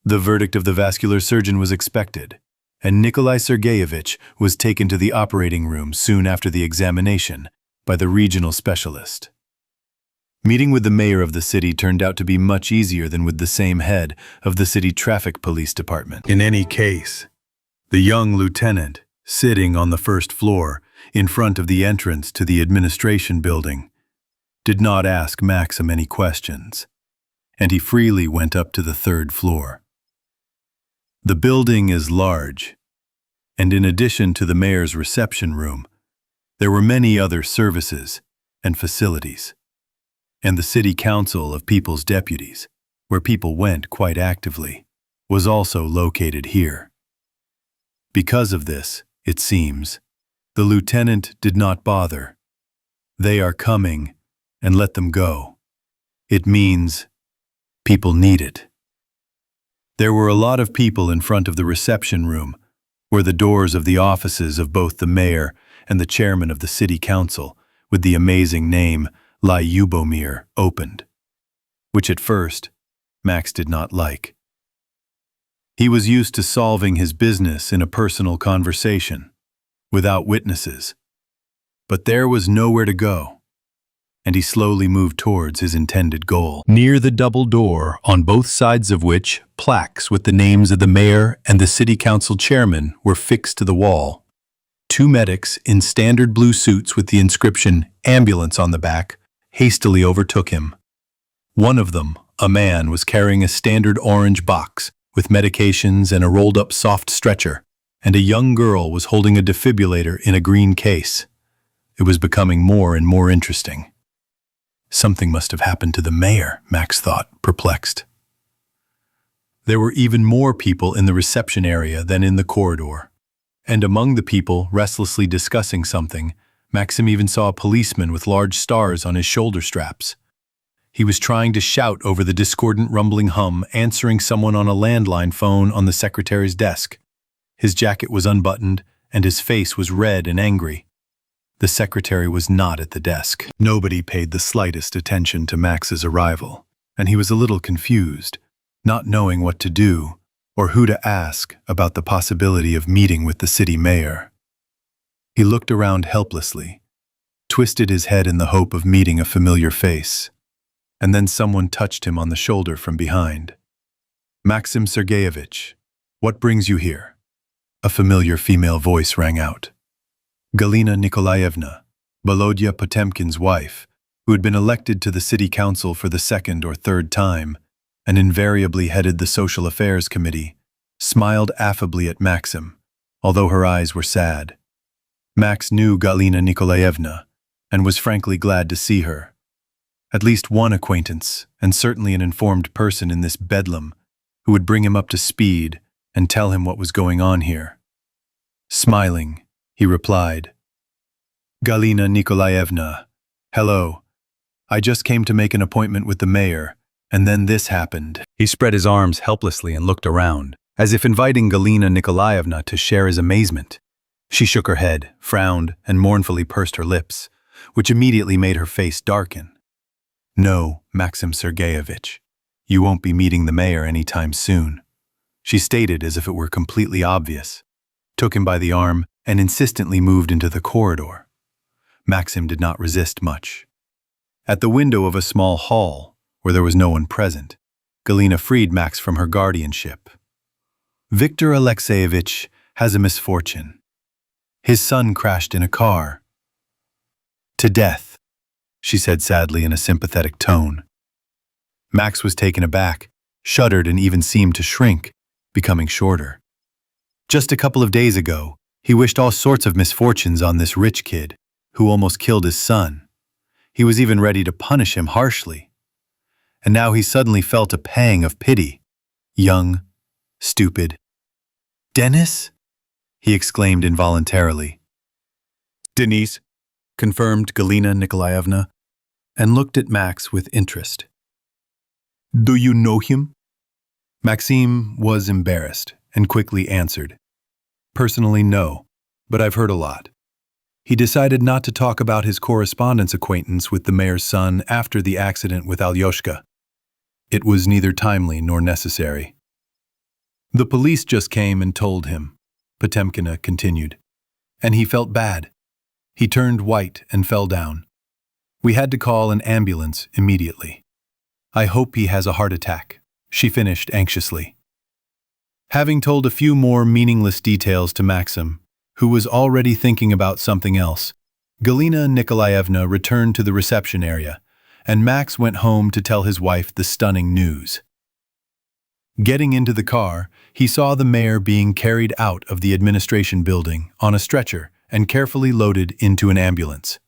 S1: The verdict of the vascular surgeon was expected, and Nikolai Sergeyevich was taken to the operating room soon after the examination by the regional specialist. Meeting with the mayor of the city turned out to be much easier than with the same head of the city traffic police department. In any case, the young lieutenant, sitting on the first floor in front of the entrance to the administration building, did not ask Maxim any questions, and he freely went up to the third floor. The building is large, and in addition to the mayor's reception room, there were many other services and facilities, and the City Council of People's Deputies, where people went quite actively, was also located here. Because of this, it seems, the lieutenant did not bother. They are coming, and let them go. It means people need it. There were a lot of people in front of the reception room, where the doors of the offices of both the mayor and the chairman of the city council, with the amazing name Lyubomir, opened, which at first Max did not like. He was used to solving his business in a personal conversation, without witnesses. But there was nowhere to go. and he slowly moved towards his intended goal. Near the double door, on both sides of which plaques with the names of the mayor and the city council chairman were fixed to the wall. Two medics in standard blue suits with the inscription "ambulance" on the back hastily overtook him. One of them, a man, was carrying a standard orange box with medications and a rolled-up soft stretcher, and a young girl was holding a defibrillator in a green case. It was becoming more and more interesting. Something must have happened to the mayor, Max thought, perplexed. There were even more people in the reception area than in the corridor, and among the people restlessly discussing something, Maxim even saw a policeman with large stars on his shoulder straps. He was trying to shout over the discordant rumbling hum, answering someone on a landline phone on the secretary's desk. His jacket was unbuttoned, and his face was red and angry. The secretary was not at the desk. Nobody paid the slightest attention to Max's arrival, and he was a little confused, not knowing what to do or who to ask about the possibility of meeting with the city mayor. He looked around helplessly, twisted his head in the hope of meeting a familiar face, and then someone touched him on the shoulder from behind. "Maxim Sergeyevich, what brings you here?" A familiar female voice rang out. Galina Nikolaevna, Volodya Potemkin's wife, who had been elected to the city council for the second or third time and invariably headed the social affairs committee, smiled affably at Maxim, although her eyes were sad. Max knew Galina Nikolaevna and was frankly glad to see her. At least one acquaintance, and certainly an informed person in this bedlam, who would bring him up to speed and tell him what was going on here. Smiling, he replied, "Galina Nikolaevna, hello. I just came to make an appointment with the mayor, and then this happened." He spread his arms helplessly and looked around, as if inviting Galina Nikolaevna to share his amazement. She shook her head, frowned, and mournfully pursed her lips, which immediately made her face darken. "No, Maxim Sergeyevich, you won't be meeting the mayor any time soon," she stated as if it were completely obvious, took him by the arm, and insistently moved into the corridor. Maxim did not resist much. At the window of a small hall, where there was no one present, Galina freed Max from her guardianship. "Viktor Alexeyevich has a misfortune. His son crashed in a car. To death," she said sadly in a sympathetic tone. Max was taken aback, shuddered, and even seemed to shrink, becoming shorter. Just a couple of days ago, he wished all sorts of misfortunes on this rich kid, who almost killed his son. He was even ready to punish him harshly. And now he suddenly felt a pang of pity. Young, stupid. "Dennis?" he exclaimed involuntarily. "Denise," confirmed Galina Nikolaevna, and looked at Max with interest. "Do you know him?" Maxim was embarrassed and quickly answered, "Personally, no, but I've heard a lot." He decided not to talk about his correspondence acquaintance with the mayor's son after the accident with Alyoshka. It was neither timely nor necessary. "The police just came and told him," Potemkina continued, "and he felt bad. He turned white and fell down. We had to call an ambulance immediately. I hope he has a heart attack," she finished anxiously. Having told a few more meaningless details to Maxim, who was already thinking about something else, Galina Nikolaevna returned to the reception area, and Max went home to tell his wife the stunning news. Getting into the car, he saw the mayor being carried out of the administration building on a stretcher and carefully loaded into an ambulance.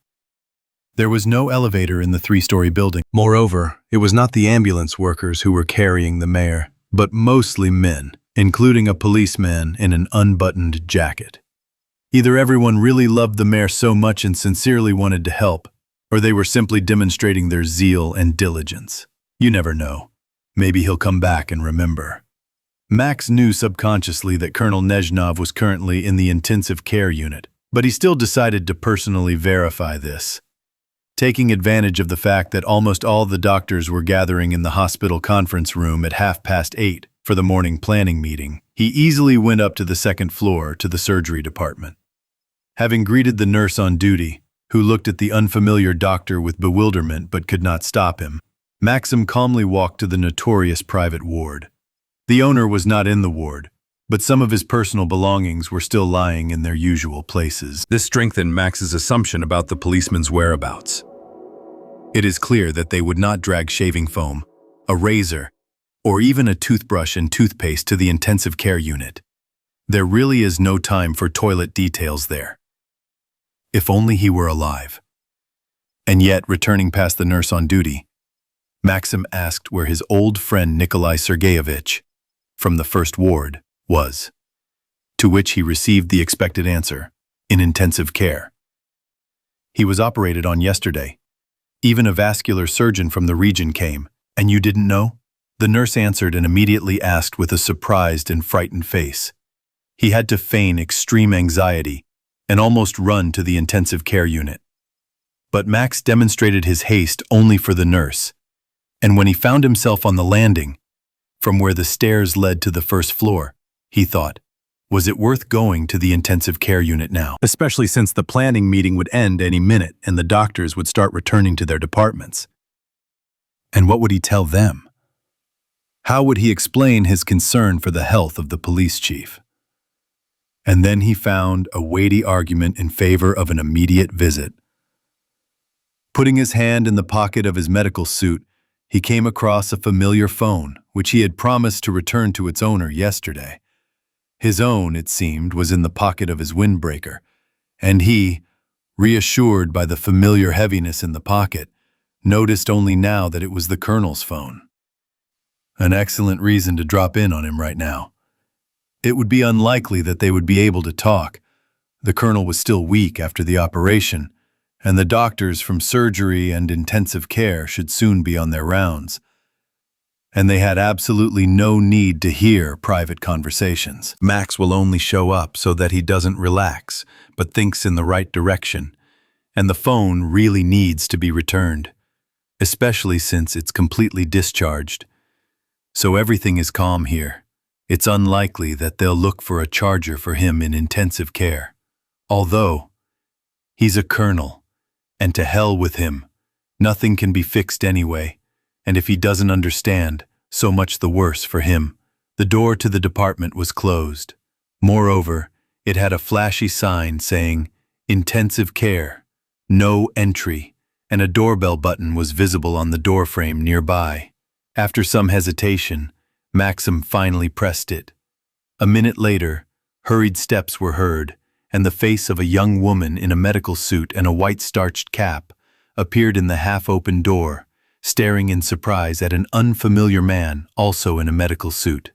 S1: There was no elevator in the three-story building. Moreover, it was not the ambulance workers who were carrying the mayor, but mostly men, including a policeman in an unbuttoned jacket. Either everyone really loved the mayor so much and sincerely wanted to help, or they were simply demonstrating their zeal and diligence. You never know. Maybe he'll come back and remember. Max knew subconsciously that Colonel Nezhnov was currently in the intensive care unit, but he still decided to personally verify this. Taking advantage of the fact that almost all the doctors were gathering in the hospital conference room at 8:30 for the morning planning meeting, he easily went up to the second floor to the surgery department. Having greeted the nurse on duty, who looked at the unfamiliar doctor with bewilderment but could not stop him. Maxim calmly walked to the notorious private ward. The owner was not in the ward, but some of his personal belongings were still lying in their usual places. This strengthened Max's assumption about the policeman's whereabouts. It is clear that they would not drag shaving foam, a razor, or even a toothbrush and toothpaste to the intensive care unit. There really is no time for toilet details there. If only he were alive. And yet, returning past the nurse on duty, Maxim asked where his old friend Nikolai Sergeyevich, from the first ward, was, to which he received the expected answer, in intensive care. He was operated on yesterday. Even a vascular surgeon from the region came, and you didn't know? The nurse answered and immediately asked with a surprised and frightened face. He had to feign extreme anxiety and almost run to the intensive care unit. But Max demonstrated his haste only for the nurse, and when he found himself on the landing, from where the stairs led to the first floor, he thought, was it worth going to the intensive care unit now? Especially since the planning meeting would end any minute and the doctors would start returning to their departments. And what would he tell them? How would he explain his concern for the health of the police chief? And then he found a weighty argument in favor of an immediate visit. Putting his hand in the pocket of his medical suit, he came across a familiar phone, which he had promised to return to its owner yesterday. His own, it seemed, was in the pocket of his windbreaker, and he, reassured by the familiar heaviness in the pocket, noticed only now that it was the colonel's phone. An excellent reason to drop in on him right now. It would be unlikely that they would be able to talk. The colonel was still weak after the operation, and the doctors from surgery and intensive care should soon be on their rounds. And they had absolutely no need to hear private conversations. Max will only show up so that he doesn't relax, but thinks in the right direction, and the phone really needs to be returned, especially since it's completely discharged. So everything is calm here. It's unlikely that they'll look for a charger for him in intensive care. Although, he's a colonel, and to hell with him. Nothing can be fixed anyway, and if he doesn't understand, so much the worse for him. The door to the department was closed. Moreover, it had a flashy sign saying, "Intensive care, no entry," and a doorbell button was visible on the doorframe nearby. After some hesitation, Maxim finally pressed it. A minute later, hurried steps were heard, and the face of a young woman in a medical suit and a white starched cap appeared in the half-open door, staring in surprise at an unfamiliar man also in a medical suit.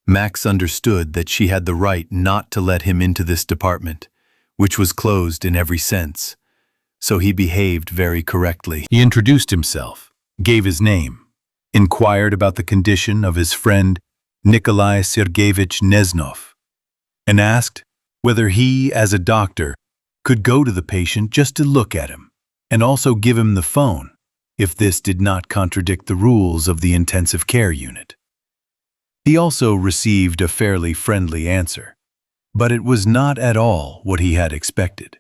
S1: Max understood that she had the right not to let him into this department, which was closed in every sense, so he behaved very correctly. He introduced himself, gave his name, inquired about the condition of his friend Nikolai Sergeyevich Neznov, and asked whether he, as a doctor, could go to the patient just to look at him, and also give him the phone, if this did not contradict the rules of the intensive care unit. He also received a fairly friendly answer, but it was not at all what he had expected.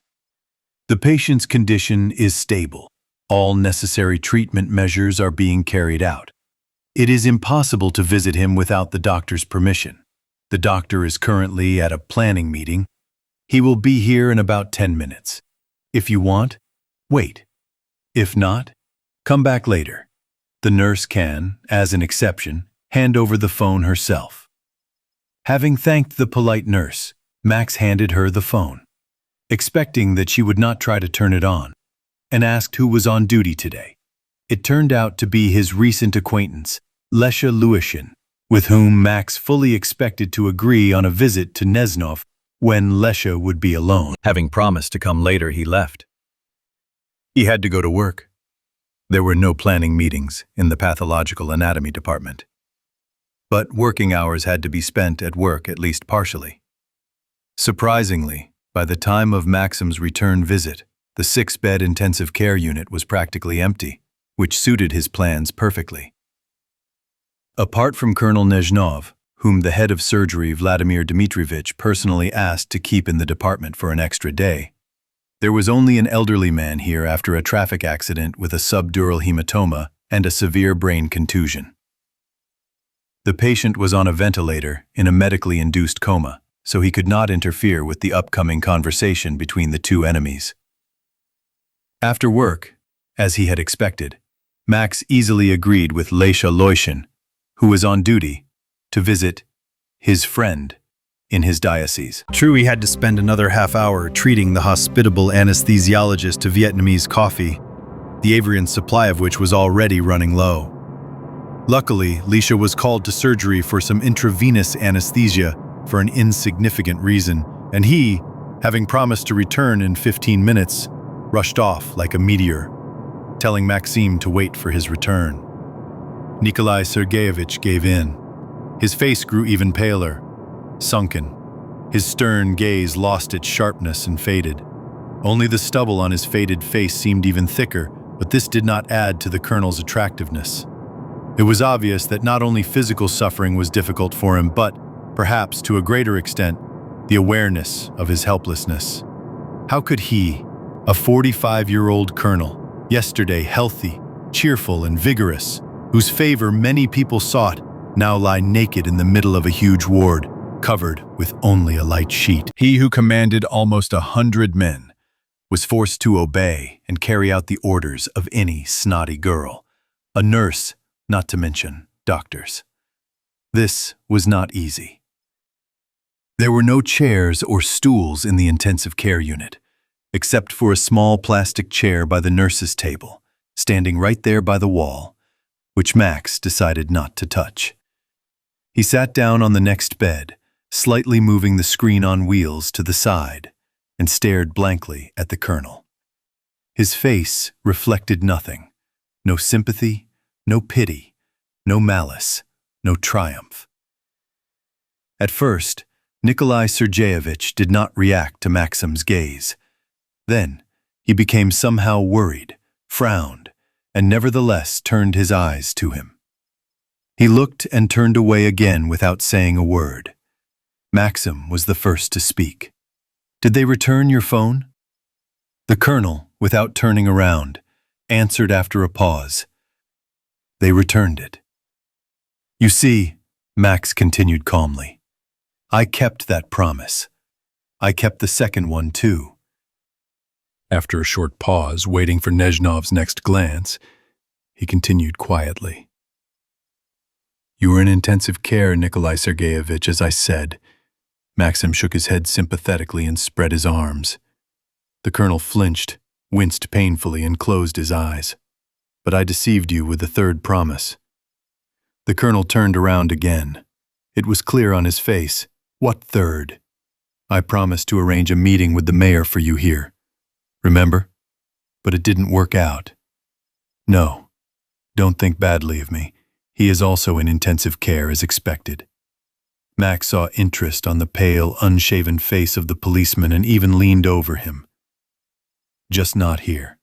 S1: The patient's condition is stable. All necessary treatment measures are being carried out. It is impossible to visit him without the doctor's permission. The doctor is currently at a planning meeting. He will be here in about 10 minutes. If you want, wait. If not, come back later. The nurse can, as an exception, hand over the phone herself. Having thanked the polite nurse, Max handed her the phone, expecting that she would not try to turn it on, and asked who was on duty today. It turned out to be his recent acquaintance, Lesha Luishin, with whom Max fully expected to agree on a visit to Neznov when Lesha would be alone. Having promised to come later, he left. He had to go to work. There were no planning meetings in the pathological anatomy department. But working hours had to be spent at work at least partially. Surprisingly, by the time of Maxim's return visit, the 6-bed intensive care unit was practically empty, which suited his plans perfectly. Apart from Colonel Neznov, whom the head of surgery Vladimir Dmitrievich personally asked to keep in the department for an extra day, There was only an elderly man here after a traffic accident with a subdural hematoma and a severe brain contusion. The patient was on a ventilator in a medically induced coma, so he could not interfere with the upcoming conversation between the two enemies. After work, as he had expected, Max easily agreed with Leisha Loishin, who was on duty, to visit his friend in his diocese. True, he had to spend another half hour treating the hospitable anesthesiologist to Vietnamese coffee, the Avrian supply of which was already running low. Luckily, Leisha was called to surgery for some intravenous anesthesia for an insignificant reason, and he, having promised to return in 15 minutes, rushed off like a meteor, telling Maxim to wait for his return. Nikolai Sergeyevich gave in. His face grew even paler, sunken. His stern gaze lost its sharpness and faded. Only the stubble on his faded face seemed even thicker, but this did not add to the colonel's attractiveness. It was obvious that not only physical suffering was difficult for him, but, perhaps to a greater extent, the awareness of his helplessness. How could he, a 45-year-old colonel, yesterday healthy, cheerful, and vigorous, whose favor many people sought, now lie naked in the middle of a huge ward, covered with only a light sheet? He who commanded almost 100 men was forced to obey and carry out the orders of any snotty girl, a nurse, not to mention doctors. This was not easy. There were no chairs or stools in the intensive care unit, except for a small plastic chair by the nurse's table, standing right there by the wall, which Max decided not to touch. He sat down on the next bed, slightly moving the screen on wheels to the side, and stared blankly at the colonel. His face reflected nothing, no sympathy, no pity, no malice, no triumph. At first, Nikolai Sergeyevich did not react to Maxim's gaze. Then, he became somehow worried, frowned, and nevertheless turned his eyes to him. He looked and turned away again without saying a word. Maxim was the first to speak. "Did they return your phone?" The colonel, without turning around, answered after a pause. "They returned it." "You see," Max continued calmly, "I kept that promise. I kept the second one too." After a short pause, waiting for Nezhnov's next glance, he continued quietly. "You were in intensive care, Nikolai Sergeyevich, as I said." Maxim shook his head sympathetically and spread his arms. The colonel flinched, winced painfully, and closed his eyes. "But I deceived you with the third promise." The colonel turned around again. It was clear on his face. "What third?" "I promised to arrange a meeting with the mayor for you here. Remember? But it didn't work out." "No, don't think badly of me. He is also in intensive care as expected." Max saw interest on the pale, unshaven face of the policeman and even leaned over him. "Just not here.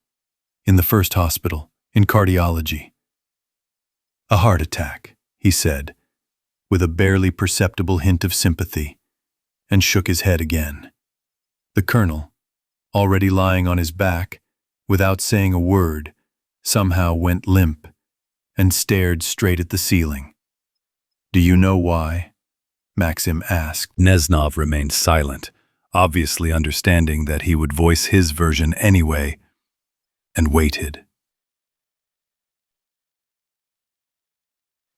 S1: In the first hospital, in cardiology." "A heart attack," he said, with a barely perceptible hint of sympathy, and shook his head again. The colonel, already lying on his back, without saying a word, somehow went limp and stared straight at the ceiling. "Do you know why?" Maxim asked. Neznov remained silent, obviously understanding that he would voice his version anyway, and waited.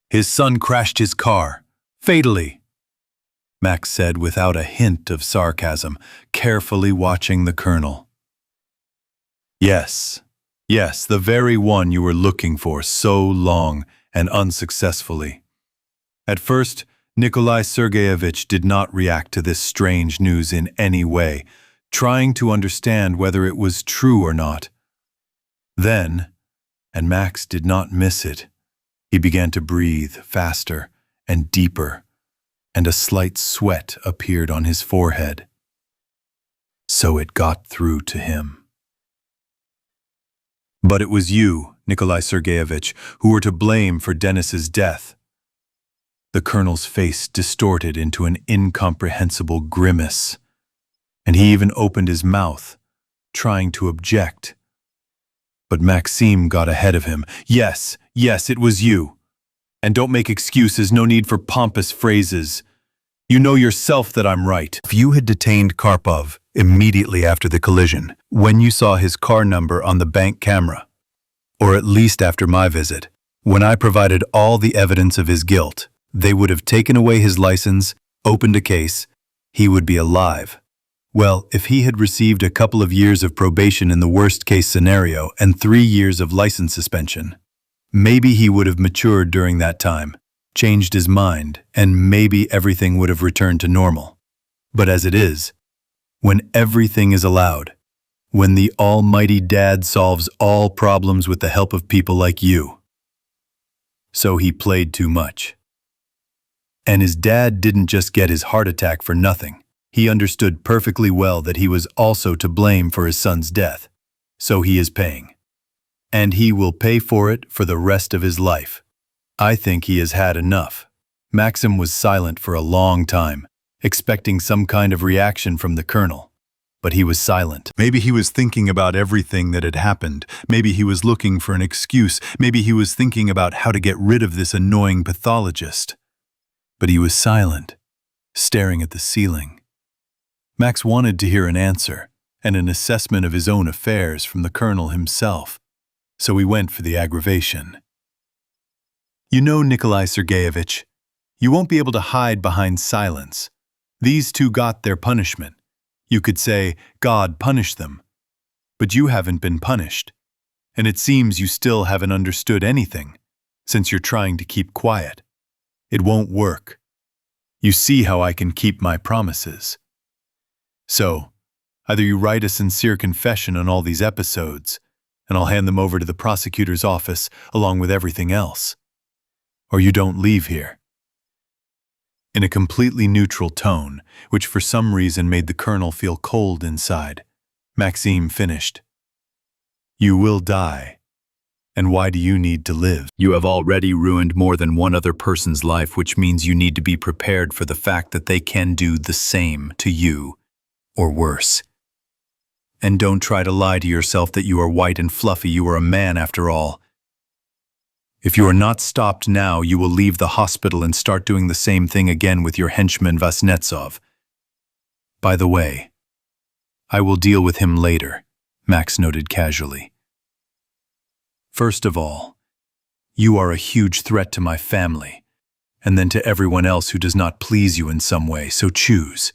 S1: "His son crashed his car, fatally," Max said without a hint of sarcasm, carefully watching the colonel. Yes, the very one you were looking for so long and unsuccessfully." At first, Nikolai Sergeyevich did not react to this strange news in any way, trying to understand whether it was true or not. Then, and Max did not miss it, he began to breathe faster and deeper, and a slight sweat appeared on his forehead. So it got through to him. "But it was you, Nikolai Sergeyevich, who were to blame for Denis's death." The colonel's face distorted into an incomprehensible grimace, and he even opened his mouth, trying to object. But Maxime got ahead of him. Yes, it was you. And don't make excuses, no need for pompous phrases. You know yourself that I'm right. If you had detained Karpov immediately after the collision, when you saw his car number on the bank camera, or at least after my visit, when I provided all the evidence of his guilt, they would have taken away his license, opened a case, he would be alive. Well, if he had received a couple of years of probation in the worst-case scenario and 3 years of license suspension, maybe he would have matured during that time, changed his mind, and maybe everything would have returned to normal. But as it is, when everything is allowed, when the almighty dad solves all problems with the help of people like you. So he played too much. And his dad didn't just get his heart attack for nothing. He understood perfectly well that he was also to blame for his son's death. So he is paying. And he will pay for it for the rest of his life. I think he has had enough. Maxim was silent for a long time, expecting some kind of reaction from the colonel. But he was silent. Maybe he was thinking about everything that had happened. Maybe he was looking for an excuse. Maybe he was thinking about how to get rid of this annoying pathologist. But he was silent, staring at the ceiling. Max wanted to hear an answer and an assessment of his own affairs from the colonel himself, so he went for the aggravation. You know, Nikolai Sergeyevich, you won't be able to hide behind silence. These two got their punishment. You could say, God punished them. But you haven't been punished, and it seems you still haven't understood anything, since you're trying to keep quiet. It won't work. You see how I can keep my promises. So, either you write a sincere confession on all these episodes, and I'll hand them over to the prosecutor's office along with everything else, or you don't leave here. In a completely neutral tone, which for some reason made the colonel feel cold inside, Maxime finished. You will die. And why do you need to live? You have already ruined more than one other person's life, which means you need to be prepared for the fact that they can do the same to you. Or worse. And don't try to lie to yourself that you are white and fluffy, you are a man after all. If you are not stopped now, you will leave the hospital and start doing the same thing again with your henchman Vasnetsov. By the way, I will deal with him later, Max noted casually. First of all, you are a huge threat to my family, and then to everyone else who does not please you in some way, so choose.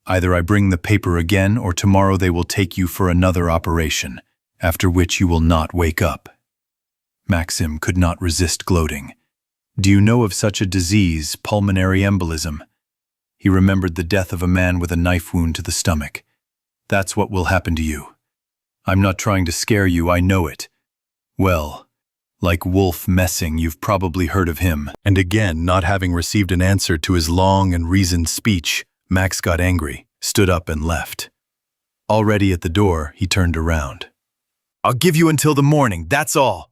S1: Either I bring the paper again, or tomorrow they will take you for another operation, after which you will not wake up. Maxim could not resist gloating. Do you know of such a disease, pulmonary embolism? He remembered the death of a man with a knife wound to the stomach. That's what will happen to you. I'm not trying to scare you, I know it. Well, like Wolf Messing, you've probably heard of him. And again, not having received an answer to his long and reasoned speech, Max got angry, stood up and left. Already at the door, he turned around. I'll give you until the morning, that's all.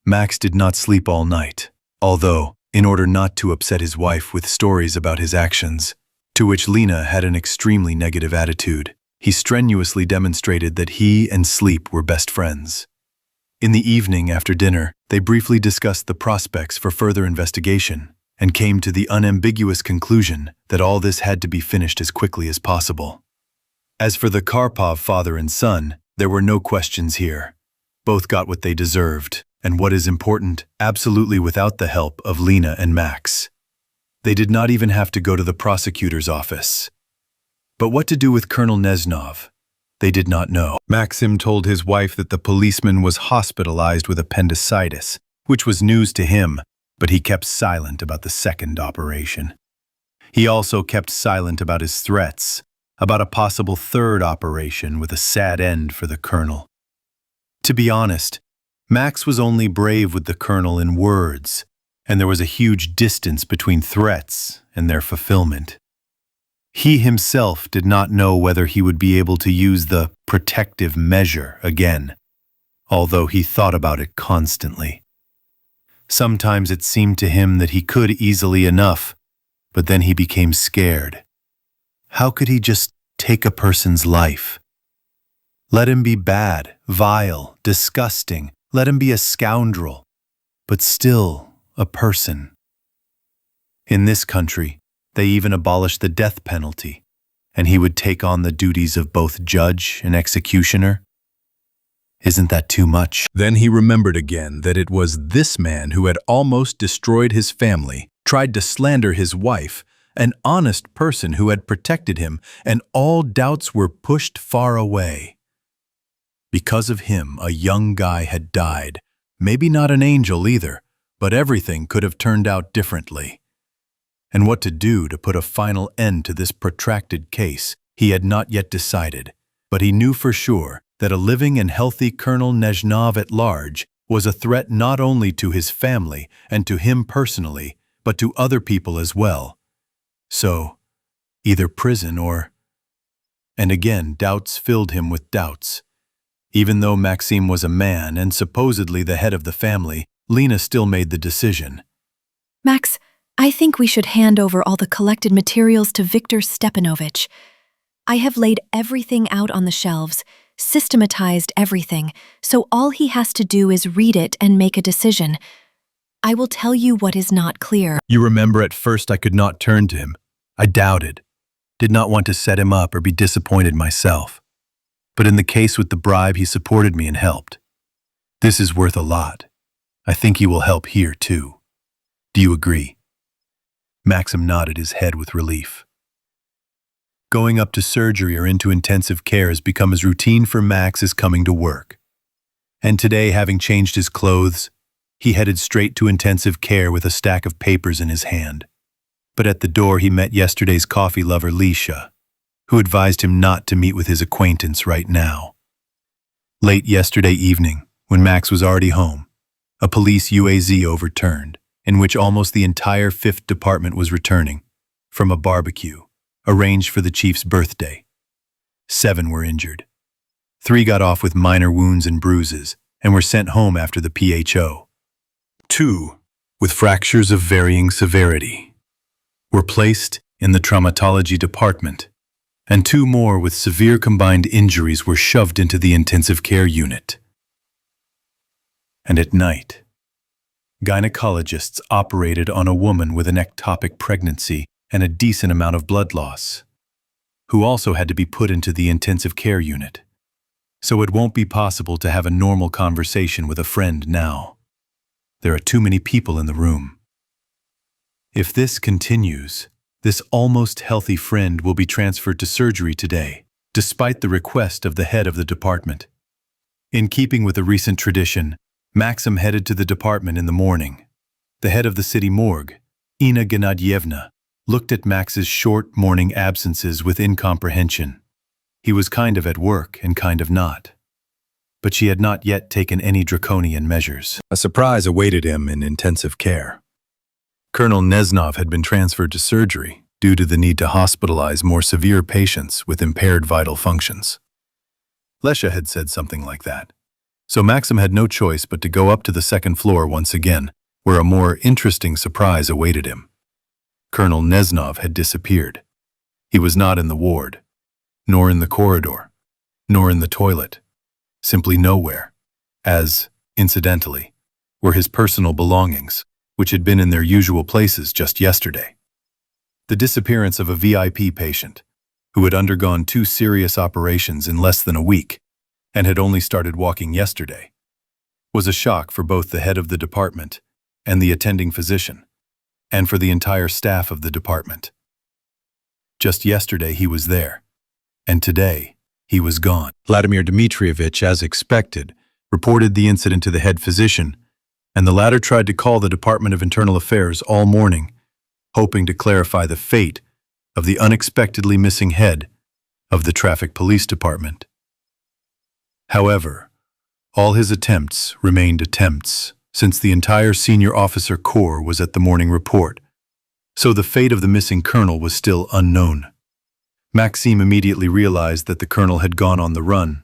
S1: Max did not sleep all night, although, in order not to upset his wife with stories about his actions, to which Lena had an extremely negative attitude, he strenuously demonstrated that he and sleep were best friends. In the evening after dinner, they briefly discussed the prospects for further investigation and came to the unambiguous conclusion that all this had to be finished as quickly as possible. As for the Karpov father and son, there were no questions here. Both got what they deserved, and what is important, absolutely without the help of Lena and Max. They did not even have to go to the prosecutor's office. But what to do with Colonel Neznov? They did not know. Maxim told his wife that the policeman was hospitalized with appendicitis, which was news to him, but he kept silent about the second operation. He also kept silent about his threats, about a possible third operation with a sad end for the colonel. To be honest, Max was only brave with the colonel in words, and there was a huge distance between threats and their fulfillment. He himself did not know whether he would be able to use the protective measure again, although he thought about it constantly. Sometimes it seemed to him that he could easily enough, but then he became scared. How could he just take a person's life? Let him be bad, vile, disgusting. Let him be a scoundrel, but still a person. In this country, they even abolished the death penalty, and he would take on the duties of both judge and executioner. Isn't that too much?
S5: Then he remembered again that it was this man who had almost destroyed his family, tried to slander his wife, an honest person who had protected him, and all doubts were pushed far away. Because of him, a young guy had died. Maybe not an angel either, but everything could have turned out differently. And what to do to put a final end to this protracted case, he had not yet decided, but he knew for sure that a living and healthy Colonel Nezhnov at large was a threat not only to his family and to him personally, but to other people as well. So, either prison or... And again, doubts filled him with doubts. Even though Maxim was a man and supposedly the head of the family, Lena still made the decision.
S6: Max, I think we should hand over all the collected materials to Viktor Stepanovich. I have laid everything out on the shelves, systematized everything, so all he has to do is read it and make a decision. I will tell you what is not clear.
S1: You remember at first I could not turn to him. I doubted, did not want to set him up or be disappointed myself. But in the case with the bribe, he supported me and helped. This is worth a lot. I think he will help here too. Do you agree? Maxim nodded his head with relief. Going up to surgery or into intensive care has become as routine for Max as coming to work. And today, having changed his clothes, he headed straight to intensive care with a stack of papers in his hand. But at the door he met yesterday's coffee lover Lisha, who advised him not to meet with his acquaintance right now. Late yesterday evening, when Max was already home, a police UAZ overturned, in which almost the entire 5th Department was returning from a barbecue arranged for the chief's birthday. 7 were injured. 3 got off with minor wounds and bruises and were sent home after the PHO. 2, with fractures of varying severity, were placed in the traumatology department, and 2 more with severe combined injuries were shoved into the intensive care unit. And at night, gynecologists operated on a woman with an ectopic pregnancy and a decent amount of blood loss, who also had to be put into the intensive care unit. So it won't be possible to have a normal conversation with a friend now. There are too many people in the room. If this continues, this almost healthy friend will be transferred to surgery today, despite the request of the head of the department. In keeping with a recent tradition, Maxim headed to the department in the morning. The head of the city morgue, Ina Gennadyevna, looked at Max's short morning absences with incomprehension. He was kind of at work and kind of not. But she had not yet taken any draconian measures.
S5: A surprise awaited him in intensive care. Colonel Nezhnov had been transferred to surgery due to the need to hospitalize more severe patients with impaired vital functions. Lesha had said something like that. So Maxim had no choice but to go up to the 2nd floor once again, where a more interesting surprise awaited him. Colonel Nezhnov had disappeared. He was not in the ward, nor in the corridor, nor in the toilet, simply nowhere, as, incidentally, were his personal belongings, which had been in their usual places just yesterday. The disappearance of a VIP patient, who had undergone 2 serious operations in less than a week, and had only started walking yesterday, was a shock for both the head of the department and the attending physician, and for the entire staff of the department. Just yesterday he was there, and today he was gone. Vladimir Dmitrievich, as expected, reported the incident to the head physician, and the latter tried to call the Department of Internal Affairs all morning, hoping to clarify the fate of the unexpectedly missing head of the Traffic Police Department. However, all his attempts remained attempts, since the entire senior officer corps was at the morning report, so the fate of the missing colonel was still unknown. Maxim immediately realized that the colonel had gone on the run,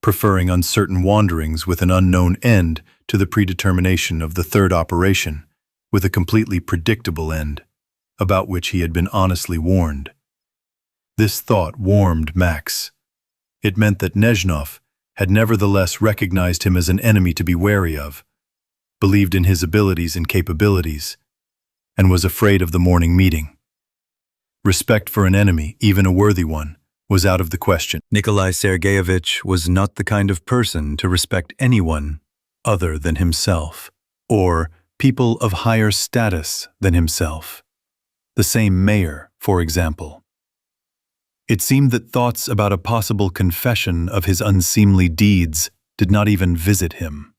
S5: preferring uncertain wanderings with an unknown end to the predetermination of the 3rd operation, with a completely predictable end, about which he had been honestly warned. This thought warmed Max,
S1: It meant that Nezhnov had nevertheless recognized him as an enemy to be wary of, believed in his abilities and capabilities, and was afraid of the morning meeting. Respect for an enemy, even a worthy one, was out of the question.
S5: Nikolai Sergeyevich was not the kind of person to respect anyone other than himself, or people of higher status than himself. The same mayor, for example. It seemed that thoughts about a possible confession of his unseemly deeds did not even visit him.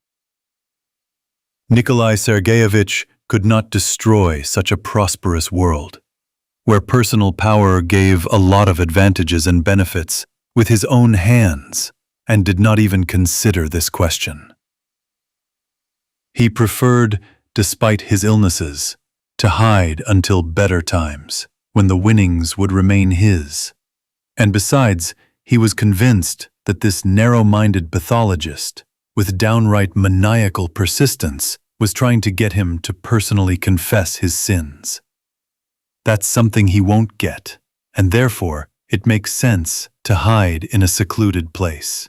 S5: Nikolai Sergeyevich could not destroy such a prosperous world, where personal power gave a lot of advantages and benefits with his own hands, and did not even consider this question. He preferred, despite his illnesses, to hide until better times, when the winnings would remain his. And besides, he was convinced that this narrow-minded pathologist, with downright maniacal persistence, was trying to get him to personally confess his sins. That's something he won't get, and therefore it makes sense to hide in a secluded place.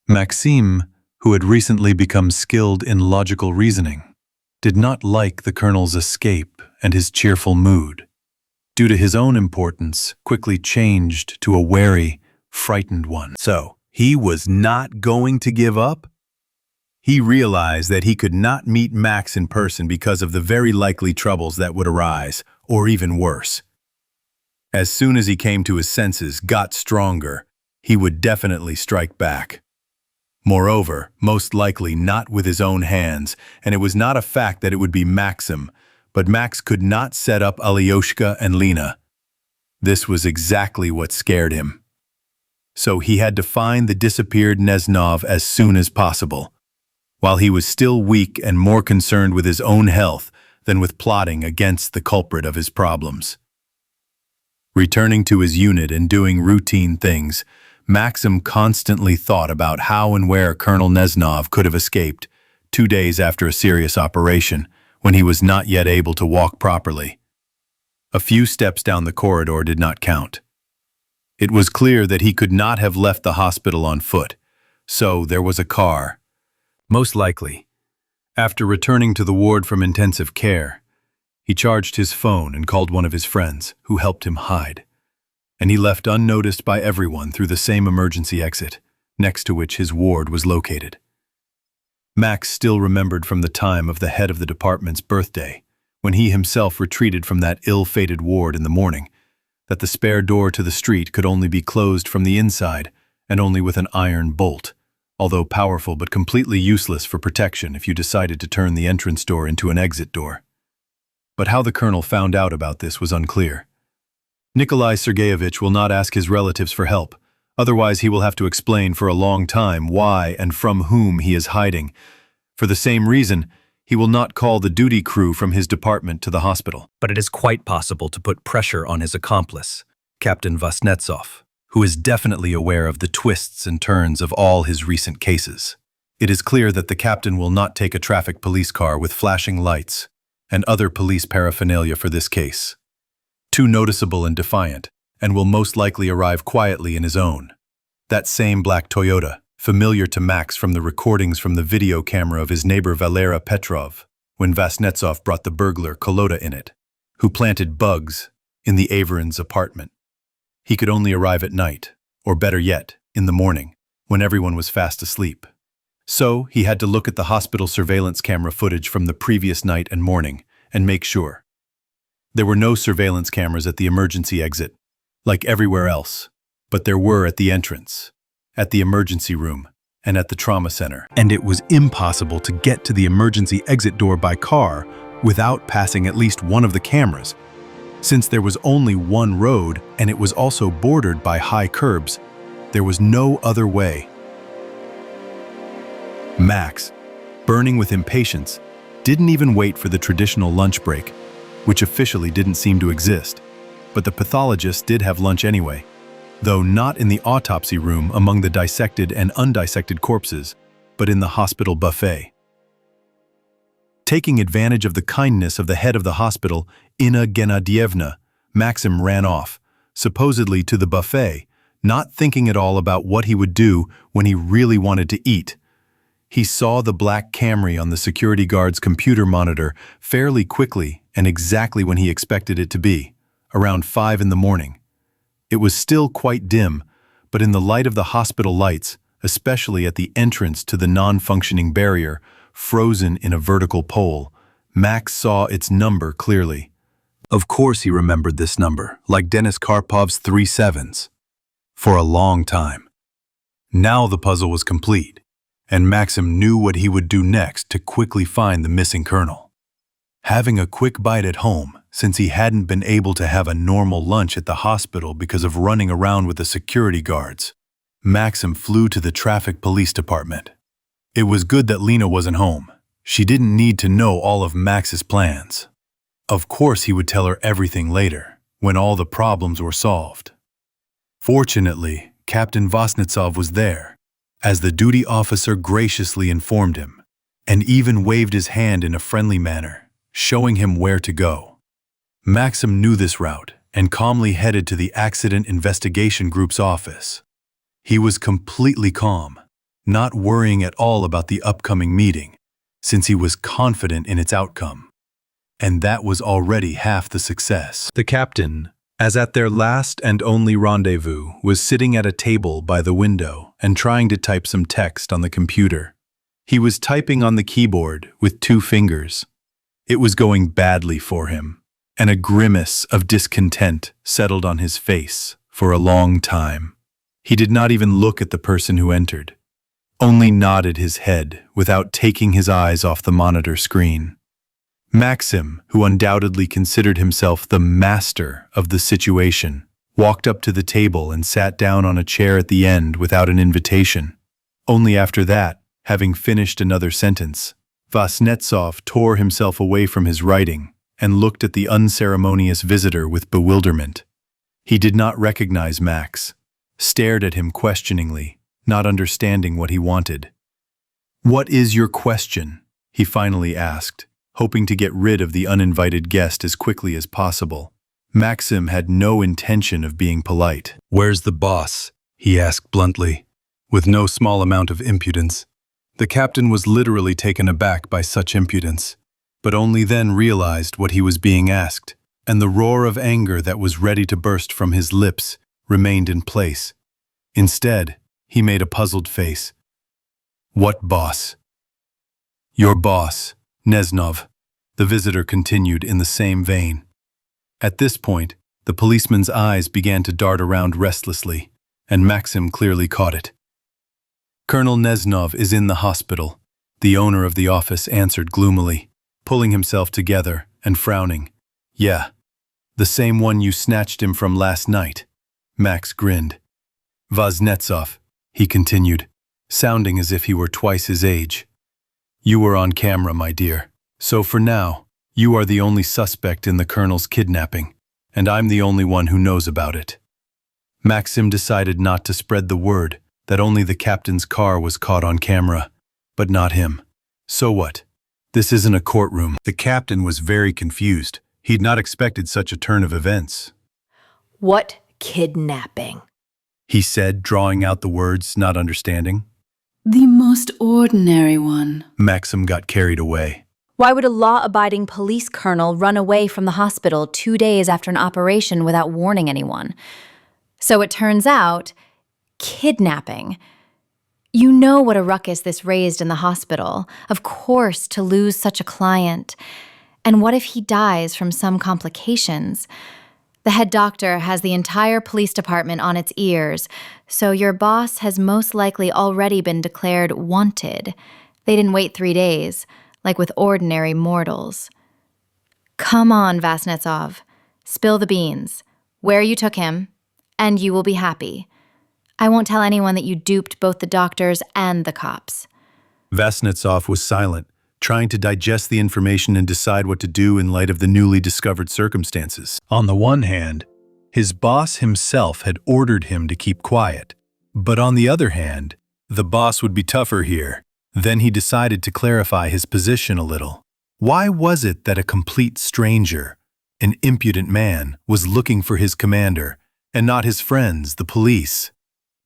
S5: Maxime, who had recently become skilled in logical reasoning, did not like the colonel's escape and his cheerful mood. Due to his own importance, quickly changed to a wary, frightened one.
S12: So, he was not going to give up? He realized that he could not meet Max in person because of the very likely troubles that would arise, or even worse. As soon as he came to his senses, got stronger, he would definitely strike back. Moreover, most likely not with his own hands, and it was not a fact that it would be Maxim, but Max could not set up Alyoshka and Lena. This was exactly what scared him. So he had to find the disappeared Neznov as soon as possible, while he was still weak and more concerned with his own health than with plotting against the culprit of his problems. Returning to his unit and doing routine things, Maxim constantly thought about how and where Colonel Neznov could have escaped 2 days after a serious operation, when he was not yet able to walk properly. A few steps down the corridor did not count. It was clear that he could not have left the hospital on foot, so there was a car. Most likely, after returning to the ward from intensive care, he charged his phone and called one of his friends, who helped him hide. And he left unnoticed by everyone through the same emergency exit, next to which his ward was located. Max still remembered from the time of the head of the department's birthday, when he himself retreated from that ill-fated ward in the morning, that the spare door to the street could only be closed from the inside, and only with an iron bolt, although powerful but completely useless for protection if you decided to turn the entrance door into an exit door. But how the colonel found out about this was unclear. Nikolai Sergeyevich will not ask his relatives for help, otherwise he will have to explain for a long time why and from whom he is hiding. For the same reason, he will not call the duty crew from his department to the hospital.
S5: But it is quite possible to put pressure on his accomplice, Captain Vasnetsov, who is definitely aware of the twists and turns of all his recent cases. It is clear that the captain will not take a traffic police car with flashing lights and other police paraphernalia for this case. Too noticeable and defiant, and will most likely arrive quietly in his own. That same black Toyota, familiar to Max from the recordings from the video camera of his neighbor Valera Petrov, when Vasnetsov brought the burglar Kolota in it, who planted bugs in the Averins' apartment. He could only arrive at night, or better yet, in the morning, when everyone was fast asleep. So he had to look at the hospital surveillance camera footage from the previous night and morning, and make sure. There were no surveillance cameras at the emergency exit, like everywhere else, but there were at the entrance, at the emergency room, and at the trauma center. And it was impossible to get to the emergency exit door by car without passing at least one of the cameras. Since there was only one road and it was also bordered by high curbs, there was no other way. Max, burning with impatience, didn't even wait for the traditional lunch break, which officially didn't seem to exist. But the pathologist did have lunch anyway, though not in the autopsy room among the dissected and undissected corpses, but in the hospital buffet. Taking advantage of the kindness of the head of the hospital, Inna Gennadievna, Maxim ran off, supposedly to the buffet,
S1: not thinking at all about what he would do when he really wanted to eat. He saw the black Camry on the security guard's computer monitor fairly quickly and exactly when he expected it to be, around 5 in the morning. It was still quite dim, but in the light of the hospital lights, especially at the entrance to the non-functioning barrier, frozen in a vertical pole, Max saw its number clearly. Of course he remembered this number, like Denis Karpov's 3 sevens. For a long time. Now the puzzle was complete, and Maxim knew what he would do next to quickly find the missing colonel. Having a quick bite at home, since he hadn't been able to have a normal lunch at the hospital because of running around with the security guards, Maxim flew to the traffic police department. It was good that Lena wasn't home. She didn't need to know all of Max's plans. Of course he would tell her everything later, when all the problems were solved. Fortunately, Captain Vasnetsov was there, as the duty officer graciously informed him, and even waved his hand in a friendly manner, showing him where to go. Maxim knew this route and calmly headed to the Accident Investigation Group's office. He was completely calm, not worrying at all about the upcoming meeting, since he was confident in its outcome. And that was already half the success. The captain, as at their last and only rendezvous, was sitting at a table by the window and trying to type some text on the computer. He was typing on the keyboard with 2 fingers. It was going badly for him, and a grimace of discontent settled on his face for a long time. He did not even look at the person who entered, only nodded his head without taking his eyes off the monitor screen. Maxim, who undoubtedly considered himself the master of the situation, walked up to the table and sat down on a chair at the end without an invitation. Only after that, having finished another sentence, Vasnetsov tore himself away from his writing and looked at the unceremonious visitor with bewilderment. He did not recognize Max, stared at him questioningly, not understanding what he wanted. "What is your question?" he finally asked, hoping to get rid of the uninvited guest as quickly as possible. Maxim had no intention of being polite. "Where's the boss?" he asked bluntly, with no small amount of impudence. The captain was literally taken aback by such impudence, but only then realized what he was being asked, and the roar of anger that was ready to burst from his lips remained in place. Instead, he made a puzzled face. "What boss?" "Your boss, Neznov," the visitor continued in the same vein. At this point, the policeman's eyes began to dart around restlessly, and Maxim clearly caught it. "Colonel Neznov is in the hospital," the owner of the office answered gloomily, pulling himself together and frowning. "Yeah, the same one you snatched him from last night." Max grinned. "Vasnetsov," he continued, sounding as if he were twice his age. "You were on camera, my dear. So for now, you are the only suspect in the colonel's kidnapping, and I'm the only one who knows about it." Maxim decided not to spread the word that only the captain's car was caught on camera, but not him. So what? This isn't a courtroom. The captain was very confused. He'd not expected such a turn of events.
S2: What kidnapping?
S1: He said, drawing out the words, not understanding.
S8: The most ordinary one.
S1: Maxim got carried away.
S2: Why would a law-abiding police colonel run away from the hospital 2 days after an operation without warning anyone? So it turns out, kidnapping. You know what a ruckus this raised in the hospital. Of course, to lose such a client. And what if he dies from some complications? The head doctor has the entire police department on its ears, so your boss has most likely already been declared wanted. They didn't wait 3 days, like with ordinary mortals. Come on, Vasnetsov. Spill the beans. Where you took him, and you will be happy. I won't tell anyone that you duped both the doctors and the cops.
S1: Vasnetsov was silent, trying to digest the information and decide what to do in light of the newly discovered circumstances. On the one hand, his boss himself had ordered him to keep quiet. But on the other hand, the boss would be tougher here. Then he decided to clarify his position a little. Why was it that a complete stranger, an impudent man, was looking for his commander, And not his friends, the police?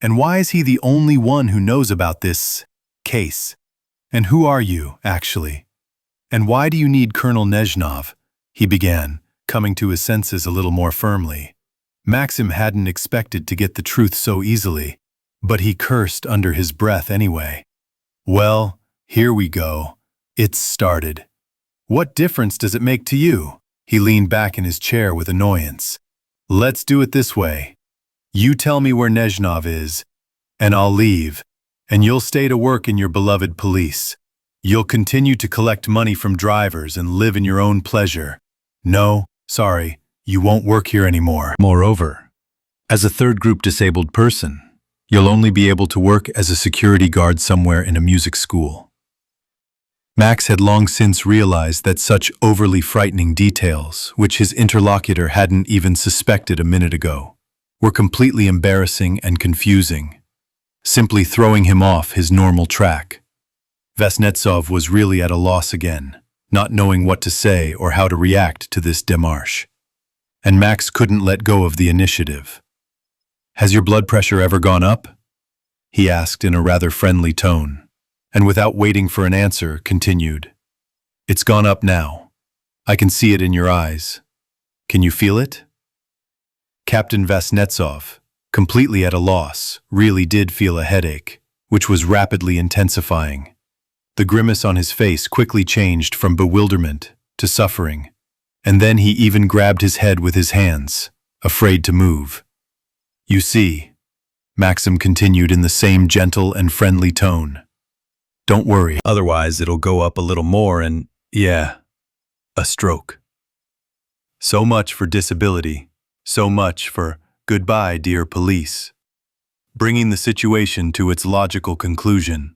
S1: And why is he the only one who knows about this case? And who are you, actually? And why do you need Colonel Nezhnov? He began, coming to his senses a little more firmly. Maxim hadn't expected to get the truth so easily, but he cursed under his breath anyway. Well, here we go. It's started. What difference does it make to you? He leaned back in his chair with annoyance. Let's do it this way. You tell me where Nezhnov is, and I'll leave, and you'll stay to work in your beloved police. You'll continue to collect money from drivers and live in your own pleasure. No, sorry, you won't work here anymore. Moreover, as a third-group disabled person, you'll only be able to work as a security guard somewhere in a music school. Max had long since realized that such overly frightening details, which his interlocutor hadn't even suspected a minute ago, were completely embarrassing and confusing, simply throwing him off his normal track. Vasnetsov was really at a loss again, not knowing what to say or how to react to this démarche. And Max couldn't let go of the initiative. "Has your blood pressure ever gone up?" he asked in a rather friendly tone, and without waiting for an answer, continued. "It's gone up now. I can see it in your eyes. Can you feel it?" Captain Vasnetsov, completely at a loss, really did feel a headache, which was rapidly intensifying. The grimace on his face quickly changed from bewilderment to suffering, and then he even grabbed his head with his hands, afraid to move. "You see," Maxim continued in the same gentle and friendly tone, "don't worry, otherwise it'll go up a little more and, yeah, a stroke. So much for disability, so much for goodbye, dear police." Bringing the situation to its logical conclusion,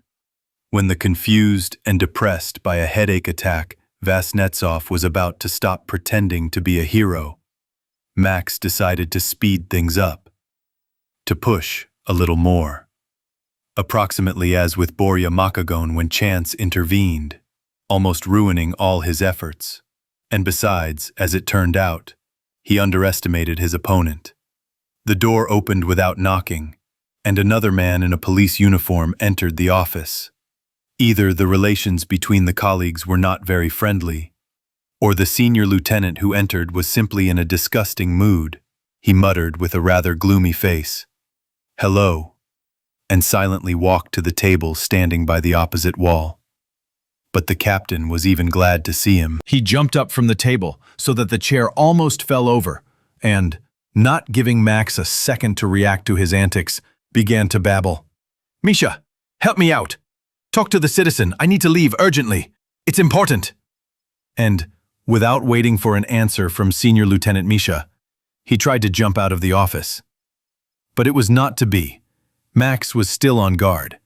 S1: when the confused and depressed by a headache attack Vasnetsov was about to stop pretending to be a hero, Max decided to speed things up, to push a little more. Approximately as with Borya Makagon when chance intervened, almost ruining all his efforts. And besides, as it turned out, he underestimated his opponent. The door opened without knocking, and another man in a police uniform entered the office. Either the relations between the colleagues were not very friendly, or the senior lieutenant who entered was simply in a disgusting mood. He muttered with a rather gloomy face, "Hello," and silently walked to the table standing by the opposite wall. But the captain was even glad to see him.
S12: He jumped up from the table so that the chair almost fell over, and, not giving Max a second to react to his antics, began to babble. "Misha, help me out. Talk to the citizen. I need to leave urgently. It's important." And, without waiting for an answer from Senior Lieutenant Misha, he tried to jump out of the office. But it was not to be. Max was still on guard.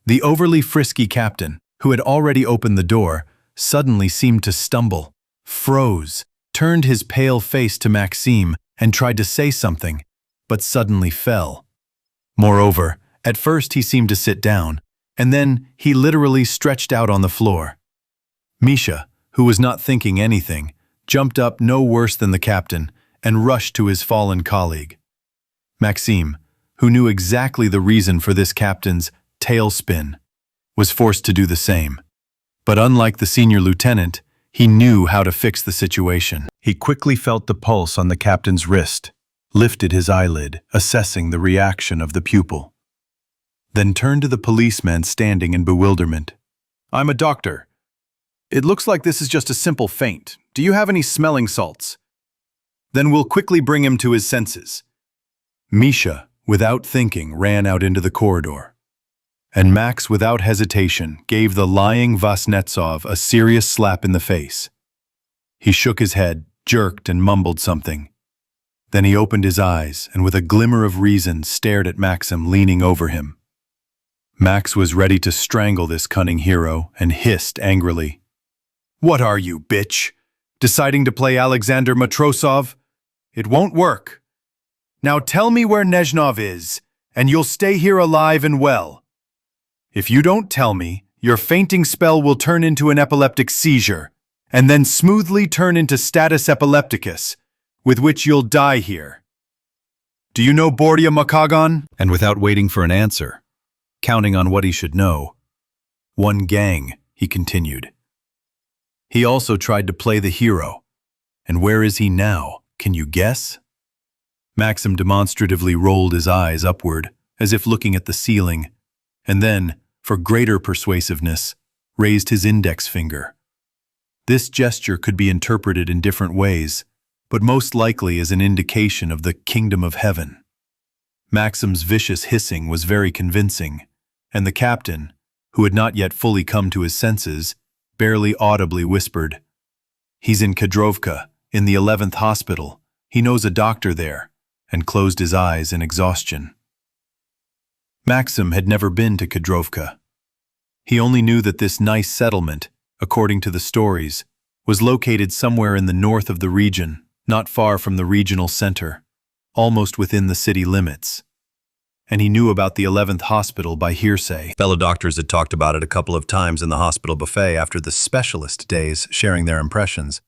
S12: The overly frisky captain, who had already opened the door, suddenly seemed to stumble, froze, turned his pale face to Maxime, and tried to say something, but suddenly fell. Moreover, at first he seemed to sit down, and then he literally stretched out on the floor. Misha, who was not thinking anything, jumped up no worse than the captain and rushed to his fallen colleague. Maxime, who knew exactly the reason for this captain's tailspin, was forced to do the same. But unlike the senior lieutenant, he knew how to fix the situation. He quickly felt the pulse on the captain's wrist, lifted his eyelid, assessing the reaction of the pupil. Then turned to the policeman standing in bewilderment. "I'm a doctor. It looks like this is just a simple faint. Do you have any smelling salts? Then we'll quickly bring him to his senses." Misha, without thinking, ran out into the corridor. And Max, without hesitation, gave the lying Vasnetsov a serious slap in the face. He shook his head, jerked, and mumbled something. Then he opened his eyes and with a glimmer of reason stared at Maxim leaning over him. Max was ready to strangle this cunning hero and hissed angrily. "What are you, bitch? Deciding to play Alexander Matrosov? It won't work. Now tell me where Nezhnov is, and you'll stay here alive and well. If you don't tell me, your fainting spell will turn into an epileptic seizure, and then smoothly turn into status epilepticus, with which you'll die here."
S1: "Do you know Bordia Makagon?" And without waiting for an answer, counting on what he should know, "One gang," he continued. He also tried to play the hero. And where is he now? Can you guess? Maxim demonstratively rolled his eyes upward, as if looking at the ceiling, and then, for greater persuasiveness, raised his index finger. This gesture could be interpreted in different ways, but most likely as an indication of the kingdom of heaven. Maxim's vicious hissing was very convincing, and the captain, who had not yet fully come to his senses, barely audibly whispered, "He's in Kadrovka, in the 11th hospital. He knows a doctor there," and closed his eyes in exhaustion. Maxim had never been to Kadrovka. He only knew that this nice settlement, according to the stories, was located somewhere in the north of the region, not far from the regional center, almost within the city limits. And he knew about the 11th hospital by hearsay.
S5: Fellow doctors had talked about it a couple of times in the hospital buffet after the specialist days, sharing their impressions.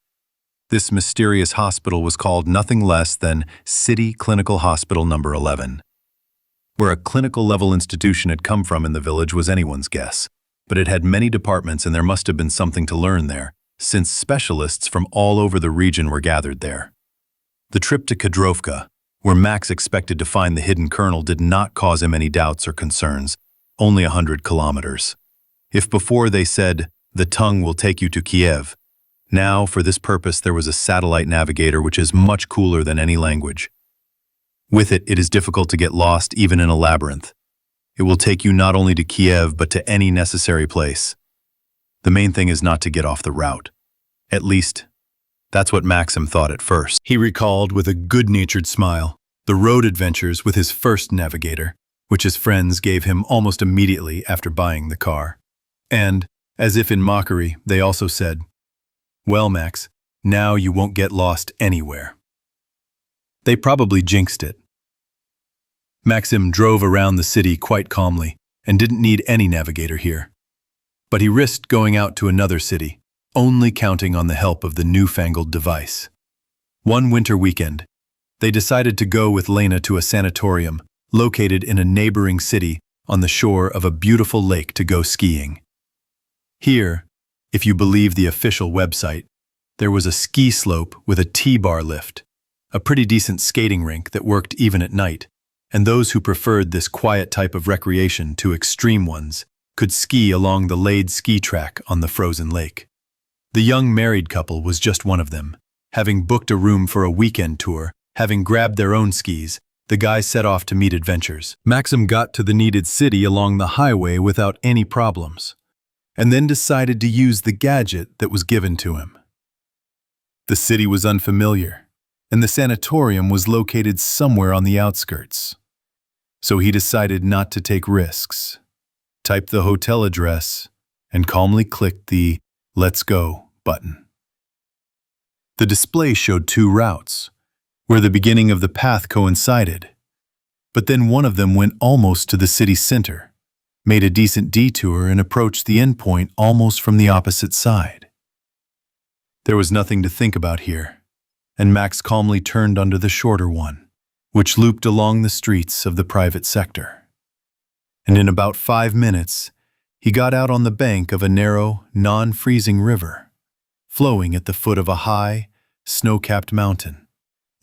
S5: This mysterious hospital was called nothing less than City Clinical Hospital Number 11. Where a clinical-level institution had come from in the village was anyone's guess, but it had many departments and there must have been something to learn there, since specialists from all over the region were gathered there. The trip to Kadrovka, where Max expected to find the hidden colonel, did not cause him any doubts or concerns, only 100 kilometers. If before they said, "The tongue will take you to Kiev," now, for this purpose, there was a satellite navigator which is much cooler than any language. With it, it is difficult to get lost even in a labyrinth. It will take you not only to Kiev, but to any necessary place. The main thing is not to get off the route. At least, that's what Maxim thought at first.
S1: He recalled with a good-natured smile the road adventures with his first navigator, which his friends gave him almost immediately after buying the car. And, as if in mockery, they also said, "Well, Max, now you won't get lost anywhere." They probably jinxed it. Maxim drove around the city quite calmly and didn't need any navigator here. But he risked going out to another city, only counting on the help of the newfangled device. One winter weekend, they decided to go with Lena to a sanatorium located in a neighboring city on the shore of a beautiful lake to go skiing. Here, if you believe the official website, there was a ski slope with a T-bar lift, a pretty decent skating rink that worked even at night, and those who preferred this quiet type of recreation to extreme ones could ski along the laid ski track on the frozen lake. The young married couple was just one of them. Having booked a room for a weekend tour, having grabbed their own skis, the guys set off to meet adventures. Maxim got to the needed city along the highway without any problems, and then decided to use the gadget that was given to him. The city was unfamiliar, and the sanatorium was located somewhere on the outskirts. So he decided not to take risks, typed the hotel address, and calmly clicked the "Let's Go" button. The display showed 2 routes, where the beginning of the path coincided, but then one of them went almost to the city center, made a decent detour, and approached the endpoint almost from the opposite side. There was nothing to think about here, and Max calmly turned onto the shorter one, which looped along the streets of the private sector. And in about 5 minutes, he got out on the bank of a narrow, non-freezing river, flowing at the foot of a high, snow-capped mountain,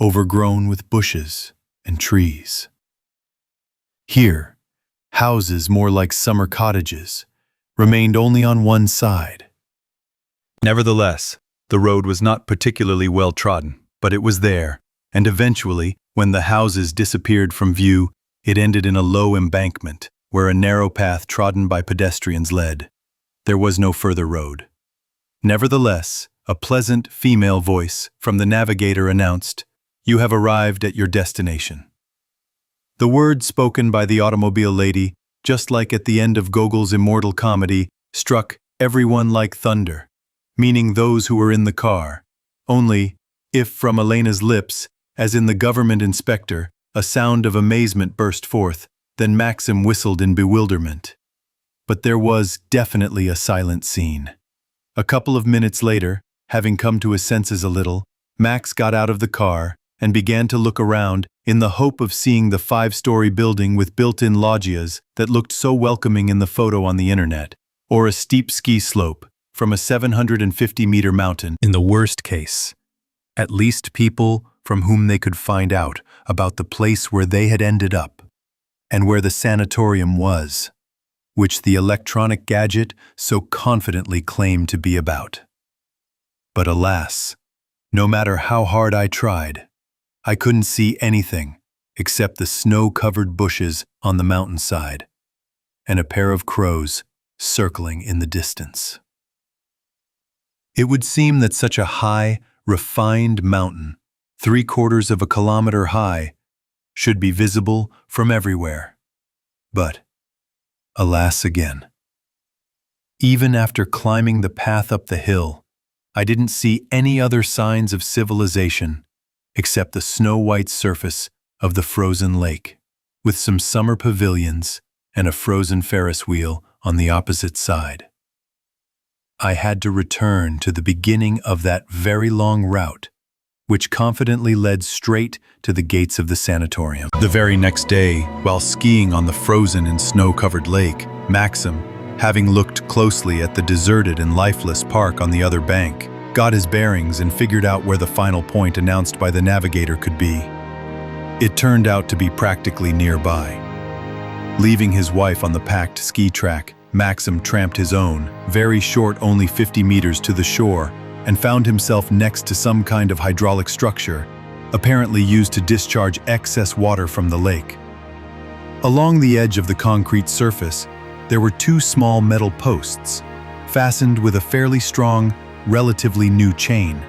S1: overgrown with bushes and trees. Here, houses more like summer cottages remained only on one side. Nevertheless, the road was not particularly well trodden, but it was there, and eventually, when the houses disappeared from view, it ended in a low embankment where a narrow path trodden by pedestrians led. There was no further road. Nevertheless, a pleasant female voice from the navigator announced, "You have arrived at your destination." The words spoken by the automobile lady, just like at the end of Gogol's immortal comedy, struck everyone like thunder, meaning those who were in the car. Only, if from Elena's lips, as in the government inspector, a sound of amazement burst forth, then Maxim whistled in bewilderment. But there was definitely a silent scene. A couple of minutes later, having come to his senses a little, Max got out of the car and began to look around in the hope of seeing the 5-story building with built-in loggias that looked so welcoming in the photo on the internet, or a steep ski slope from a 750-meter mountain. In the worst case, at least people from whom they could find out about the place where they had ended up, and where the sanatorium was, which the electronic gadget so confidently claimed to be about. But alas, no matter how hard I tried, I couldn't see anything except the snow-covered bushes on the mountainside and a pair of crows circling in the distance. It would seem that such a high, refined mountain, 3/4 of a kilometer high, should be visible from everywhere. But, alas again, even after climbing the path up the hill, I didn't see any other signs of civilization except the snow-white surface of the frozen lake, with some summer pavilions and a frozen Ferris wheel on the opposite side. I had to return to the beginning of that very long route, which confidently led straight to the gates of the sanatorium. The very next day, while skiing on the frozen and snow-covered lake, Maxim, having looked closely at the deserted and lifeless park on the other bank, got his bearings and figured out where the final point announced by the navigator could be. It turned out to be practically nearby. Leaving his wife on the packed ski track, Maxim tramped his own, very short, only 50 meters to the shore, and found himself next to some kind of hydraulic structure, apparently used to discharge excess water from the lake. Along the edge of the concrete surface, there were 2 small metal posts, fastened with a fairly strong, relatively new chain.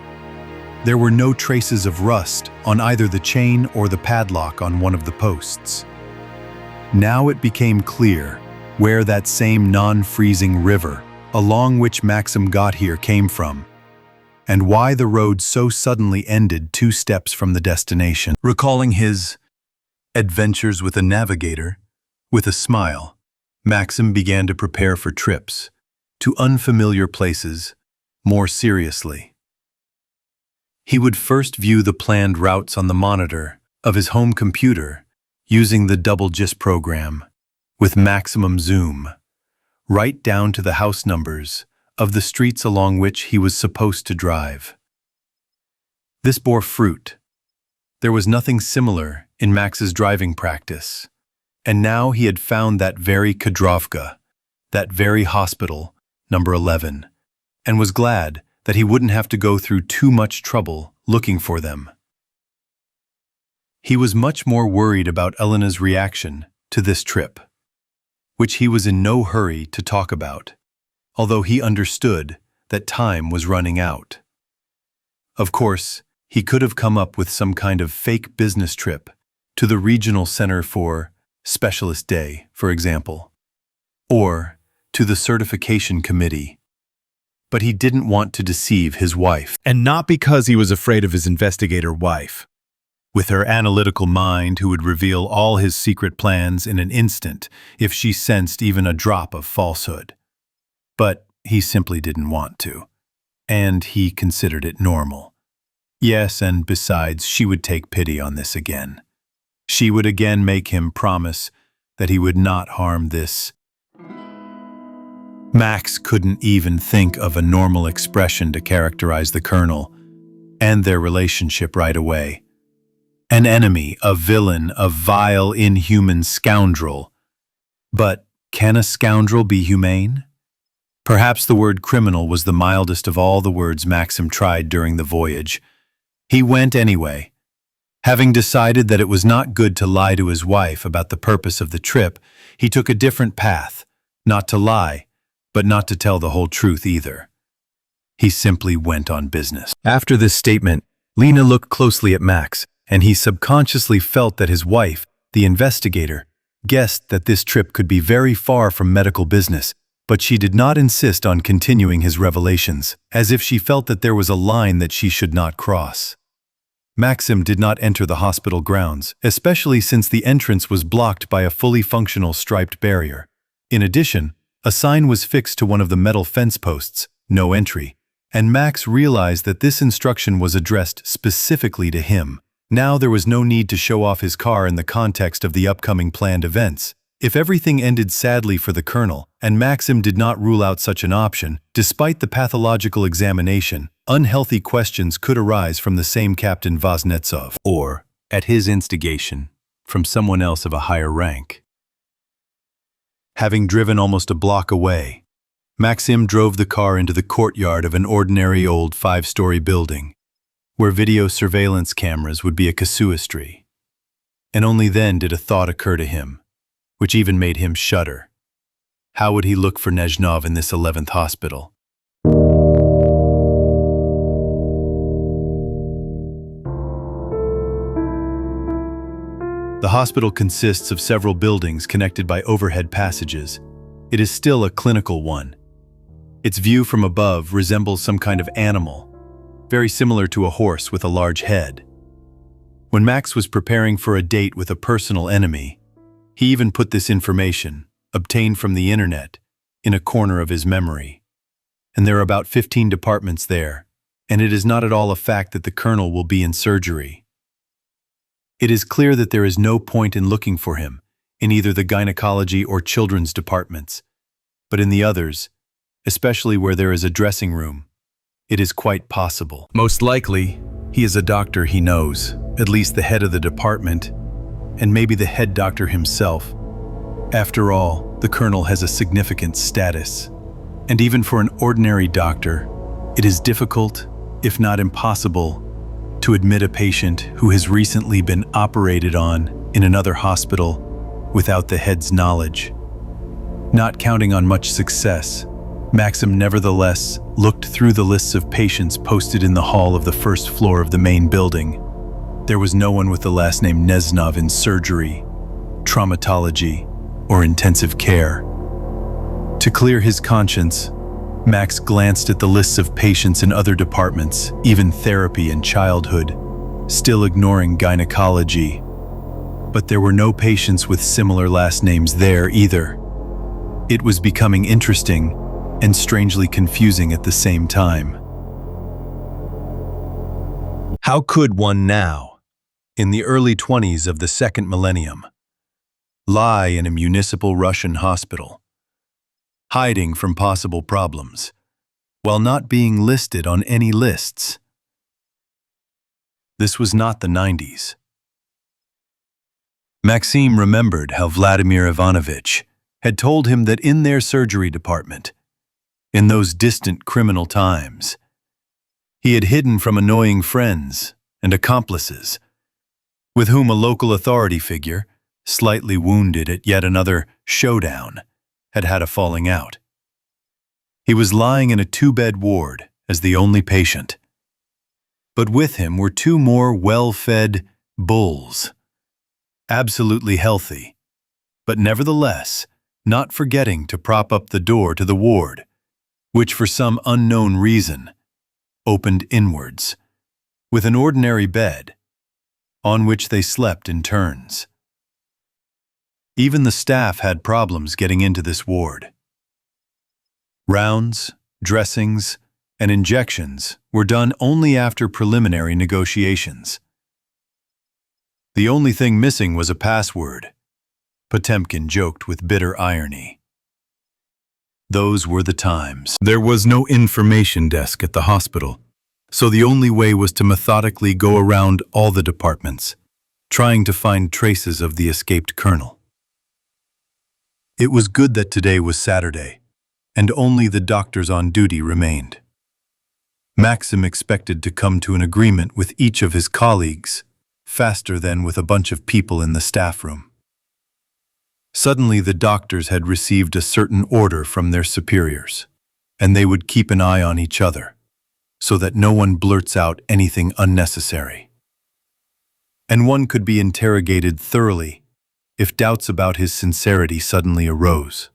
S1: There were no traces of rust on either the chain or the padlock on one of the posts. Now it became clear where that same non-freezing river, along which Maxim got here, came from, and why the road so suddenly ended 2 steps from the destination. Recalling his adventures with a navigator, with a smile, Maxim began to prepare for trips to unfamiliar places more seriously. He would first view the planned routes on the monitor of his home computer using the double GIS program with maximum zoom, right down to the house numbers of the streets along which he was supposed to drive. This bore fruit. There was nothing similar in Max's driving practice, and now he had found that very Kadrovka, that very hospital, number 11, and was glad that he wouldn't have to go through too much trouble looking for them. He was much more worried about Elena's reaction to this trip, which he was in no hurry to talk about, although he understood that time was running out. Of course, he could have come up with some kind of fake business trip to the regional center for Specialist Day, for example, or to the certification committee. But he didn't want to deceive his wife.
S12: And not because he was afraid of his investigator wife.
S1: With her analytical mind, who would reveal all his secret plans in an instant if she sensed even a drop of falsehood. But he simply didn't want to, and he considered it normal. Yes, and besides, she would take pity on this again. She would again make him promise that he would not harm this. Max couldn't even think of a normal expression to characterize the colonel and their relationship right away. An enemy, a villain, a vile, inhuman scoundrel. But can a scoundrel be humane? Perhaps the word criminal was the mildest of all the words Maxim tried during the voyage. He went anyway. Having decided that it was not good to lie to his wife about the purpose of the trip, he took a different path, not to lie, but not to tell the whole truth either. He simply went on business. After this statement, Lena looked closely at Max, and he subconsciously felt that his wife, the investigator, guessed that this trip could be very far from medical business, but she did not insist on continuing his revelations, as if she felt that there was a line that she should not cross. Maxim did not enter the hospital grounds, especially since the entrance was blocked by a fully functional striped barrier. In addition, a sign was fixed to one of the metal fence posts, "No entry," and Max realized that this instruction was addressed specifically to him, Now there was no need to show off his car in the context of the upcoming planned events. If everything ended sadly for the colonel, and Maxim did not rule out such an option, despite the pathological examination, unhealthy questions could arise from the same Captain Voznetsov, or, at his instigation, from someone else of a higher rank. Having driven almost a block away, Maxim drove the car into the courtyard of an ordinary old 5-story building, where video surveillance cameras would be a casuistry. And only then did a thought occur to him, which even made him shudder. How would he look for Nezhnov in this 11th hospital? The hospital consists of several buildings connected by overhead passages. It is still a clinical one. Its view from above resembles some kind of animal, very similar to a horse with a large head. When Max was preparing for a date with a personal enemy, he even put this information, obtained from the internet, in a corner of his memory. And there are about 15 departments there, and it is not at all a fact that the colonel will be in surgery. It is clear that there is no point in looking for him in either the gynecology or children's departments, but in the others, especially where there is a dressing room, it is quite possible. Most likely, he is a doctor he knows, at least the head of the department, and maybe the head doctor himself. After all, the colonel has a significant status, and even for an ordinary doctor, it is difficult, if not impossible, to admit a patient who has recently been operated on in another hospital without the head's knowledge. Not counting on much success, Maxim nevertheless looked through the lists of patients posted in the hall of the first floor of the main building. There was no one with the last name Nezhnov in surgery, traumatology, or intensive care. To clear his conscience, Max glanced at the lists of patients in other departments, even therapy and childhood, still ignoring gynecology. But there were no patients with similar last names there either. It was becoming interesting and strangely confusing at the same time. How could one now, in the early 20s of the second millennium, lie in a municipal Russian hospital, hiding from possible problems, while not being listed on any lists? This was not the 90s. Maxim remembered how Vladimir Ivanovich had told him that in their surgery department, in those distant criminal times, he had hidden from annoying friends and accomplices, with whom a local authority figure, slightly wounded at yet another showdown, had had a falling out. He was lying in a 2-bed ward as the only patient. But with him were 2 more well-fed bulls, absolutely healthy, but nevertheless not forgetting to prop up the door to the ward, which for some unknown reason opened inwards, with an ordinary bed, on which they slept in turns. Even the staff had problems getting into this ward. Rounds, dressings, and injections were done only after preliminary negotiations. The only thing missing was a password, Potemkin joked with bitter irony. Those were the times. There was no information desk at the hospital, so the only way was to methodically go around all the departments, trying to find traces of the escaped colonel. It was good that today was Saturday, and only the doctors on duty remained. Maxim expected to come to an agreement with each of his colleagues, faster than with a bunch of people in the staff room. Suddenly the doctors had received a certain order from their superiors, and they would keep an eye on each other, so that no one blurts out anything unnecessary. And one could be interrogated thoroughly if doubts about his sincerity suddenly arose.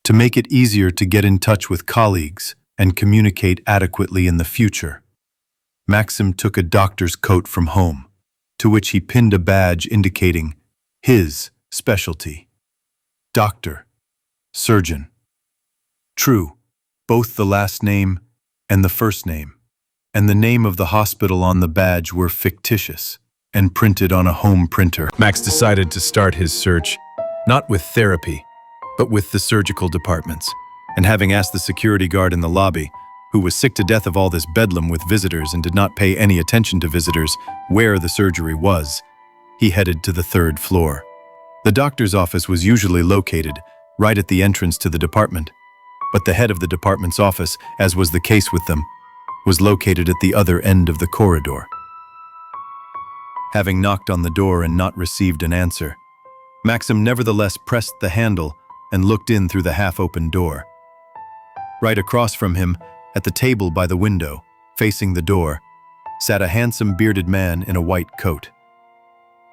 S1: To make it easier to get in touch with colleagues and communicate adequately in the future, Maxim took a doctor's coat from home, to which he pinned a badge indicating his specialty: doctor, surgeon. True, both the last name and the first name, and the name of the hospital on the badge were fictitious and printed on a home printer.
S12: Max decided to start his search, not with therapy, but with the surgical departments. And having asked the security guard in the lobby, who was sick to death of all this bedlam with visitors and did not pay any attention to visitors, where the surgery was, he headed to the 3rd floor. The doctor's office was usually located right at the entrance to the department, but the head of the department's office, as was the case with them, was located at the other end of the corridor. Having knocked on the door and not received an answer, Maxim nevertheless pressed the handle and looked in through the half-open door. Right across from him, at the table by the window, facing the door, sat a handsome bearded man in a white coat.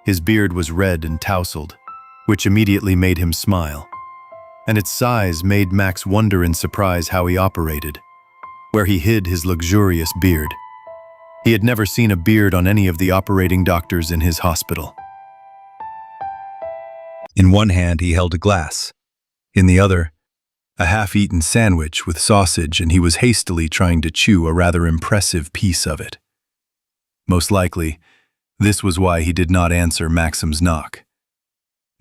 S12: His beard was red and tousled, which immediately made him smile, and its size made Max wonder in surprise how he operated, where he hid his luxurious beard. He had never seen a beard on any of the operating doctors in his hospital.
S5: In one hand he held a glass, in the other, a half-eaten sandwich with sausage, and he was hastily trying to chew a rather impressive piece of it. Most likely, this was why he did not answer Maxim's knock.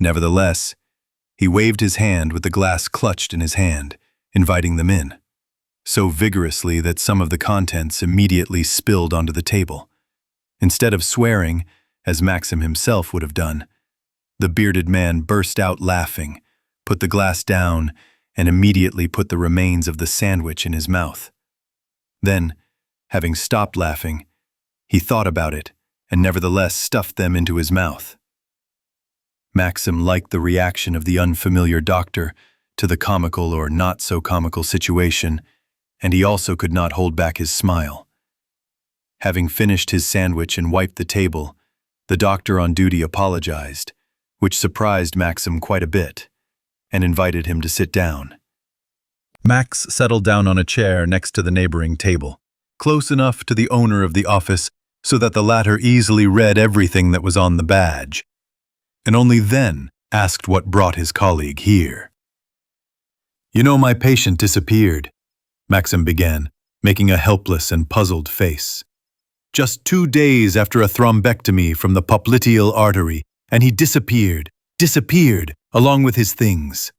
S5: Nevertheless, he waved his hand with the glass clutched in his hand, inviting them in, so vigorously that some of the contents immediately spilled onto the table. Instead of swearing, as Maxim himself would have done, the bearded man burst out laughing, put the glass down, and immediately put the remains of the sandwich in his mouth. Then, having stopped laughing, he thought about it and nevertheless stuffed them into his mouth. Maxim liked the reaction of the unfamiliar doctor to the comical or not-so-comical situation, and he also could not hold back his smile. Having finished his sandwich and wiped the table, the doctor on duty apologized, which surprised Maxim quite a bit, and invited him to sit down. Max settled down on a chair next to the neighboring table, close enough to the owner of the office so that the latter easily read everything that was on the badge, and only then asked what brought his colleague here.
S1: "You know, my patient disappeared," Maxim began, making a helpless and puzzled face. "Just 2 days after a thrombectomy from the popliteal artery, and he disappeared, along with his things.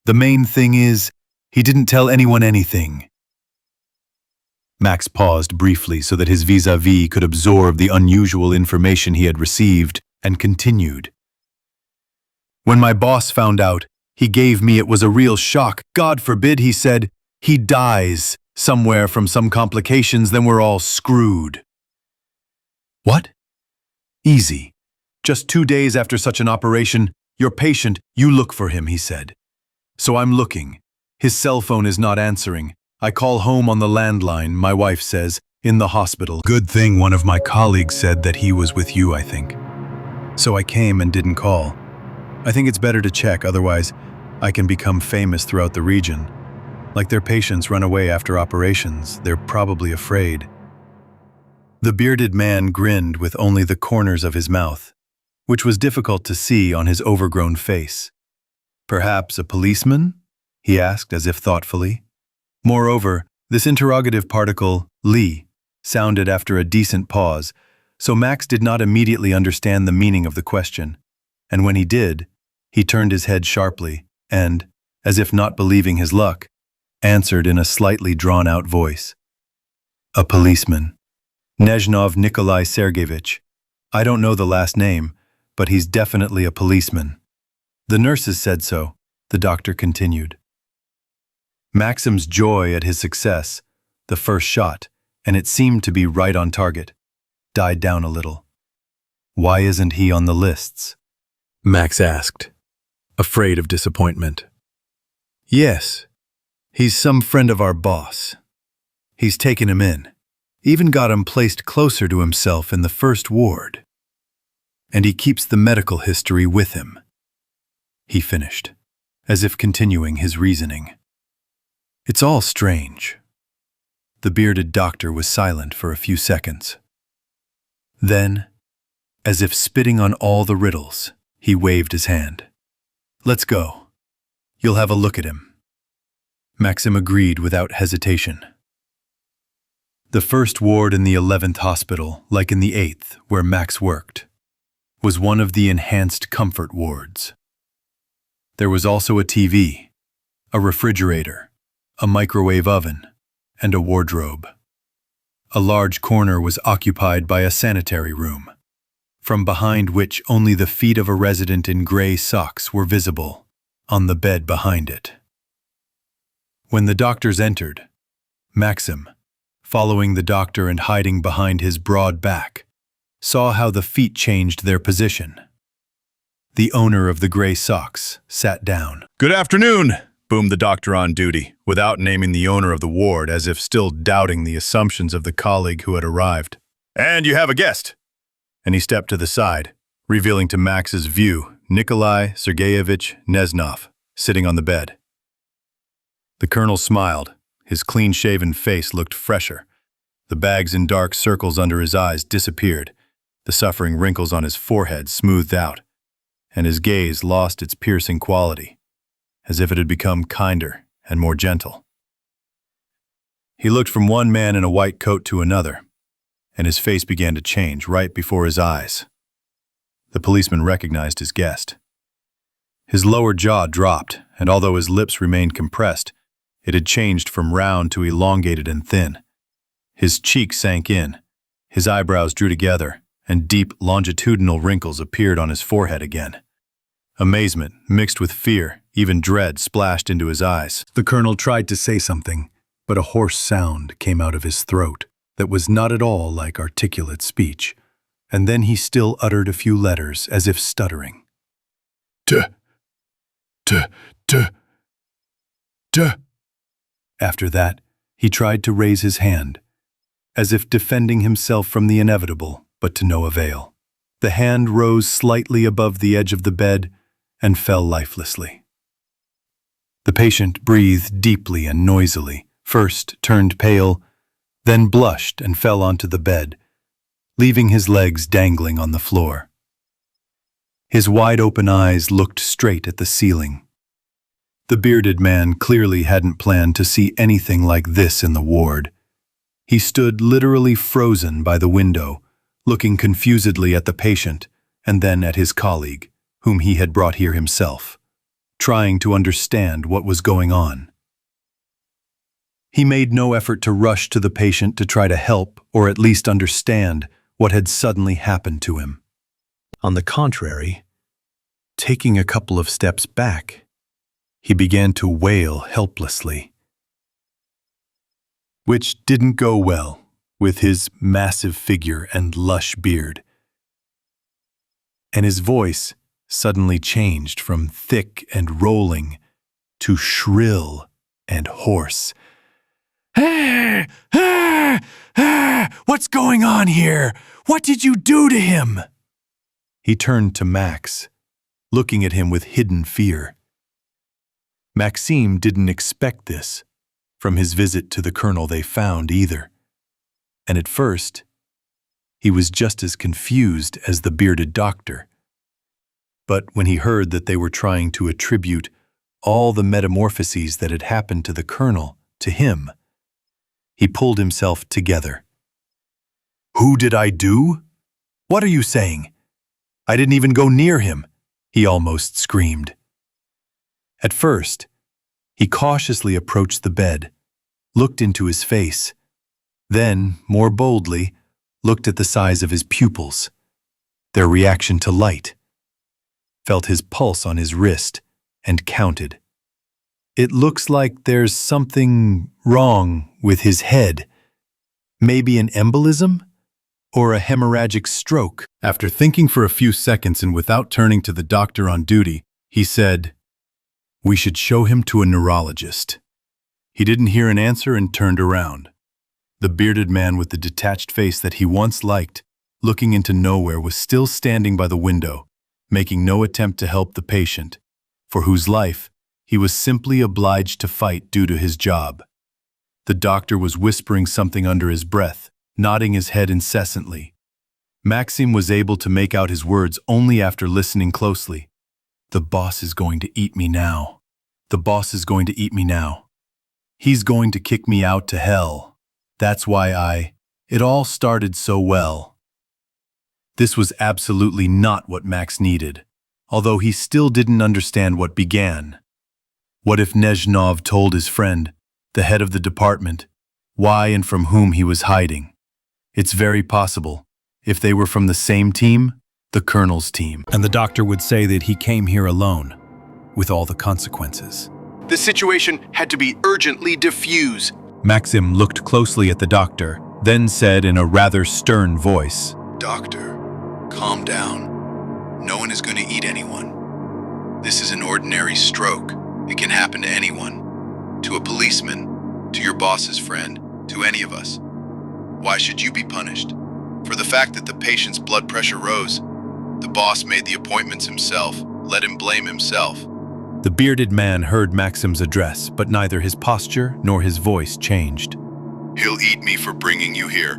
S1: The main thing is, he didn't tell anyone anything." Max paused briefly so that his vis-a-vis could absorb the unusual information he had received, and continued. "When my boss found out, he gave me it was a real shock. God forbid, he said, he dies somewhere from some complications, then we're all screwed." "What?" "Easy. Just 2 days after such an operation, your patient, you look for him," he said. "So I'm looking. His cell phone is not answering. I call home on the landline, my wife says, in the hospital.
S5: Good thing one of my colleagues said that he was with you, I think. So I came and didn't call. I think it's better to check, otherwise I can become famous throughout the region. Like their patients run away after operations, they're probably afraid." The bearded man grinned with only the corners of his mouth, which was difficult to see on his overgrown face. "Perhaps a policeman?" he asked as if thoughtfully. Moreover, this interrogative particle, li, sounded after a decent pause, so Max did not immediately understand the meaning of the question, and when he did, he turned his head sharply and, as if not believing his luck, answered in a slightly drawn-out voice. "A policeman. Nezhnov Nikolai Sergeyevich. I don't know the last name, but he's definitely a policeman. The nurses said so," the doctor continued. Maxim's joy at his success, the first shot, and it seemed to be right on target, died down a little. "Why isn't he on the lists?" Max asked, afraid of disappointment. "Yes, he's some friend of our boss. He's taken him in, even got him placed closer to himself in the first ward. And he keeps the medical history with him," he finished, as if continuing his reasoning. "It's all strange." The bearded doctor was silent for a few seconds. Then, as if spitting on all the riddles, he waved his hand. "Let's go. You'll have a look at him." Maxim agreed without hesitation.
S1: The first ward in the 11th hospital, like in the 8th, where Max worked, was one of the enhanced comfort wards. There was also a TV, a refrigerator, a microwave oven, and a wardrobe. A large corner was occupied by a sanitary room, from behind which only the feet of a resident in gray socks were visible, on the bed behind it. When the doctors entered, Maxim, following the doctor and hiding behind his broad back, saw how the feet changed their position. The owner of the gray socks sat down.
S5: "Good afternoon," boomed the doctor on duty, without naming the owner of the ward, as if still doubting the assumptions of the colleague who had arrived. "And you have a guest." And he stepped to the side, revealing to Max's view Nikolai Sergeyevich Neznov, sitting on the bed. The colonel smiled. His clean-shaven face looked fresher. The bags in dark circles under his eyes disappeared. The suffering wrinkles on his forehead smoothed out, and his gaze lost its piercing quality, as if it had become kinder and more gentle. He looked from one man in a white coat to another, and his face began to change right before his eyes. The policeman recognized his guest. His lower jaw dropped, and although his lips remained compressed, it had changed from round to elongated and thin. His cheeks sank in, his eyebrows drew together, and deep longitudinal wrinkles appeared on his forehead again. Amazement, mixed with fear, even dread, splashed into his eyes. The colonel tried to say something, but a hoarse sound came out of his throat that was not at all like articulate speech, and then he still uttered a few letters as if stuttering. "T, t, t, t." After that, he tried to raise his hand, as if defending himself from the inevitable, but to no avail. The hand rose slightly above the edge of the bed and fell lifelessly. The patient breathed deeply and noisily, first turned pale, then blushed and fell onto the bed, leaving his legs dangling on the floor. His wide-open eyes looked straight at the ceiling. The bearded man clearly hadn't planned to see anything like this in the ward. He stood literally frozen by the window, looking confusedly at the patient and then at his colleague, whom he had brought here himself, trying to understand what was going on. He made no effort to rush to the patient to try to help or at least understand what had suddenly happened to him. On the contrary, taking a couple of steps back, he began to wail helplessly, which didn't go well with his massive figure and lush beard. And his voice suddenly changed from thick and rolling to shrill and hoarse. "What's going on here? What did you do to him?" He turned to Max, looking at him with hidden fear. Maxime didn't expect this from his visit to the colonel they found either, and at first, he was just as confused as the bearded doctor. But when he heard that they were trying to attribute all the metamorphoses that had happened to the colonel to him, he pulled himself together. "Who did I do? What are you saying? I didn't even go near him," he almost screamed. At first, he cautiously approached the bed, looked into his face, then, more boldly, looked at the size of his pupils, their reaction to light, felt his pulse on his wrist, and counted. "It looks like there's something wrong with his head. Maybe an embolism? Or a hemorrhagic stroke?" After thinking for a few seconds and without turning to the doctor on duty, he said, "We should show him to a neurologist." He didn't hear an answer and turned around. The bearded man with the detached face that he once liked, looking into nowhere, was still standing by the window, making no attempt to help the patient, for whose life he was simply obliged to fight due to his job. The doctor was whispering something under his breath, nodding his head incessantly. Maxim was able to make out his words only after listening closely. "The boss is going to eat me now. The boss is going to eat me now. He's going to kick me out to hell."
S1: That's why It all started so well. This was absolutely not what Max needed, although he still didn't understand what began. What if Nezhnov told his friend, the head of the department, why and from whom he was hiding? It's very possible. If they were from the same team, the colonel's team.
S5: And the doctor would say that he came here alone, with all the consequences.
S13: The situation had to be urgently diffused.
S5: Maxim looked closely at the doctor, then said in a rather stern voice,
S14: Doctor, calm down. No one is going to eat anyone. This is an ordinary stroke. It can happen to anyone. To a policeman, to your boss's friend, to any of us. Why should you be punished? For the fact that the patient's blood pressure rose. The boss made the appointments himself. Let him blame himself.
S5: The bearded man heard Maxim's address, but neither his posture nor his voice changed.
S14: He'll eat me for bringing you here,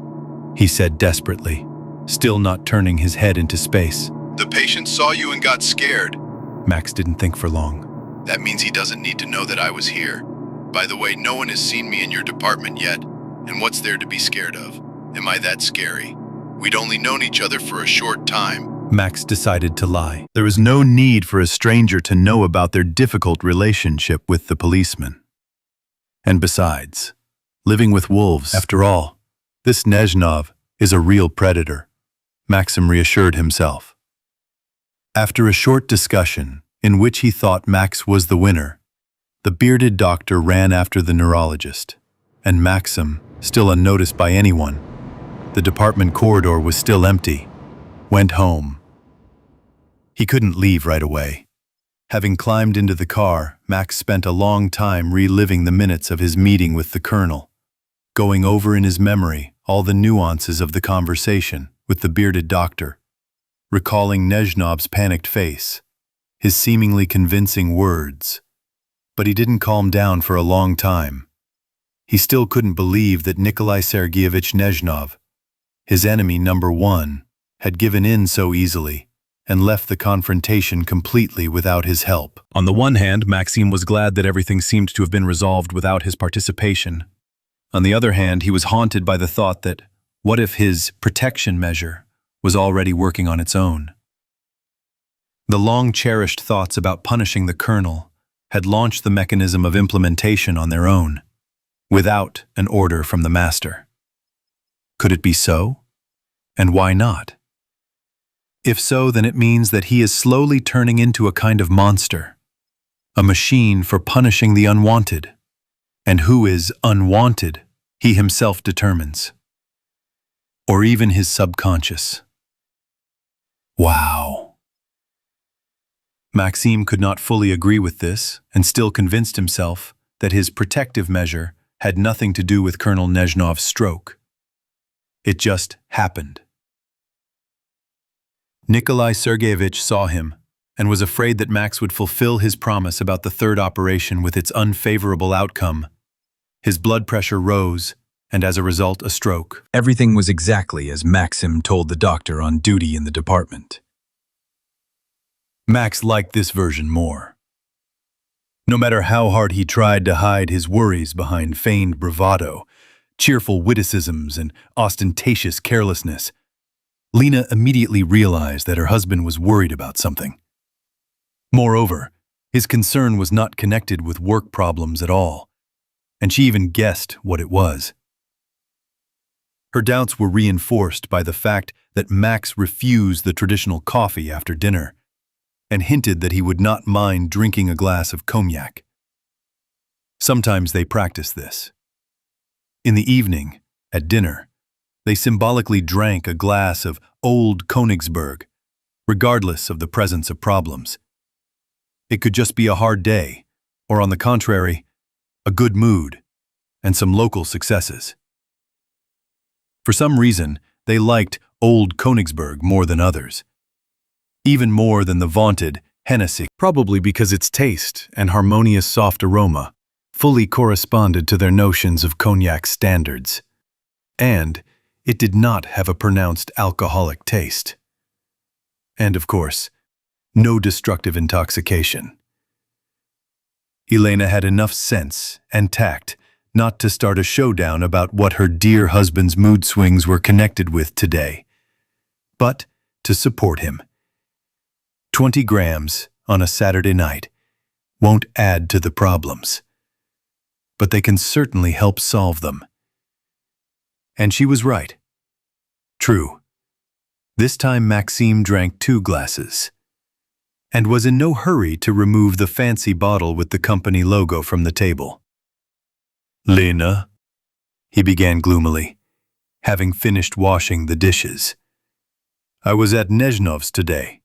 S5: he said desperately, still not turning his head into space.
S14: The patient saw you and got scared.
S5: Max didn't think for long.
S14: That means he doesn't need to know that I was here. By the way, no one has seen me in your department yet. And what's there to be scared of? Am I that scary? We'd only known each other for a short time.
S5: Max decided to lie. There was no need for a stranger to know about their difficult relationship with the policeman. And besides, living with wolves, after all, this Nezhnov is a real predator, Maxim reassured himself. After a short discussion, in which he thought Max was the winner, the bearded doctor ran after the neurologist, and Maxim, still unnoticed by anyone, the department corridor was still empty, went home. He couldn't leave right away. Having climbed into the car, Max spent a long time reliving the minutes of his meeting with the colonel, going over in his memory all the nuances of the conversation with the bearded doctor, recalling Nezhnov's panicked face, his seemingly convincing words. But he didn't calm down for a long time. He still couldn't believe that Nikolai Sergeyevich Nezhnov, his enemy number one, had given in so easily and left the confrontation completely without his help.
S12: On the one hand, Maxim was glad that everything seemed to have been resolved without his participation. On the other hand, he was haunted by the thought that, what if his protection measure was already working on its own? The long-cherished thoughts about punishing the colonel had launched the mechanism of implementation on their own, without an order from the master. Could it be so? And why not? If so, then it means that he is slowly turning into a kind of monster, a machine for punishing the unwanted. And who is unwanted, he himself determines. Or even his subconscious. Wow. Maxim could not fully agree with this and still convinced himself that his protective measure had nothing to do with Colonel Nezhnov's stroke. It just happened. Nikolai Sergeyevich saw him and was afraid that Max would fulfill his promise about the third operation with its unfavorable outcome. His blood pressure rose, and as a result, a stroke.
S5: Everything was exactly as Maxim told the doctor on duty in the department. Max liked this version more. No matter how hard he tried to hide his worries behind feigned bravado, cheerful witticisms, and ostentatious carelessness, Lena immediately realized that her husband was worried about something. Moreover, his concern was not connected with work problems at all, and she even guessed what it was. Her doubts were reinforced by the fact that Max refused the traditional coffee after dinner and hinted that he would not mind drinking a glass of cognac. Sometimes they practiced this. In the evening, at dinner, they symbolically drank a glass of old Königsberg, regardless of the presence of problems. It could just be a hard day, or on the contrary, a good mood, and some local successes. For some reason, they liked old Königsberg more than others, even more than the vaunted Hennessy, probably because its taste and harmonious soft aroma fully corresponded to their notions of cognac standards. And it did not have a pronounced alcoholic taste. And of course, no destructive intoxication. Elena had enough sense and tact
S1: not to start a showdown about what her dear husband's mood swings were connected with today, but to support him. 20 grams on a Saturday night won't add to the problems, but they can certainly help solve them. And she was right. True. This time Maxime drank 2 glasses and was in no hurry to remove the fancy bottle with the company logo from the table. "Lena," he began gloomily, having finished washing the dishes. "I was at Nezhnov's today."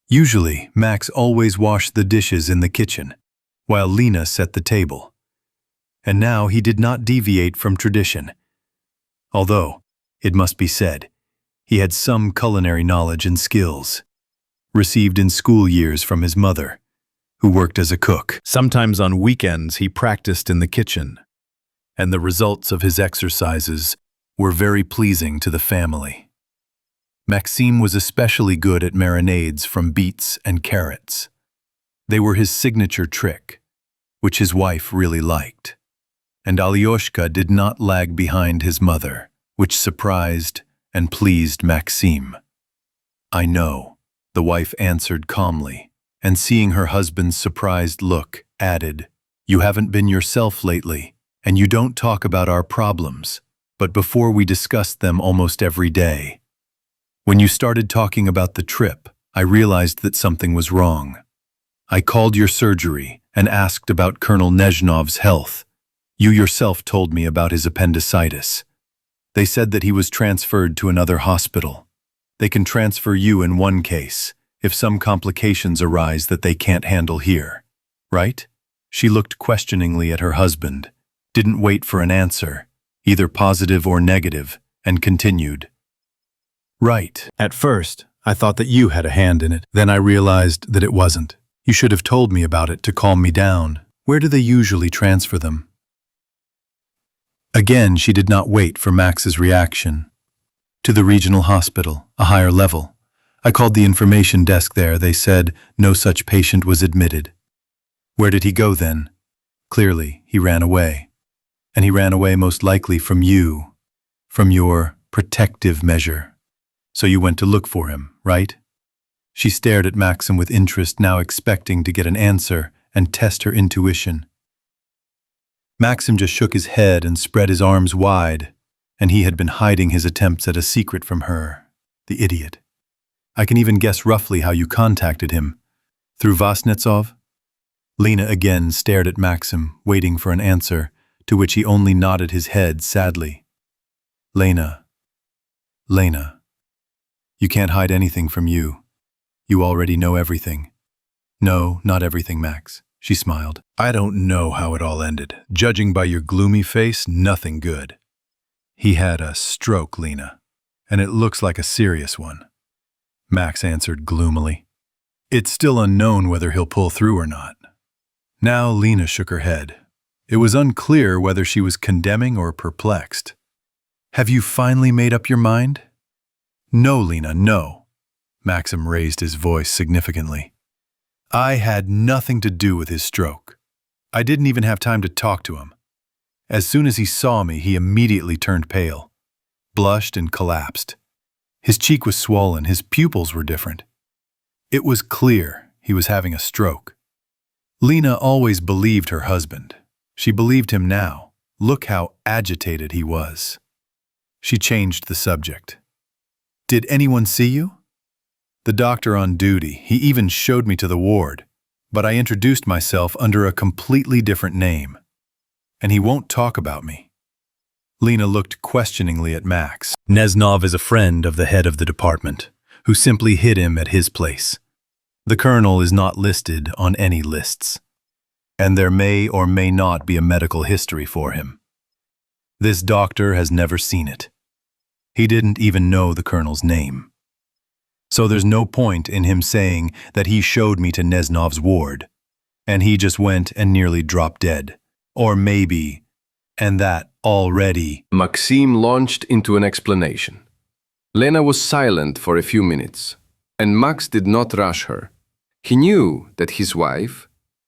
S1: Usually, Max always washed the dishes in the kitchen, while Lena set the table. And now he did not deviate from tradition. Although, it must be said, he had some culinary knowledge and skills, received in school years from his mother, who worked as a cook.
S5: Sometimes on weekends he practiced in the kitchen, and the results of his exercises were very pleasing to the family. Maxime was especially good at marinades from beets and carrots. They were his signature trick, which his wife really liked. And Alyoshka did not lag behind his mother, which surprised and pleased Maxime. "I know," the wife answered calmly, and seeing her husband's surprised look, added, "You haven't been yourself lately, and you don't talk about our problems, but before we discussed them almost every day. When you started talking about the trip, I realized that something was wrong. I called your surgery and asked about Colonel Nezhnov's health. You yourself told me about his appendicitis. They said that he was transferred to another hospital. They can transfer you in one case, if some complications arise that they can't handle here. Right?" She looked questioningly at her husband, didn't wait for an answer, either positive or negative, and continued. "Right. At first, I thought that you had a hand in it. Then I realized that it wasn't. You should have told me about it to calm me down. Where do they usually transfer them?" Again, she did not wait for Max's reaction. "To the regional hospital, a higher level. I called the information desk there. They said no such patient was admitted." "Where did he go then?" "Clearly, he ran away. And he ran away most likely from you, from your protective measure. So you went to look for him, right?" She stared at Maxim with interest, now expecting to get an answer and test her intuition. Maxim just shook his head and spread his arms wide, and he had been hiding his attempts at a secret from her. The idiot. "I can even guess roughly how you contacted him. Through Vasnetsov?" Lena again stared at Maxim, waiting for an answer, to which he only nodded his head sadly. Lena. You can't hide anything from you. You already know everything." "No, not everything, Max," she smiled. "I don't know how it all ended. Judging by your gloomy face, nothing good. He had a stroke, Lena, and it looks like a serious one," Max answered gloomily. "It's still unknown whether he'll pull through or not." Now Lena shook her head. It was unclear whether she was condemning or perplexed. "Have you finally made up your mind?" "No, Lena, no." Maxim raised his voice significantly. "I had nothing to do with his stroke. I didn't even have time to talk to him. As soon as he saw me, he immediately turned pale, blushed and collapsed. His cheek was swollen, his pupils were different. It was clear he was having a stroke." Lena always believed her husband. She believed him now. Look how agitated he was. She changed the subject. "Did anyone see you?" "The doctor on duty. He even showed me to the ward. But I introduced myself under a completely different name. And he won't talk about me." Lena looked questioningly at Max. "Neznov is a friend of the head of the department, who simply hid him at his place. The colonel is not listed on any lists. And there may or may not be a medical history for him. This doctor has never seen it. He didn't even know the colonel's name. So there's no point in him saying that he showed me to Neznov's ward, and he just went and nearly dropped dead. Or maybe, and that already."
S15: Maxime launched into an explanation. Lena was silent for a few minutes, and Max did not rush her. He knew that his wife,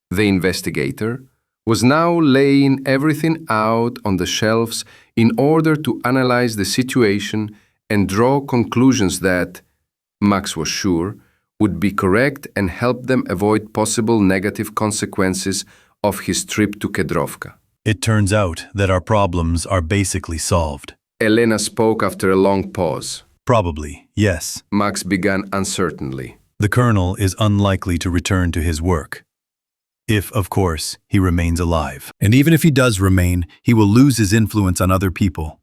S15: the investigator, was now laying everything out on the shelves in order to analyze the situation and draw conclusions that, Max was sure, would be correct and help them avoid possible negative consequences of his trip to Kedrovka.
S1: It turns out that our problems are basically solved.
S15: Elena spoke after a long pause.
S1: Probably, yes.
S15: Max began uncertainly.
S1: The colonel is unlikely to return to his work. If, of course, he remains alive. And even if he does remain, he will lose his influence on other people.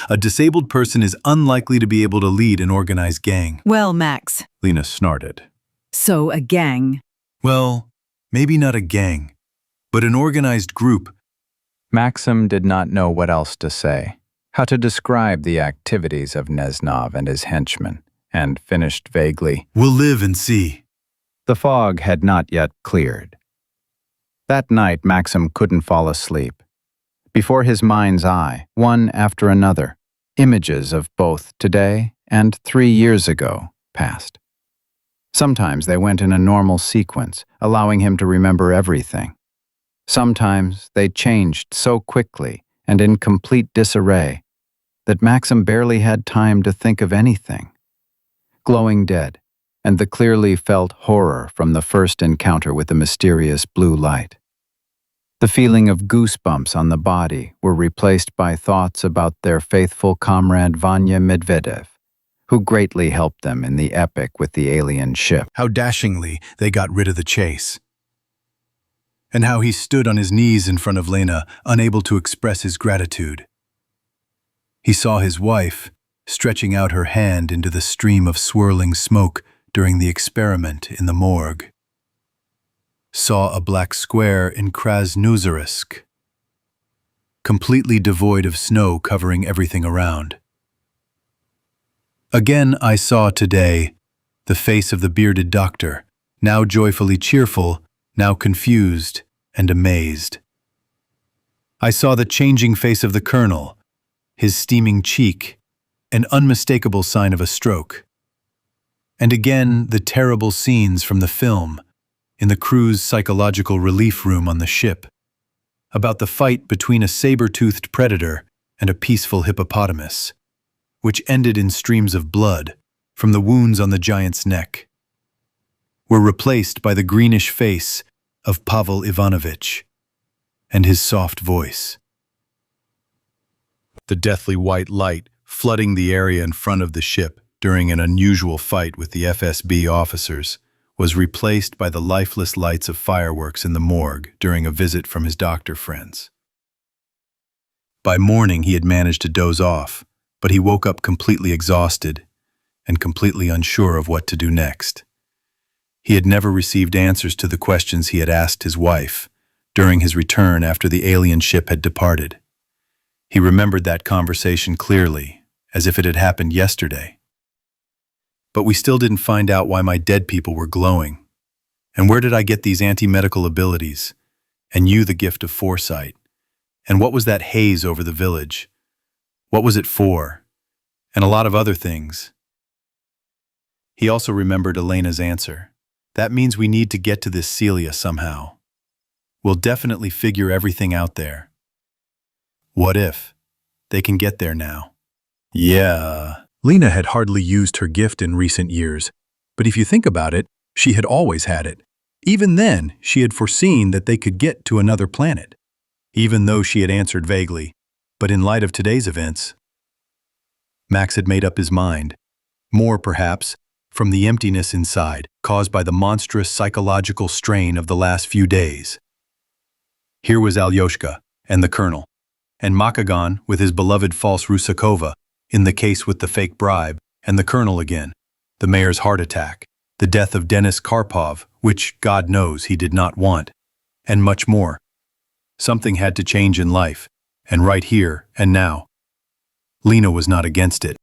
S1: A disabled person is unlikely to be able to lead an organized gang.
S16: Well, Max.
S1: Lena snorted.
S16: So a gang.
S1: Well, maybe not a gang, but an organized group.
S17: Maxim did not know what else to say, how to describe the activities of Neznov and his henchmen, and finished vaguely,
S1: "We'll live and see."
S17: The fog had not yet cleared. That night, Maxim couldn't fall asleep. Before his mind's eye, one after another, images of both today and 3 years ago passed. Sometimes they went in a normal sequence, allowing him to remember everything. Sometimes they changed so quickly and in complete disarray that Maxim barely had time to think of anything. Glowing dead, and the clearly felt horror from the first encounter with the mysterious blue light. The feeling of goosebumps on the body were replaced by thoughts about their faithful comrade Vanya Medvedev, who greatly helped them in the epic with the alien ship.
S1: How dashingly they got rid of the chase. And how he stood on his knees in front of Lena, unable to express his gratitude. He saw his wife stretching out her hand into the stream of swirling smoke during the experiment in the morgue. Saw a black square in Krasnozersk, completely devoid of snow covering everything around. Again I saw today the face of the bearded doctor, now joyfully cheerful, now confused and amazed. I saw the changing face of the colonel, his steaming cheek, an unmistakable sign of a stroke. And again the terrible scenes from the film, in the crew's psychological relief room on the ship, about the fight between a saber-toothed predator and a peaceful hippopotamus, which ended in streams of blood from the wounds on the giant's neck, were replaced by the greenish face of Pavel Ivanovich and his soft voice. The deathly white light flooding the area in front of the ship during an unusual fight with the FSB officers was replaced by the lifeless lights of fireworks in the morgue during a visit from his doctor friends. By morning he had managed to doze off, but he woke up completely exhausted and completely unsure of what to do next. He had never received answers to the questions he had asked his wife during his return after the alien ship had departed. He remembered that conversation clearly, as if it had happened yesterday. But we still didn't find out why my dead people were glowing. And where did I get these anti-medical abilities? And you the gift of foresight. And what was that haze over the village? What was it for? And a lot of other things. He also remembered Elena's answer. That means we need to get to this Celia somehow. We'll definitely figure everything out there. What if they can get there now? Yeah.
S5: Lena had hardly used her gift in recent years, but if you think about it, she had always had it. Even then, she had foreseen that they could get to another planet, even though she had answered vaguely. But in light of today's events, Max had made up his mind. More, perhaps, from the emptiness inside, caused by the monstrous psychological strain of the last few days. Here was Alyoshka and the colonel, and Makagan with his beloved false Rusakova, in the case with the fake bribe, and the colonel again, the mayor's heart attack, the death of Denis Karpov, which God knows he did not want, and much more. Something had to change in life, and right here and now. Lena was not against it.